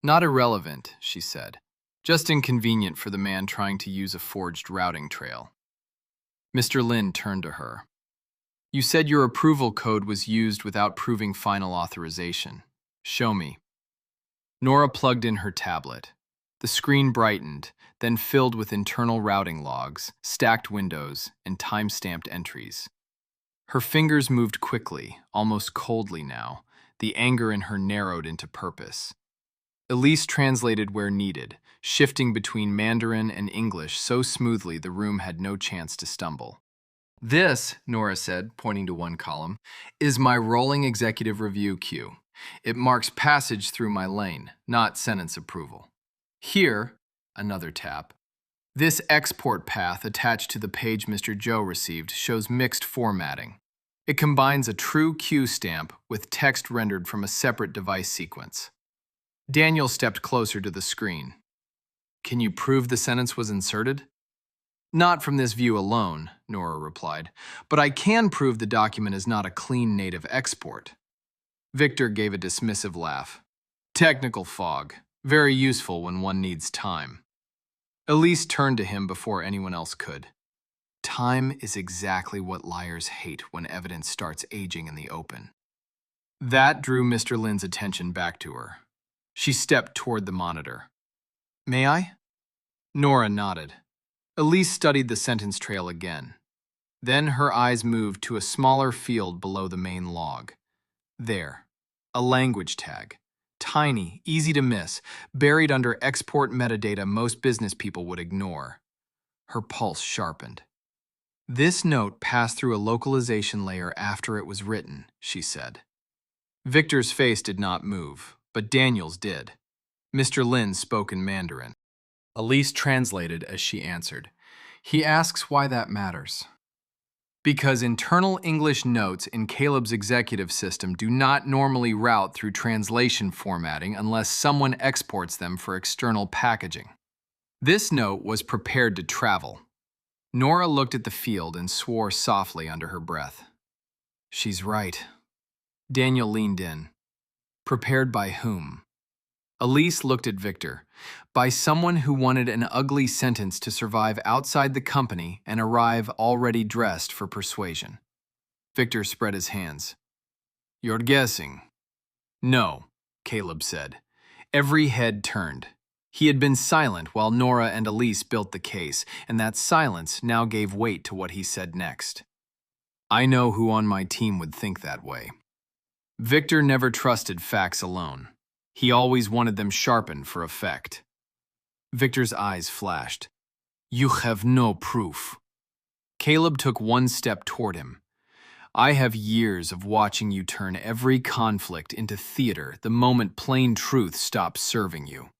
"Not irrelevant," she said. "Just inconvenient for the man trying to use a forged routing trail." Mr. Lin turned to her. "You said your approval code was used without proving final authorization. Show me." Nora plugged in her tablet. The screen brightened, then filled with internal routing logs, stacked windows, and time-stamped entries. Her fingers moved quickly, almost coldly now, the anger in her narrowed into purpose. Elise translated where needed, shifting between Mandarin and English so smoothly the room had no chance to stumble. "This," Nora said, pointing to one column, "is my rolling executive review queue. It marks passage through my lane, not sentence approval. Here," another tap, "this export path attached to the page Mr. Joe received shows mixed formatting. It combines a true Q stamp with text rendered from a separate device sequence." Daniel stepped closer to the screen. "Can you prove the sentence was inserted?" "Not from this view alone," Nora replied, "but I can prove the document is not a clean native export." Victor gave a dismissive laugh. "Technical fog. Very useful when one needs time." Elise turned to him before anyone else could. Time is exactly what liars hate when evidence starts aging in the open. That drew Mr. Lin's attention back to her. She stepped toward the monitor. "May I?" Nora nodded. Elise studied the sentence trail again. Then her eyes moved to a smaller field below the main log. There, a language tag. Tiny, easy to miss, buried under export metadata most business people would ignore. Her pulse sharpened. "This note passed through a localization layer after it was written," she said. Victor's face did not move, but Daniel's did. Mr. Lin spoke in Mandarin. Elise translated as she answered. "He asks why that matters." "Because internal English notes in Caleb's executive system do not normally route through translation formatting unless someone exports them for external packaging. This note was prepared to travel." Nora looked at the field and swore softly under her breath. "She's right." Daniel leaned in. "Prepared by whom?" Elise looked at Victor. "By someone who wanted an ugly sentence to survive outside the company and arrive already dressed for persuasion." Victor spread his hands. "You're guessing." "No," Caleb said. Every head turned. He had been silent while Nora and Elise built the case, and that silence now gave weight to what he said next. "I know who on my team would think that way." Victor never trusted facts alone. He always wanted them sharpened for effect. Victor's eyes flashed. "You have no proof." Caleb took one step toward him. "I have years of watching you turn every conflict into theater the moment plain truth stops serving you."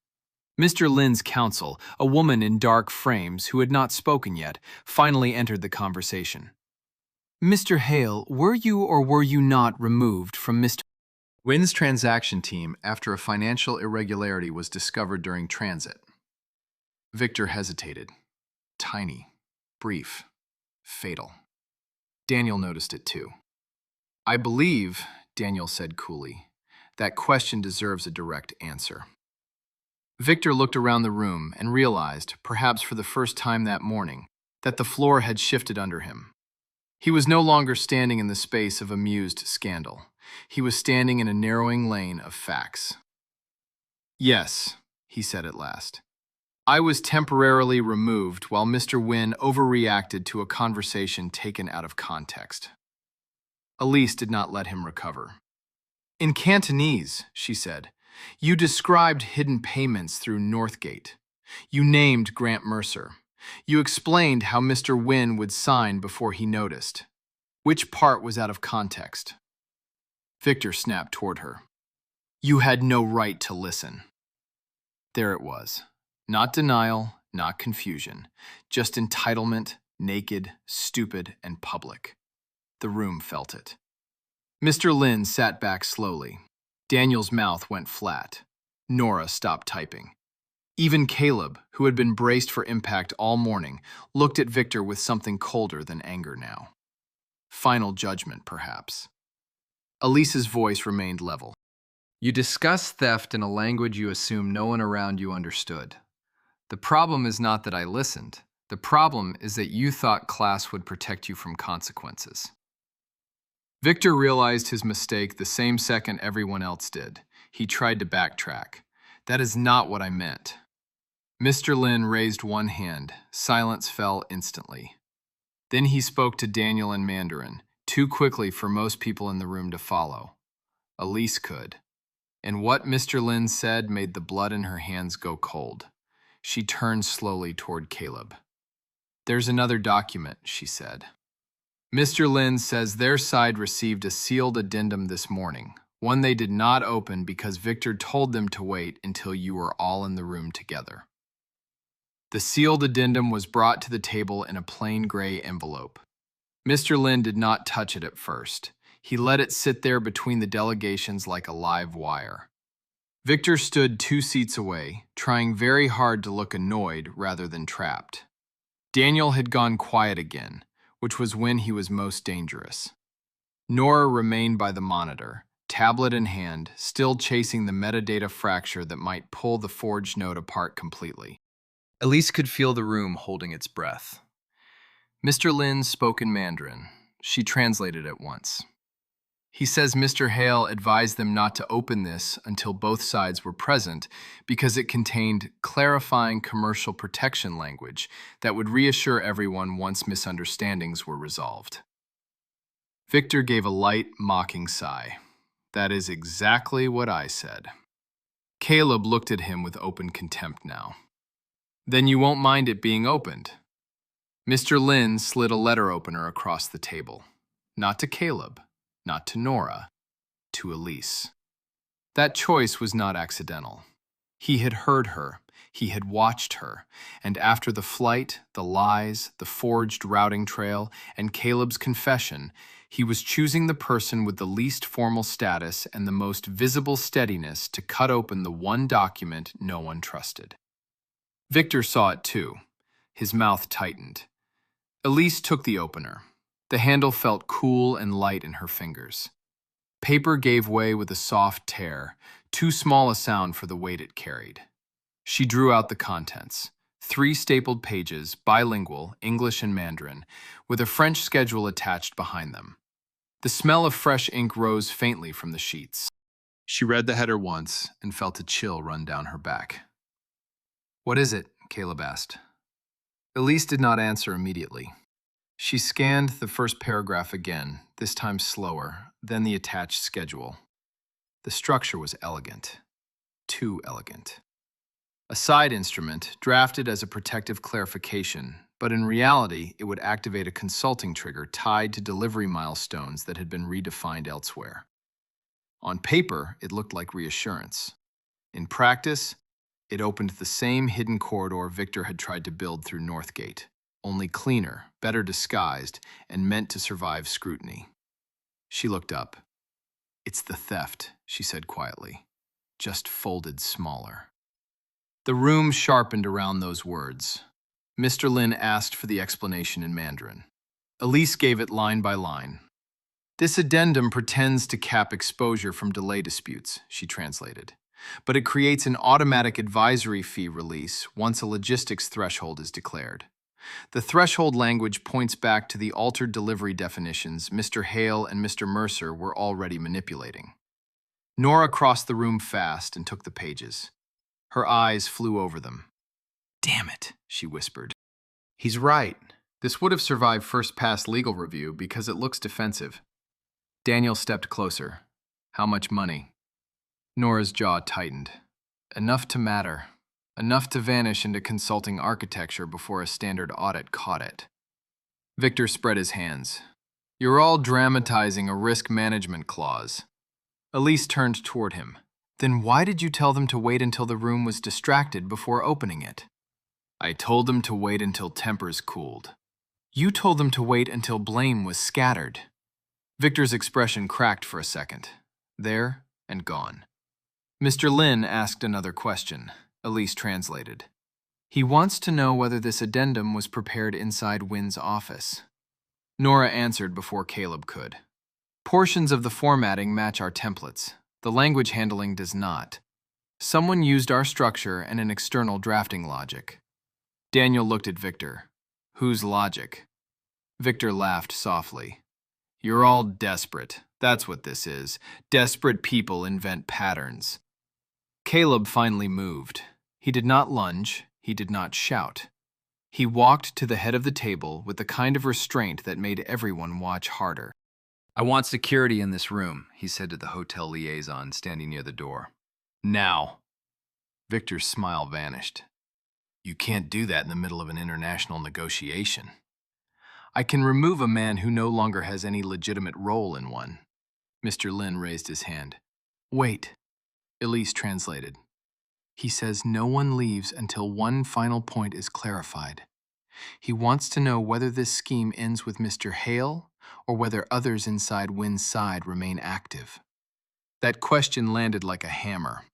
Mr. Lin's counsel, a woman in dark frames who had not spoken yet, finally entered the conversation. "Mr. Hale, were you or were you not removed from Mr. Wynn's transaction team after a financial irregularity was discovered during transit?" Victor hesitated. Tiny, brief, fatal. Daniel noticed it too. "I believe," Daniel said coolly, "that question deserves a direct answer." Victor looked around the room and realized, perhaps for the first time that morning, that the floor had shifted under him. He was no longer standing in the space of amused scandal. He was standing in a narrowing lane of facts. "Yes," he said at last. "I was temporarily removed while Mr. Wynn overreacted to a conversation taken out of context." Elise did not let him recover. "In Cantonese," she said, "you described hidden payments through Northgate. You named Grant Mercer. You explained how Mr. Wynn would sign before he noticed. Which part was out of context?" Victor snapped toward her. "You had no right to listen." There it was. Not denial, not confusion. Just entitlement, naked, stupid, and public. The room felt it. Mr. Lynn sat back slowly. Daniel's mouth went flat. Nora stopped typing. Even Caleb, who had been braced for impact all morning, looked at Victor with something colder than anger now. Final judgment, perhaps. Elise's voice remained level. "You discuss theft in a language you assume no one around you understood. The problem is not that I listened. The problem is that you thought class would protect you from consequences." Victor realized his mistake the same second everyone else did. He tried to backtrack. "That is not what I meant." Mr. Lynn raised one hand. Silence fell instantly. Then he spoke to Daniel in Mandarin, too quickly for most people in the room to follow. Elise could. And what Mr. Lynn said made the blood in her hands go cold. She turned slowly toward Caleb. "There's another document," she said. "Mr. Lynn says their side received a sealed addendum this morning, one they did not open because Victor told them to wait until you were all in the room together." The sealed addendum was brought to the table in a plain gray envelope. Mr. Lynn did not touch it at first. He let it sit there between the delegations like a live wire. Victor stood 2 seats away, trying very hard to look annoyed rather than trapped. Daniel had gone quiet again, which was when he was most dangerous. Nora remained by the monitor, tablet in hand, still chasing the metadata fracture that might pull the forged note apart completely. Elise could feel the room holding its breath. Mr. Lynn spoke in Mandarin. She translated at once. "He says Mr. Hale advised them not to open this until both sides were present because it contained clarifying commercial protection language that would reassure everyone once misunderstandings were resolved." Victor gave a light, mocking sigh. "That is exactly what I said." Caleb looked at him with open contempt now. "Then you won't mind it being opened." Mr. Lynn slid a letter opener across the table. Not to Caleb, not to Nora, to Elise. That choice was not accidental. He had heard her, he had watched her, and after the flight, the lies, the forged routing trail, and Caleb's confession, he was choosing the person with the least formal status and the most visible steadiness to cut open the one document no one trusted. Victor saw it too. His mouth tightened. Elise took the opener. The handle felt cool and light in her fingers. Paper gave way with a soft tear, too small a sound for the weight it carried. She drew out the contents. 3 stapled pages, bilingual, English and Mandarin, with a French schedule attached behind them. The smell of fresh ink rose faintly from the sheets. She read the header once and felt a chill run down her back. "What is it?" Caleb asked. Elise did not answer immediately. She scanned the first paragraph again, this time slower, then the attached schedule. The structure was elegant. Too elegant. A side instrument, drafted as a protective clarification, but in reality it would activate a consulting trigger tied to delivery milestones that had been redefined elsewhere. On paper, it looked like reassurance. In practice, it opened the same hidden corridor Victor had tried to build through Northgate, only cleaner, better disguised, and meant to survive scrutiny. She looked up. "It's the theft," she said quietly, just folded smaller. The room sharpened around those words. Mr. Lin asked for the explanation in Mandarin. Elise gave it line by line. This addendum pretends to cap exposure from delay disputes, she translated, but it creates an automatic advisory fee release once a logistics threshold is declared. The threshold language points back to the altered delivery definitions Mr. Hale and Mr. Mercer were already manipulating. Nora crossed the room fast and took the pages. Her eyes flew over them. "Damn it," she whispered. "He's right. This would have survived first-pass legal review because it looks defensive." Daniel stepped closer. "How much money?" Nora's jaw tightened. "Enough to matter. Enough to vanish into consulting architecture before a standard audit caught it." Victor spread his hands. "You're all dramatizing a risk management clause." Elise turned toward him. "Then why did you tell them to wait until the room was distracted before opening it?" "I told them to wait until tempers cooled." "You told them to wait until blame was scattered." Victor's expression cracked for a second. There and gone. Mr. Lin asked another question. Elise translated. "He wants to know whether this addendum was prepared inside Wynn's office." Nora answered before Caleb could. "Portions of the formatting match our templates. The language handling does not. Someone used our structure and an external drafting logic." Daniel looked at Victor. "Whose logic?" Victor laughed softly. "You're all desperate. That's what this is. Desperate people invent patterns." Caleb finally moved. He did not lunge. He did not shout. He walked to the head of the table with the kind of restraint that made everyone watch harder. "I want security in this room," he said to the hotel liaison standing near the door. "Now." Victor's smile vanished. "You can't do that in the middle of an international negotiation." "I can remove a man who no longer has any legitimate role in one." Mr. Lin raised his hand. "Wait," Elise translated. "He says no one leaves until one final point is clarified. He wants to know whether this scheme ends with Mr. Hale or whether others inside Wynn's side remain active." That question landed like a hammer,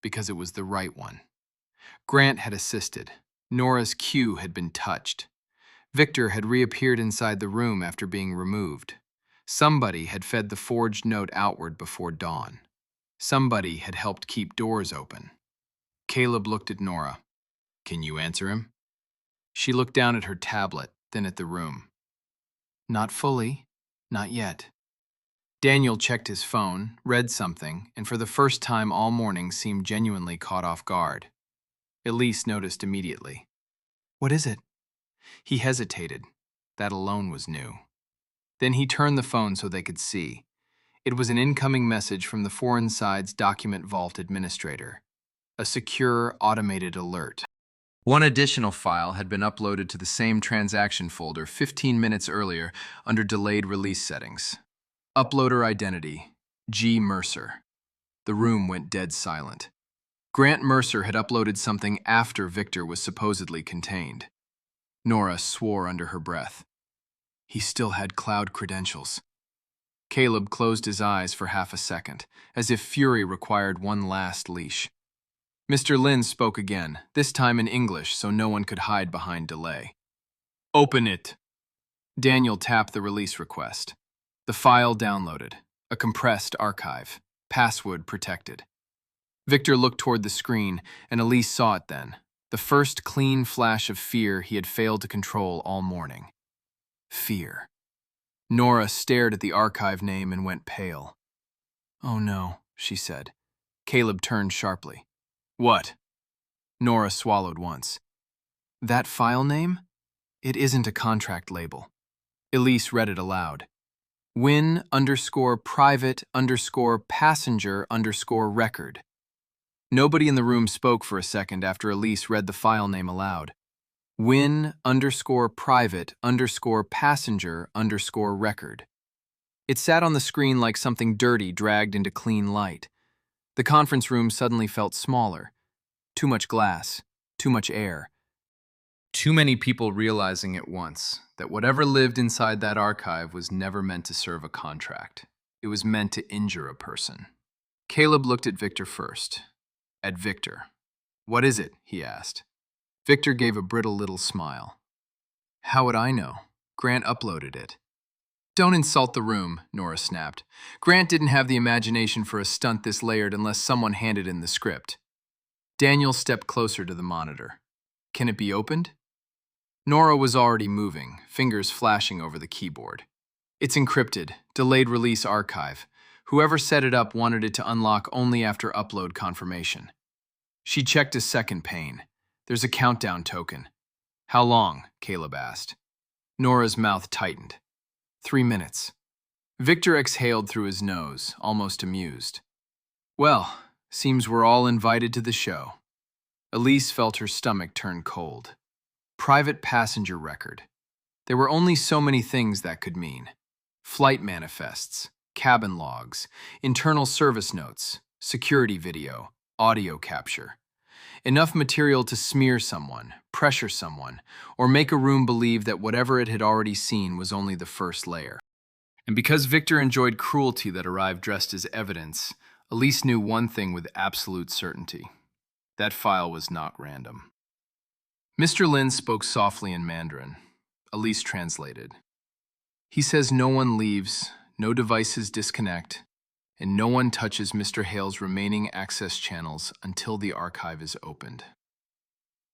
because it was the right one. Grant had assisted. Nora's cue had been touched. Victor had reappeared inside the room after being removed. Somebody had fed the forged note outward before dawn. Somebody had helped keep doors open. Caleb looked at Nora. "Can you answer him?" She looked down at her tablet, then at the room. "Not fully. Not yet." Daniel checked his phone, read something, and for the first time all morning seemed genuinely caught off guard. Elise noticed immediately. "What is it?" He hesitated. That alone was new. Then he turned the phone so they could see. It was an incoming message from the Foreign Side's Document Vault administrator. A secure, automated alert. One additional file had been uploaded to the same transaction folder 15 minutes earlier under delayed release settings. Uploader identity, G. Mercer. The room went dead silent. Grant Mercer had uploaded something after Victor was supposedly contained. Nora swore under her breath. He still had cloud credentials. Caleb closed his eyes for half a second, as if fury required one last leash. Mr. Lin spoke again, this time in English so no one could hide behind delay. "Open it." Daniel tapped the release request. The file downloaded, a compressed archive, password protected. Victor looked toward the screen, and Elise saw it then, the first clean flash of fear he had failed to control all morning. Fear. Nora stared at the archive name and went pale. "Oh no," she said. Caleb turned sharply. "What?" Nora swallowed once. "That file name? It isn't a contract label." Elise read it aloud. Wynn_private_passenger_record. Nobody in the room spoke for a second after Elise read the file name aloud. Wynn_private_passenger_record. It sat on the screen like something dirty dragged into clean light. The conference room suddenly felt smaller. Too much glass, too much air. Too many people realizing at once that whatever lived inside that archive was never meant to serve a contract. It was meant to injure a person. Caleb looked at Victor first. At Victor. "What is it?" he asked. Victor gave a brittle little smile. How would I know? Grant uploaded it. Don't insult the room, Nora snapped. Grant didn't have the imagination for a stunt this layered unless someone handed in the script. Daniel stepped closer to the monitor. Can it be opened? Nora was already moving, fingers flashing over the keyboard. It's encrypted, delayed release archive. Whoever set it up wanted it to unlock only after upload confirmation. She checked a second pane. There's a countdown token. How long? Caleb asked. Nora's mouth tightened. 3 minutes. Victor exhaled through his nose, almost amused. Well, seems we're all invited to the show. Elise felt her stomach turn cold. Private passenger record. There were only so many things that could mean. Flight manifests, cabin logs, internal service notes, security video, audio capture. Enough material to smear someone, pressure someone, or make a room believe that whatever it had already seen was only the first layer. And because Victor enjoyed cruelty that arrived dressed as evidence, Elise knew one thing with absolute certainty. That file was not random. Mr. Lin spoke softly in Mandarin. Elise translated. He says no one leaves, no devices disconnect, and no one touches Mr. Hale's remaining access channels until the archive is opened.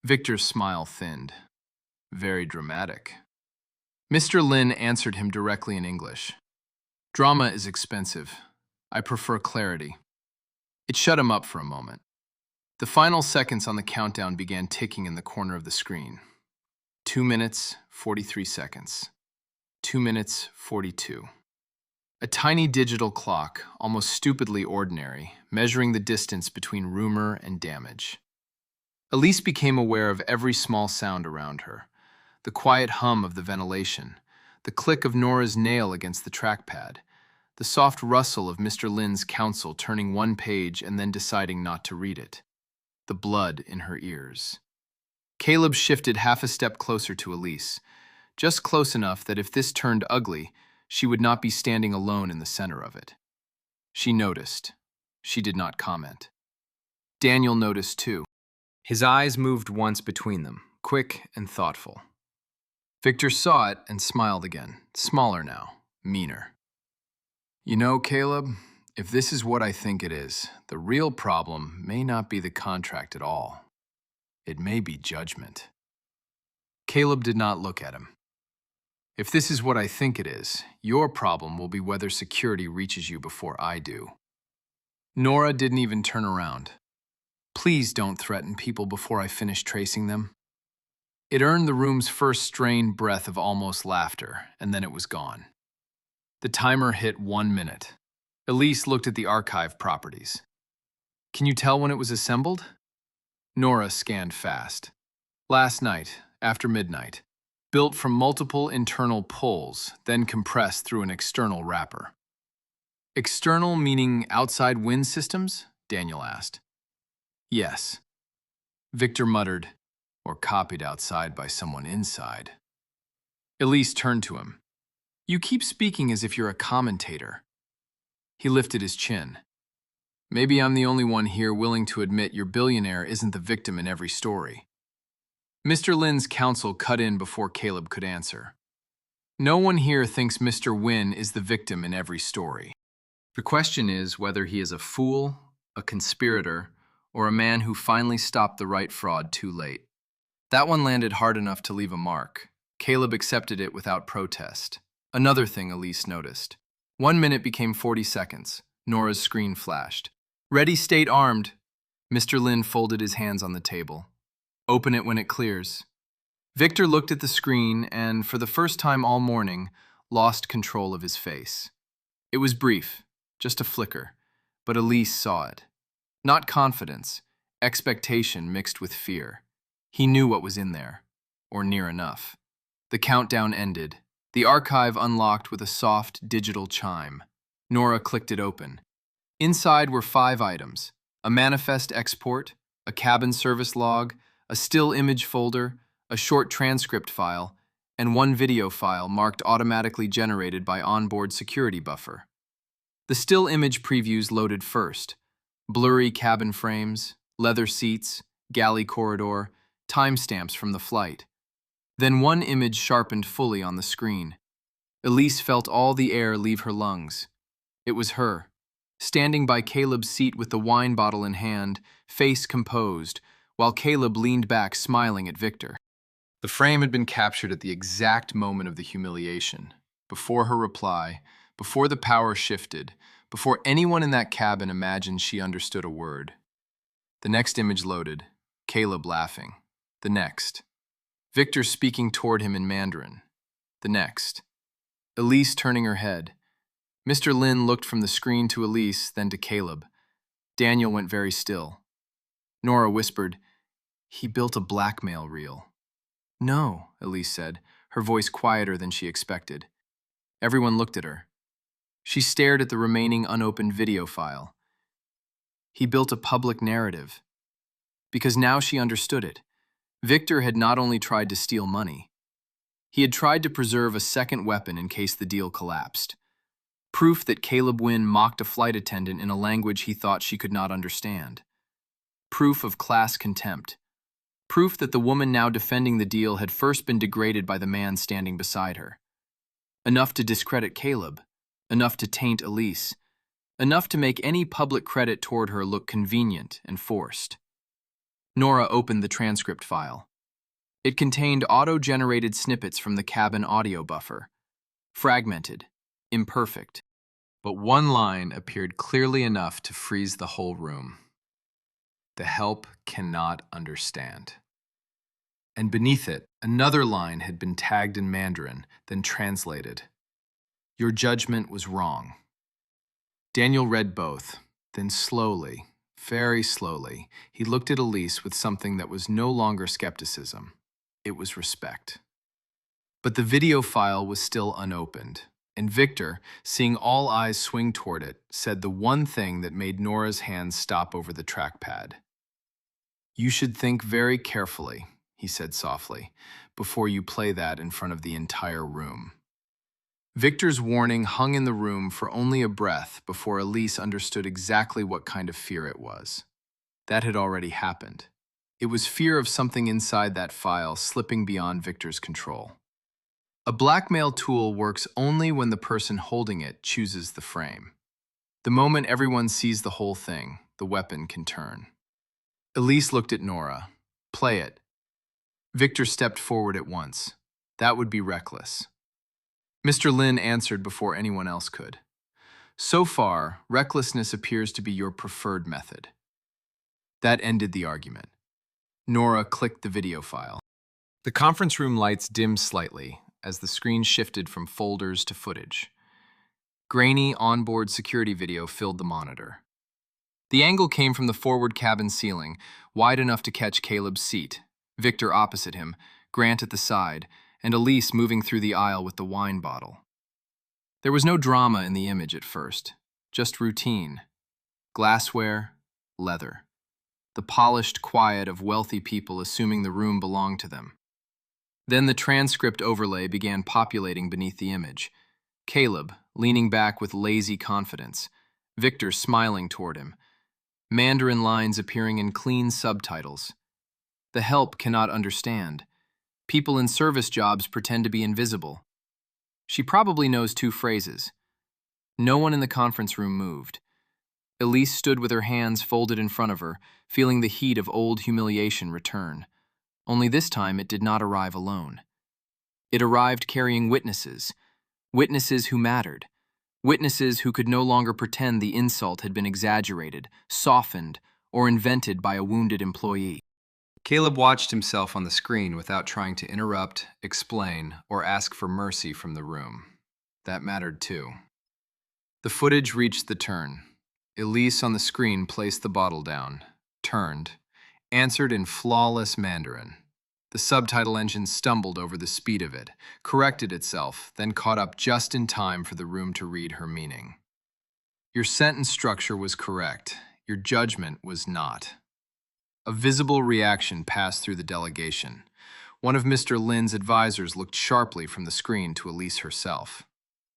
Victor's smile thinned. Very dramatic. Mr. Lin answered him directly in English. Drama is expensive. I prefer clarity. It shut him up for a moment. The final seconds on the countdown began ticking in the corner of the screen. 2 minutes, 43 seconds. 2 minutes, 42. A tiny digital clock, almost stupidly ordinary, measuring the distance between rumor and damage. Elise became aware of every small sound around her. The quiet hum of the ventilation, the click of Nora's nail against the trackpad, the soft rustle of Mr. Lin's counsel turning one page and then deciding not to read it. The blood in her ears. Caleb shifted half a step closer to Elise, just close enough that if this turned ugly, she would not be standing alone in the center of it. She noticed. She did not comment. Daniel noticed too. His eyes moved once between them, quick and thoughtful. Victor saw it and smiled again, smaller now, meaner. You know, Caleb, if this is what I think it is, the real problem may not be the contract at all. It may be judgment. Caleb did not look at him. If this is what I think it is, your problem will be whether security reaches you before I do. Nora didn't even turn around. Please don't threaten people before I finish tracing them. It earned the room's first strained breath of almost laughter, and then it was gone. The timer hit 1 minute. Elise looked at the archive properties. Can you tell when it was assembled? Nora scanned fast. Last night, after midnight. Built from multiple internal pulls, then compressed through an external wrapper. External meaning outside Wynn systems? Daniel asked. Yes. Victor muttered, or copied outside by someone inside. Elise turned to him. You keep speaking as if you're a commentator. He lifted his chin. Maybe I'm the only one here willing to admit your billionaire isn't the victim in every story. Mr. Lin's counsel cut in before Caleb could answer. No one here thinks Mr. Wynn is the victim in every story. The question is whether he is a fool, a conspirator, or a man who finally stopped the right fraud too late. That one landed hard enough to leave a mark. Caleb accepted it without protest. Another thing Elise noticed. 1 minute became 40 seconds. Nora's screen flashed. Ready, state armed. Mr. Lin folded his hands on the table. Open it when it clears. Victor looked at the screen and, for the first time all morning, lost control of his face. It was brief, just a flicker, but Elise saw it. Not confidence, expectation mixed with fear. He knew what was in there, or near enough. The countdown ended. The archive unlocked with a soft, digital chime. Nora clicked it open. Inside were 5 items: a manifest export, a cabin service log, a still image folder, a short transcript file, and 1 video file marked automatically generated by onboard security buffer. The still image previews loaded first. Blurry cabin frames, leather seats, galley corridor, timestamps from the flight. Then one image sharpened fully on the screen. Elise felt all the air leave her lungs. It was her, standing by Caleb's seat with the wine bottle in hand, face composed, while Caleb leaned back smiling at Victor. The frame had been captured at the exact moment of the humiliation, before her reply, before the power shifted, before anyone in that cabin imagined she understood a word. The next image loaded, Caleb laughing. The next, Victor speaking toward him in Mandarin. The next, Elise turning her head. Mr. Lin looked from the screen to Elise, then to Caleb. Daniel went very still. Nora whispered, "He built a blackmail reel." "No," Elise said, her voice quieter than she expected. Everyone looked at her. She stared at the remaining unopened video file. He built a public narrative. Because now she understood it. Victor had not only tried to steal money, he had tried to preserve a second weapon in case the deal collapsed. Proof that Caleb Wynn mocked a flight attendant in a language he thought she could not understand. Proof of class contempt. Proof that the woman now defending the deal had first been degraded by the man standing beside her. Enough to discredit Caleb. Enough to taint Elise. Enough to make any public credit toward her look convenient and forced. Nora opened the transcript file. It contained auto-generated snippets from the cabin audio buffer. Fragmented, imperfect. But one line appeared clearly enough to freeze the whole room. "The help cannot understand." And beneath it, another line had been tagged in Mandarin, then translated. "Your judgment was wrong." Daniel read both, then slowly, very slowly, he looked at Elise with something that was no longer skepticism. It was respect. But the video file was still unopened, and Victor, seeing all eyes swing toward it, said the one thing that made Nora's hands stop over the trackpad. "You should think very carefully," he said softly, "before you play that in front of the entire room." Victor's warning hung in the room for only a breath before Elise understood exactly what kind of fear it was. That had already happened. It was fear of something inside that file slipping beyond Victor's control. A blackmail tool works only when the person holding it chooses the frame. The moment everyone sees the whole thing, the weapon can turn. Elise looked at Nora. "Play it." Victor stepped forward at once. That would be reckless. Mr. Lin answered before anyone else could. "So far, recklessness appears to be your preferred method." That ended the argument. Nora clicked the video file. The conference room lights dimmed slightly as the screen shifted from folders to footage. Grainy onboard security video filled the monitor. The angle came from the forward cabin ceiling, wide enough to catch Caleb's seat, Victor opposite him, Grant at the side, and Elise moving through the aisle with the wine bottle. There was no drama in the image at first, just routine. Glassware, leather. The polished quiet of wealthy people assuming the room belonged to them. Then the transcript overlay began populating beneath the image. Caleb, leaning back with lazy confidence. Victor smiling toward him. Mandarin lines appearing in clean subtitles. The help cannot understand. People in service jobs pretend to be invisible. She probably knows two phrases. No one in the conference room moved. Elise stood with her hands folded in front of her, feeling the heat of old humiliation return. Only this time it did not arrive alone. It arrived carrying witnesses. Witnesses who mattered. Witnesses who could no longer pretend the insult had been exaggerated, softened, or invented by a wounded employee. Caleb watched himself on the screen without trying to interrupt, explain, or ask for mercy from the room. That mattered too. The footage reached the turn. Elise on the screen placed the bottle down, turned, answered in flawless Mandarin. The subtitle engine stumbled over the speed of it, corrected itself, then caught up just in time for the room to read her meaning. Your sentence structure was correct. Your judgment was not. A visible reaction passed through the delegation. One of Mr. Lin's advisors looked sharply from the screen to Elise herself.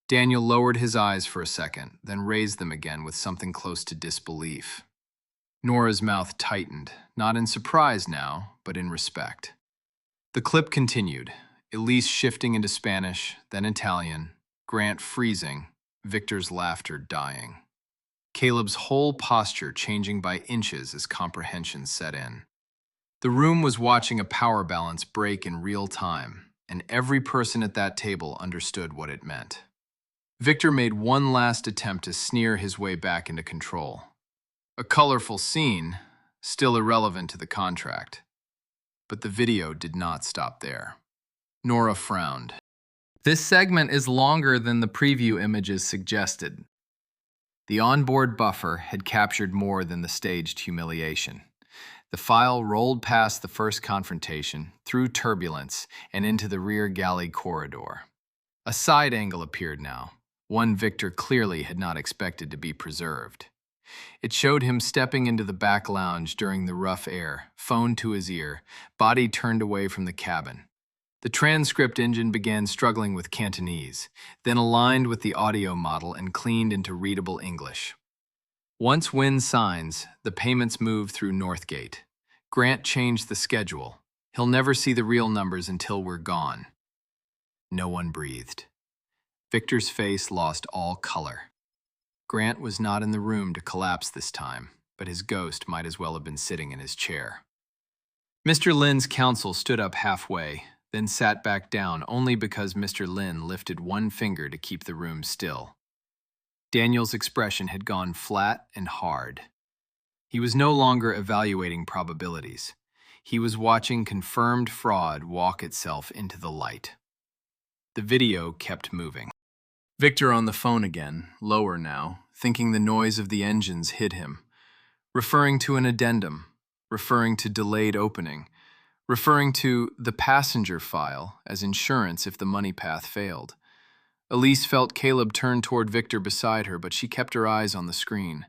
Daniel lowered his eyes for a second, then raised them again with something close to disbelief. Nora's mouth tightened, not in surprise now, but in respect. The clip continued, Elise shifting into Spanish, then Italian, Grant freezing, Victor's laughter dying. Caleb's whole posture changing by inches as comprehension set in. The room was watching a power balance break in real time, and every person at that table understood what it meant. Victor made one last attempt to sneer his way back into control. A colorful scene, still irrelevant to the contract. But the video did not stop there. Nora frowned. This segment is longer than the preview images suggested. The onboard buffer had captured more than the staged humiliation. The file rolled past the first confrontation, through turbulence, and into the rear galley corridor. A side angle appeared now, one Victor clearly had not expected to be preserved. It showed him stepping into the back lounge during the rough air, phone to his ear, body turned away from the cabin. The transcript engine began struggling with Cantonese, then aligned with the audio model and cleaned into readable English. Once Wynn signs, the payments move through Northgate. Grant changed the schedule. He'll never see the real numbers until we're gone. No one breathed. Victor's face lost all color. Grant was not in the room to collapse this time, but his ghost might as well have been sitting in his chair. Mr. Lynn's counsel stood up halfway, then sat back down only because Mr. Lynn lifted one finger to keep the room still. Daniel's expression had gone flat and hard. He was no longer evaluating probabilities. He was watching confirmed fraud walk itself into the light. The video kept moving. Victor on the phone again, lower now, thinking the noise of the engines hid him. Referring to an addendum, referring to delayed opening, referring to the passenger file as insurance if the money path failed. Elise felt Caleb turn toward Victor beside her, but she kept her eyes on the screen.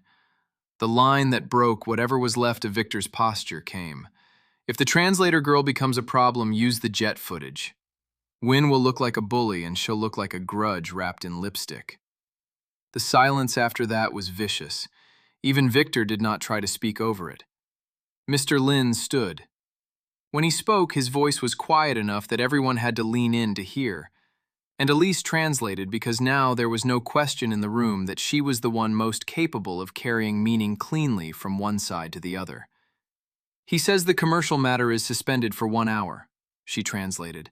The line that broke whatever was left of Victor's posture came. If the translator girl becomes a problem, use the jet footage. Wynn will look like a bully and she'll look like a grudge wrapped in lipstick. The silence after that was vicious. Even Victor did not try to speak over it. Mr. Lynn stood. When he spoke, his voice was quiet enough that everyone had to lean in to hear. And Elise translated because now there was no question in the room that she was the one most capable of carrying meaning cleanly from one side to the other. He says the commercial matter is suspended for 1 hour, she translated.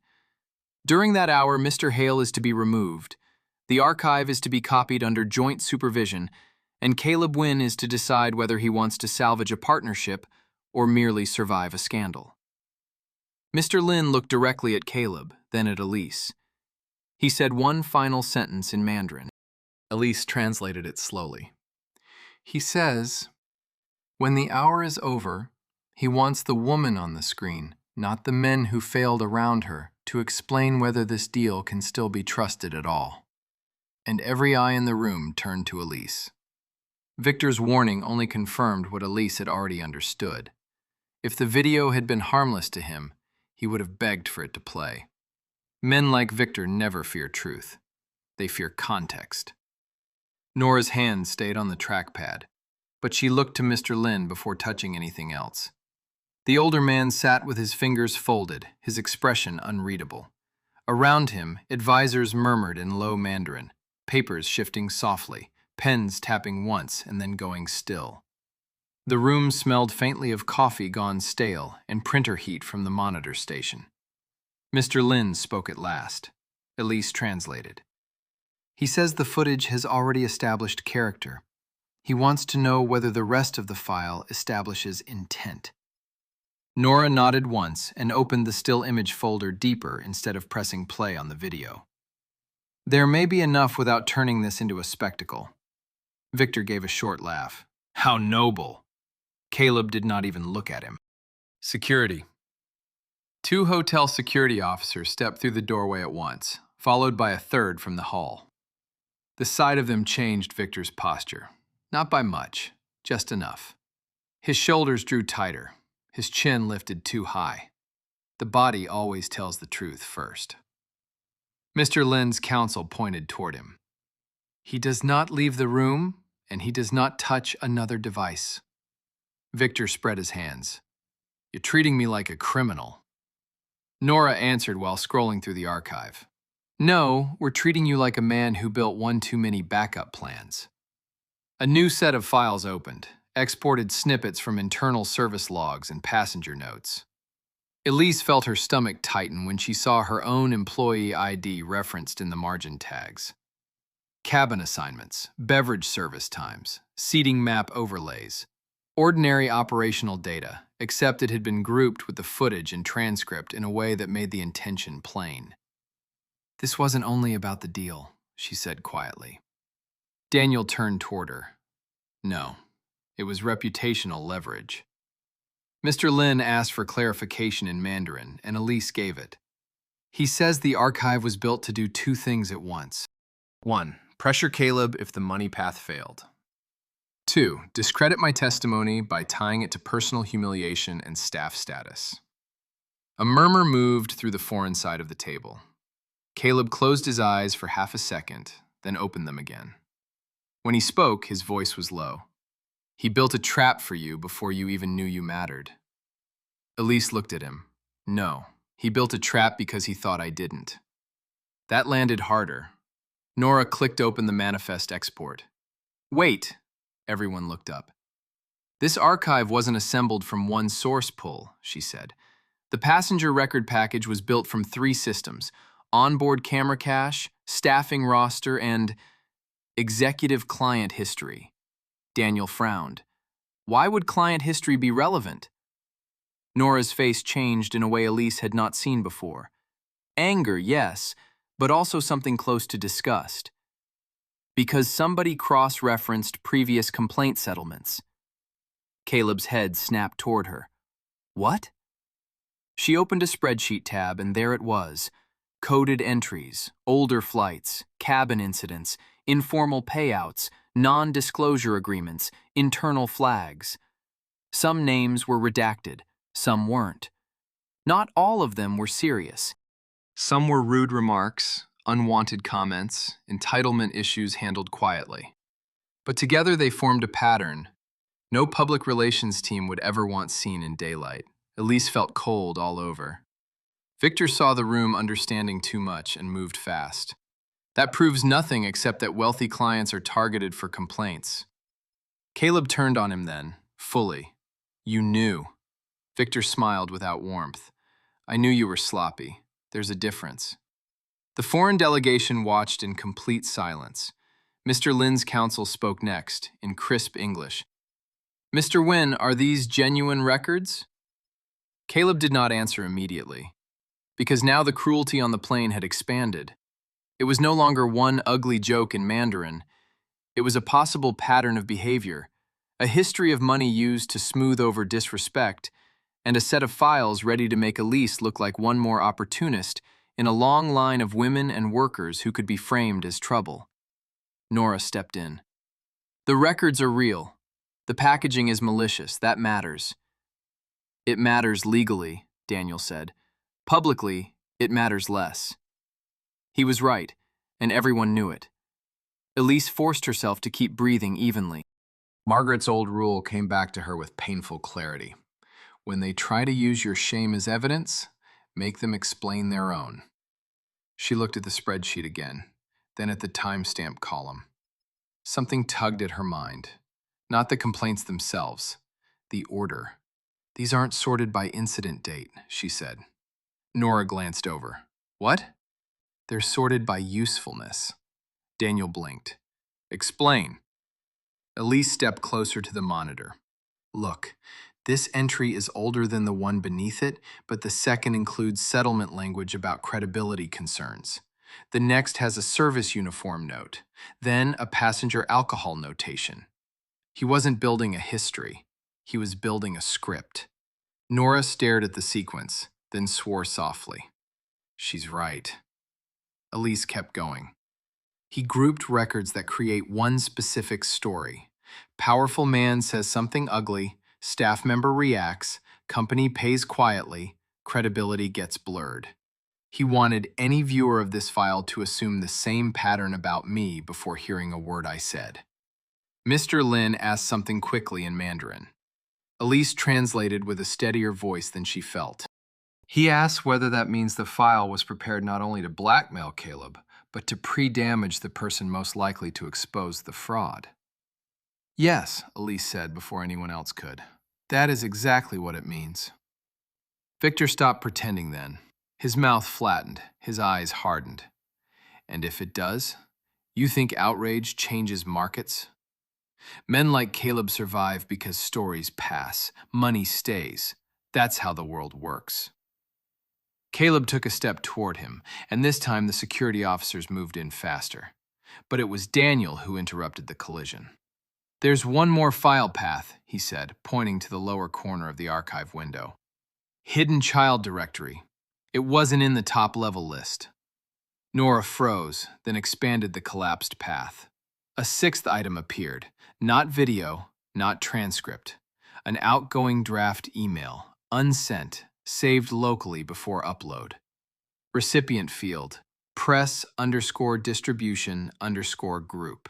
During that hour, Mr. Hale is to be removed. The archive is to be copied under joint supervision, and Caleb Wynn is to decide whether he wants to salvage a partnership or merely survive a scandal. Mr. Lynn looked directly at Caleb, then at Elise. He said one final sentence in Mandarin. Elise translated it slowly. He says, when the hour is over, he wants the woman on the screen, not the men who failed around her, to explain whether this deal can still be trusted at all. And every eye in the room turned to Elise. Victor's warning only confirmed what Elise had already understood. If the video had been harmless to him, he would have begged for it to play. Men like Victor never fear truth. They fear context. Nora's hand stayed on the trackpad, but she looked to Mr. Lynn before touching anything else. The older man sat with his fingers folded, his expression unreadable. Around him, advisors murmured in low Mandarin, papers shifting softly, pens tapping once and then going still. The room smelled faintly of coffee gone stale and printer heat from the monitor station. Mr. Lynn spoke at last. Elise translated. He says the footage has already established character. He wants to know whether the rest of the file establishes intent. Nora nodded once and opened the still image folder deeper instead of pressing play on the video. There may be enough without turning this into a spectacle. Victor gave a short laugh. How noble! Caleb did not even look at him. Security. 2 hotel security officers stepped through the doorway at once, followed by a third from the hall. The sight of them changed Victor's posture. Not by much, just enough. His shoulders drew tighter, his chin lifted too high. The body always tells the truth first. Mr. Lynn's counsel pointed toward him. He does not leave the room, and he does not touch another device. Victor spread his hands. You're treating me like a criminal. Nora answered while scrolling through the archive. No, we're treating you like a man who built one too many backup plans. A new set of files opened, exported snippets from internal service logs and passenger notes. Elise felt her stomach tighten when she saw her own employee ID referenced in the margin tags. Cabin assignments, beverage service times, seating map overlays, ordinary operational data, except it had been grouped with the footage and transcript in a way that made the intention plain. This wasn't only about the deal, she said quietly. Daniel turned toward her. No, it was reputational leverage. Mr. Lin asked for clarification in Mandarin, and Elise gave it. He says the archive was built to do two things at once. 1. Pressure Caleb if the money path failed. 2. Discredit my testimony by tying it to personal humiliation and staff status. A murmur moved through the foreign side of the table. Caleb closed his eyes for half a second, then opened them again. When he spoke, his voice was low. He built a trap for you before you even knew you mattered. Elise looked at him. No, he built a trap because he thought I didn't. That landed harder. Nora clicked open the manifest export. Wait! Everyone looked up. This archive wasn't assembled from one source pull, she said. The passenger record package was built from 3 systems: onboard camera cache, staffing roster, and executive client history. Daniel frowned. Why would client history be relevant? Nora's face changed in a way Elise had not seen before. Anger, yes, but also something close to disgust. Because somebody cross-referenced previous complaint settlements. Caleb's head snapped toward her. What? She opened a spreadsheet tab, and there it was. Coded entries, older flights, cabin incidents, informal payouts, non-disclosure agreements, internal flags. Some names were redacted, some weren't. Not all of them were serious. Some were rude remarks, unwanted comments, entitlement issues handled quietly. But together they formed a pattern no public relations team would ever want seen in daylight. Elise felt cold all over. Victor saw the room understanding too much and moved fast. That proves nothing except that wealthy clients are targeted for complaints. Caleb turned on him then, fully. You knew. Victor smiled without warmth. I knew you were sloppy. There's a difference. The foreign delegation watched in complete silence. Mr. Lin's counsel spoke next, in crisp English. Mr. Wynn, are these genuine records? Caleb did not answer immediately, because now the cruelty on the plane had expanded. It was no longer one ugly joke in Mandarin. It was a possible pattern of behavior, a history of money used to smooth over disrespect, and a set of files ready to make Elise look like one more opportunist in a long line of women and workers who could be framed as trouble. Nora stepped in. The records are real. The packaging is malicious. That matters. It matters legally, Daniel said. Publicly, it matters less. He was right, and everyone knew it. Elise forced herself to keep breathing evenly. Margaret's old rule came back to her with painful clarity. When they try to use your shame as evidence, make them explain their own. She looked at the spreadsheet again, then at the timestamp column. Something tugged at her mind. Not the complaints themselves, the order. These aren't sorted by incident date, she said. Nora glanced over. What? They're sorted by usefulness. Daniel blinked. Explain. Elise stepped closer to the monitor. Look, this entry is older than the one beneath it, but the second includes settlement language about credibility concerns. The next has a service uniform note, then a passenger alcohol notation. He wasn't building a history. He was building a script. Nora stared at the sequence, then swore softly. She's right. Elise kept going. He grouped records that create one specific story. Powerful man says something ugly, staff member reacts, company pays quietly, credibility gets blurred. He wanted any viewer of this file to assume the same pattern about me before hearing a word I said. Mr. Lin asked something quickly in Mandarin. Elise translated with a steadier voice than she felt. He asks whether that means the file was prepared not only to blackmail Caleb, but to pre-damage the person most likely to expose the fraud. Yes, Elise said before anyone else could. That is exactly what it means. Victor stopped pretending then. His mouth flattened, his eyes hardened. And if it does, you think outrage changes markets? Men like Caleb survive because stories pass, money stays. That's how the world works. Caleb took a step toward him, and this time the security officers moved in faster. But it was Daniel who interrupted the collision. There's one more file path, he said, pointing to the lower corner of the archive window. Hidden child directory. It wasn't in the top-level list. Nora froze, then expanded the collapsed path. A sixth item appeared. Not video, not transcript. An outgoing draft email, unsent, saved locally before upload. Recipient field, press_distribution_group.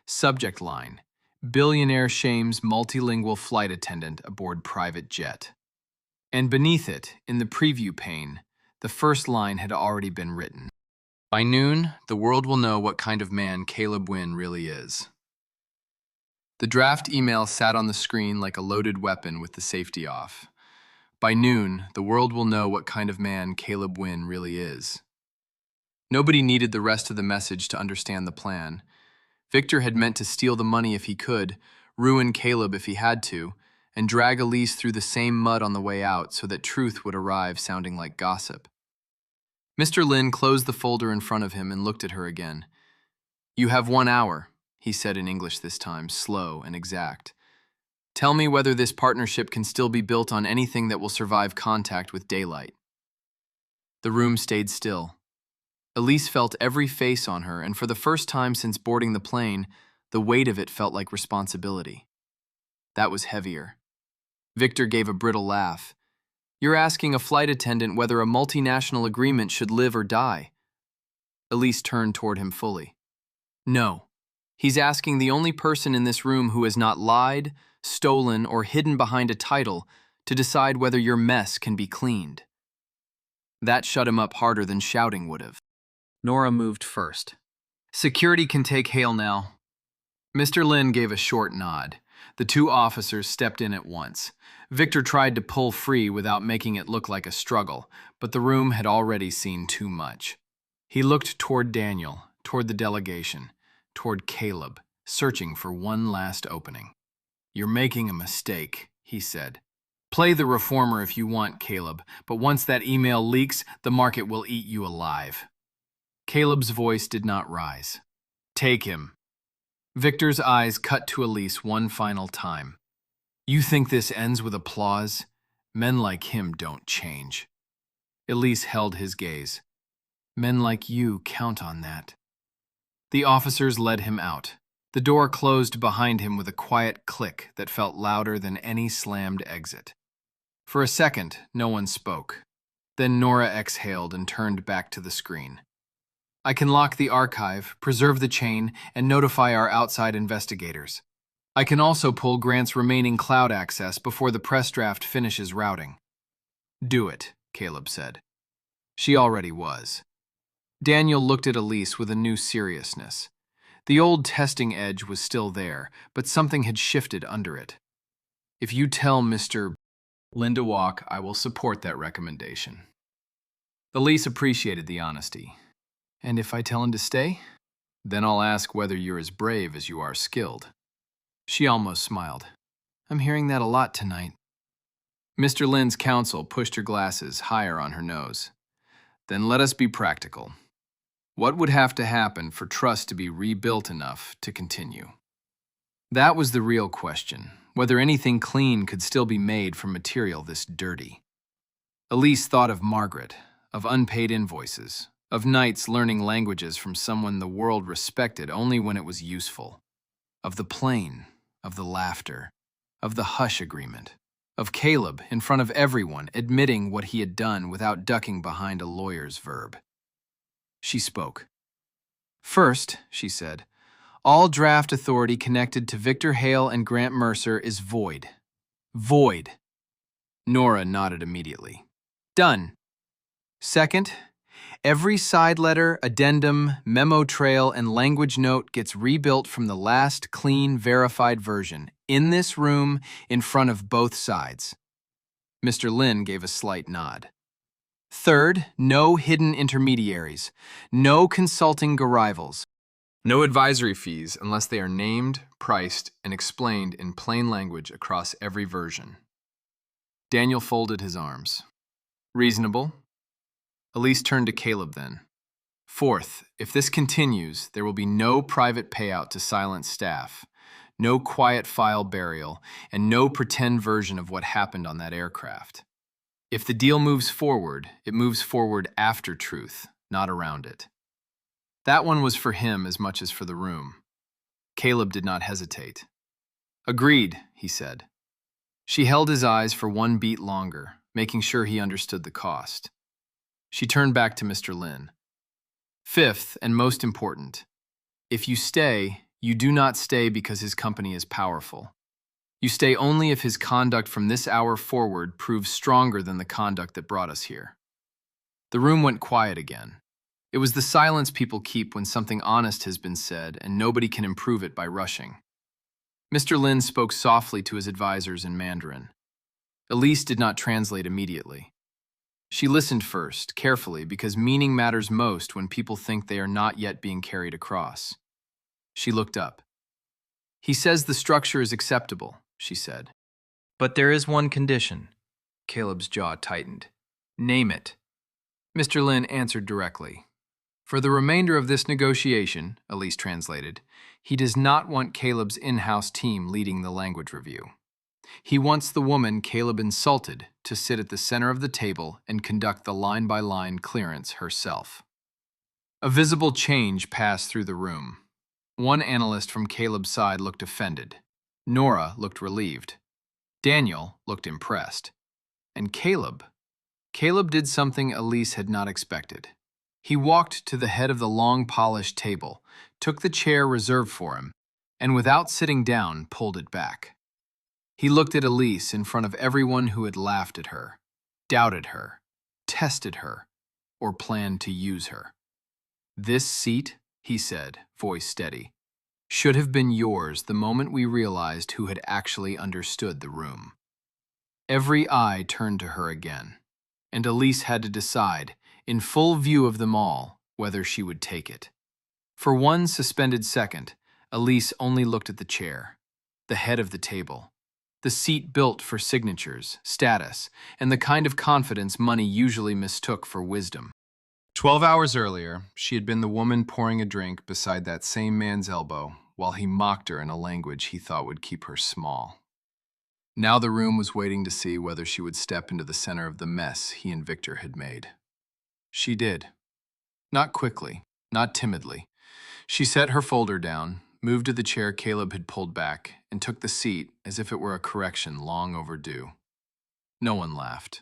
Subject line, Billionaire shames multilingual flight attendant aboard private jet. And beneath it, in the preview pane, the first line had already been written. By noon, the world will know what kind of man Caleb Wynn really is. The draft email sat on the screen like a loaded weapon with the safety off. By noon, the world will know what kind of man Caleb Wynn really is. Nobody needed the rest of the message to understand the plan. Victor had meant to steal the money if he could, ruin Caleb if he had to, and drag Elise through the same mud on the way out so that truth would arrive sounding like gossip. Mr. Lin closed the folder in front of him and looked at her again. You have 1 hour, he said in English this time, slow and exact. Tell me whether this partnership can still be built on anything that will survive contact with daylight. The room stayed still. Elise felt every face on her, and for the first time since boarding the plane, the weight of it felt like responsibility. That was heavier. Victor gave a brittle laugh. You're asking a flight attendant whether a multinational agreement should live or die. Elise turned toward him fully. No. He's asking the only person in this room who has not lied, stolen, or hidden behind a title to decide whether your mess can be cleaned. That shut him up harder than shouting would have. Nora moved first. Security can take Hale now. Mr. Lin gave a short nod. The two officers stepped in at once. Victor tried to pull free without making it look like a struggle, but the room had already seen too much. He looked toward Daniel, toward the delegation, toward Caleb, searching for one last opening. You're making a mistake, he said. Play the reformer if you want, Caleb, but once that email leaks, the market will eat you alive. Caleb's voice did not rise. Take him. Victor's eyes cut to Elise one final time. You think this ends with applause? Men like him don't change. Elise held his gaze. Men like you count on that. The officers led him out. The door closed behind him with a quiet click that felt louder than any slammed exit. For a second, no one spoke. Then Nora exhaled and turned back to the screen. I can lock the archive, preserve the chain, and notify our outside investigators. I can also pull Grant's remaining cloud access before the press draft finishes routing. Do it, Caleb said. She already was. Daniel looked at Elise with a new seriousness. The old testing edge was still there, but something had shifted under it. If you tell Mr. Linda Walk, I will support that recommendation. Elise appreciated the honesty. And if I tell him to stay? Then I'll ask whether you're as brave as you are skilled. She almost smiled. I'm hearing that a lot tonight. Mr. Lin's counsel pushed her glasses higher on her nose. Then let us be practical. What would have to happen for trust to be rebuilt enough to continue? That was the real question, whether anything clean could still be made from material this dirty. Elise thought of Margaret, of unpaid invoices, of nights learning languages from someone the world respected only when it was useful, of the plane, of the laughter, of the hush agreement, of Caleb in front of everyone admitting what he had done without ducking behind a lawyer's verb. She spoke. First, she said, all draft authority connected to Victor Hale and Grant Mercer is void. Void. Nora nodded immediately. Done. Second, every side letter, addendum, memo trail, and language note gets rebuilt from the last clean, verified version, in this room, in front of both sides. Mr. Lin gave a slight nod. Third, no hidden intermediaries, no consulting rivals. No advisory fees unless they are named, priced, and explained in plain language across every version. Daniel folded his arms. Reasonable. Elise turned to Caleb then. Fourth, if this continues, there will be no private payout to silent staff, no quiet file burial, and no pretend version of what happened on that aircraft. If the deal moves forward, it moves forward after truth, not around it. That one was for him as much as for the room. Caleb did not hesitate. Agreed, he said. She held his eyes for one beat longer, making sure he understood the cost. She turned back to Mr. Lin. Fifth, and most important, if you stay, you do not stay because his company is powerful. You stay only if his conduct from this hour forward proves stronger than the conduct that brought us here. The room went quiet again. It was the silence people keep when something honest has been said and nobody can improve it by rushing. Mr. Lin spoke softly to his advisors in Mandarin. Elise did not translate immediately. She listened first, carefully, because meaning matters most when people think they are not yet being carried across. She looked up. He says the structure is acceptable, she said. But there is one condition. Caleb's jaw tightened. Name it. Mr. Lin answered directly. For the remainder of this negotiation, Elise translated, he does not want Caleb's in-house team leading the language review. He wants the woman Caleb insulted to sit at the center of the table and conduct the line-by-line clearance herself. A visible change passed through the room. One analyst from Caleb's side looked offended. Nora looked relieved. Daniel looked impressed. And Caleb did something Elise had not expected. He walked to the head of the long polished table, took the chair reserved for him, and without sitting down, pulled it back. He looked at Elise in front of everyone who had laughed at her, doubted her, tested her, or planned to use her. This seat, he said, voice steady, should have been yours the moment we realized who had actually understood the room. Every eye turned to her again, and Elise had to decide, in full view of them all, whether she would take it. For one suspended second, Elise only looked at the chair, the head of the table, the seat built for signatures, status, and the kind of confidence money usually mistook for wisdom. 12 hours earlier, she had been the woman pouring a drink beside that same man's elbow while he mocked her in a language he thought would keep her small. Now the room was waiting to see whether she would step into the center of the mess he and Victor had made. She did. Not quickly, not timidly. She set her folder down, moved to the chair Caleb had pulled back, and took the seat as if it were a correction long overdue. No one laughed.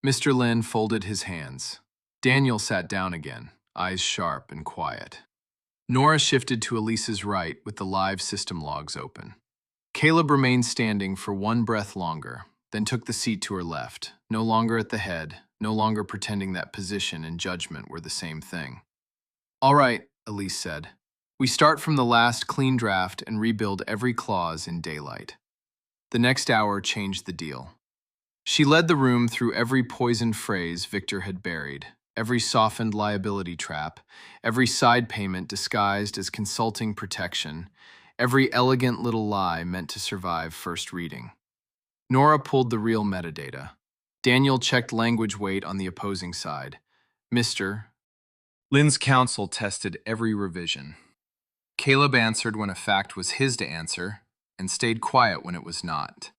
Mr. Lin folded his hands. Daniel sat down again, eyes sharp and quiet. Nora shifted to Elise's right with the live system logs open. Caleb remained standing for one breath longer, then took the seat to her left, no longer at the head, no longer pretending that position and judgment were the same thing. All right, Elise said. We start from the last clean draft and rebuild every clause in daylight. The next hour changed the deal. She led the room through every poisoned phrase Victor had buried, every softened liability trap, every side payment disguised as consulting protection, every elegant little lie meant to survive first reading. Nora pulled the real metadata. Daniel checked language weight on the opposing side. Mr. Lin's counsel tested every revision. Caleb answered when a fact was his to answer, and stayed quiet when it was not.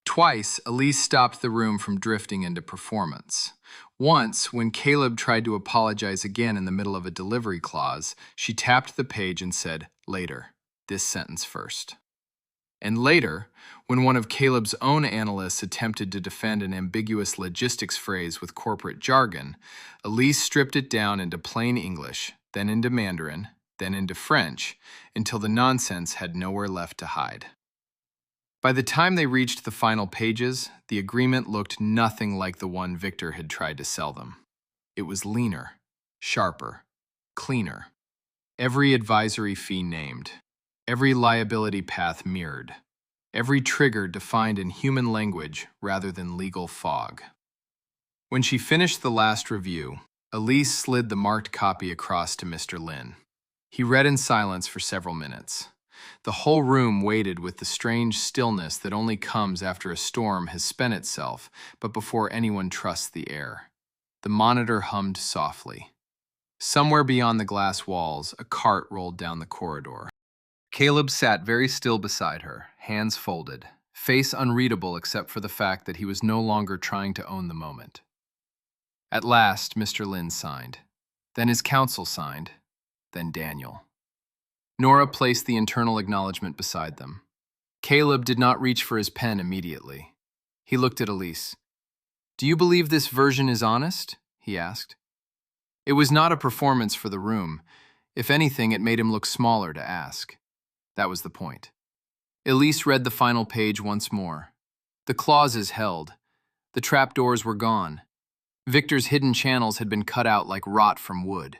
Twice, Elise stopped the room from drifting into performance. Once, when Caleb tried to apologize again in the middle of a delivery clause, she tapped the page and said, "Later, this sentence first." And later, when one of Caleb's own analysts attempted to defend an ambiguous logistics phrase with corporate jargon, Elise stripped it down into plain English, then into Mandarin, then into French, until the nonsense had nowhere left to hide. By the time they reached the final pages, the agreement looked nothing like the one Victor had tried to sell them. It was leaner, sharper, cleaner. Every advisory fee named, every liability path mirrored, every trigger defined in human language rather than legal fog. When she finished the last review, Elise slid the marked copy across to Mr. Lin. He read in silence for several minutes. The whole room waited with the strange stillness that only comes after a storm has spent itself, but before anyone trusts the air. The monitor hummed softly. Somewhere beyond the glass walls, a cart rolled down the corridor. Caleb sat very still beside her, hands folded, face unreadable except for the fact that he was no longer trying to own the moment. At last, Mr. Lin signed. Then his counsel signed. Then Daniel. Nora placed the internal acknowledgement beside them. Caleb did not reach for his pen immediately. He looked at Elise. "Do you believe this version is honest?" he asked. It was not a performance for the room. If anything, it made him look smaller to ask. That was the point. Elise read the final page once more. The clauses held. The trapdoors were gone. Victor's hidden channels had been cut out like rot from wood.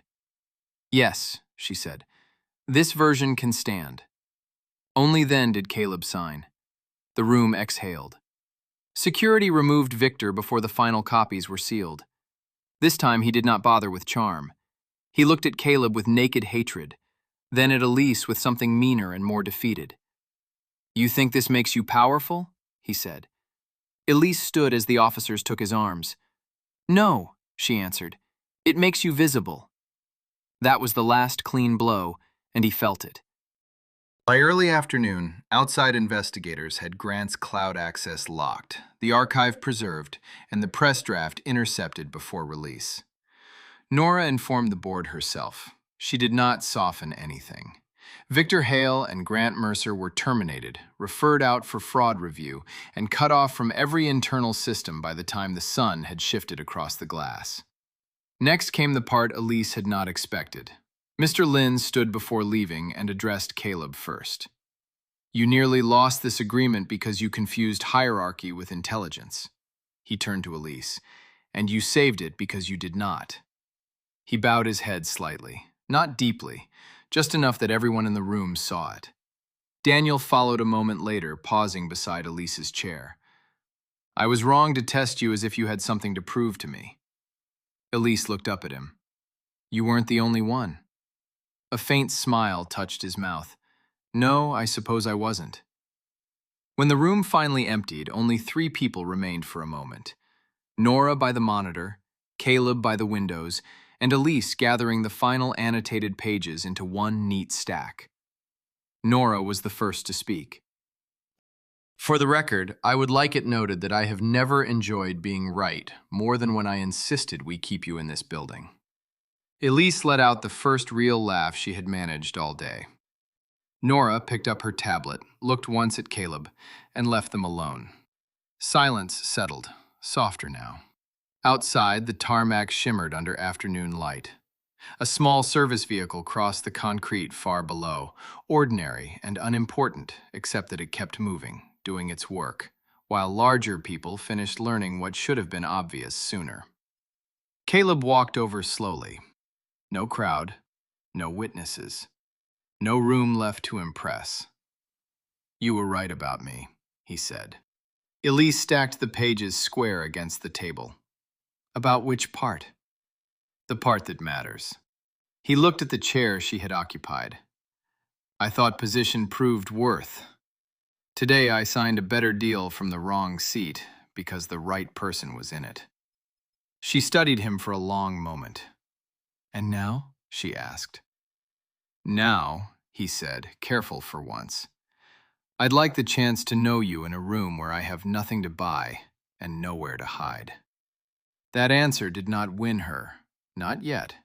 "Yes," she said. "This version can stand." Only then did Caleb sign. The room exhaled. Security removed Victor before the final copies were sealed. This time he did not bother with charm. He looked at Caleb with naked hatred, then at Elise with something meaner and more defeated. "You think this makes you powerful?" he said. Elise stood as the officers took his arms. "No," she answered. "It makes you visible." That was the last clean blow, and he felt it. By early afternoon, outside investigators had Grant's cloud access locked, the archive preserved, and the press draft intercepted before release. Nora informed the board herself. She did not soften anything. Victor Hale and Grant Mercer were terminated, referred out for fraud review, and cut off from every internal system by the time the sun had shifted across the glass. Next came the part Elise had not expected. Mr. Lin stood before leaving and addressed Caleb first. "You nearly lost this agreement because you confused hierarchy with intelligence." He turned to Elise. "And you saved it because you did not." He bowed his head slightly, not deeply, just enough that everyone in the room saw it. Daniel followed a moment later, pausing beside Elise's chair. "I was wrong to test you as if you had something to prove to me." Elise looked up at him. "You weren't the only one." A faint smile touched his mouth. "No, I suppose I wasn't." When the room finally emptied, only 3 people remained for a moment. Nora by the monitor, Caleb by the windows, and Elise gathering the final annotated pages into one neat stack. Nora was the first to speak. "For the record, I would like it noted that I have never enjoyed being right more than when I insisted we keep you in this building." Elise let out the first real laugh she had managed all day. Nora picked up her tablet, looked once at Caleb, and left them alone. Silence settled, softer now. Outside, the tarmac shimmered under afternoon light. A small service vehicle crossed the concrete far below, ordinary and unimportant, except that it kept moving, doing its work, while larger people finished learning what should have been obvious sooner. Caleb walked over slowly. No crowd, no witnesses, no room left to impress. "You were right about me," he said. Elise stacked the pages square against the table. "About which part?" "The part that matters." He looked at the chair she had occupied. "I thought position proved worth. Today I signed a better deal from the wrong seat because the right person was in it." She studied him for a long moment. "And now?" she asked. "Now," he said, careful for once, "I'd like the chance to know you in a room where I have nothing to buy and nowhere to hide." That answer did not win her, not yet.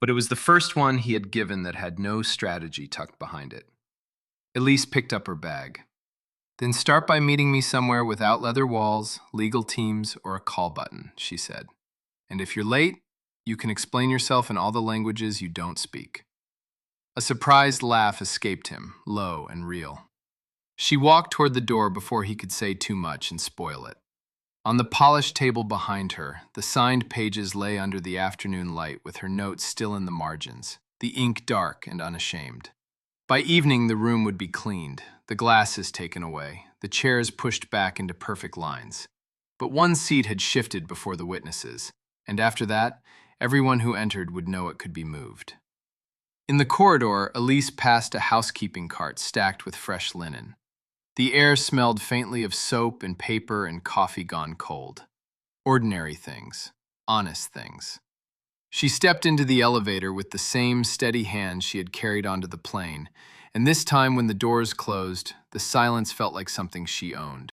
But it was the first one he had given that had no strategy tucked behind it. Elise picked up her bag. "Then start by meeting me somewhere without leather walls, legal teams, or a call button," she said. "And if you're late, you can explain yourself in all the languages you don't speak." A surprised laugh escaped him, low and real. She walked toward the door before he could say too much and spoil it. On the polished table behind her, the signed pages lay under the afternoon light with her notes still in the margins, the ink dark and unashamed. By evening, the room would be cleaned, the glasses taken away, the chairs pushed back into perfect lines. But one seat had shifted before the witnesses, and after that, everyone who entered would know it could be moved. In the corridor, Elise passed a housekeeping cart stacked with fresh linen. The air smelled faintly of soap and paper and coffee gone cold. Ordinary things, honest things. She stepped into the elevator with the same steady hand she had carried onto the plane, and this time when the doors closed, the silence felt like something she owned.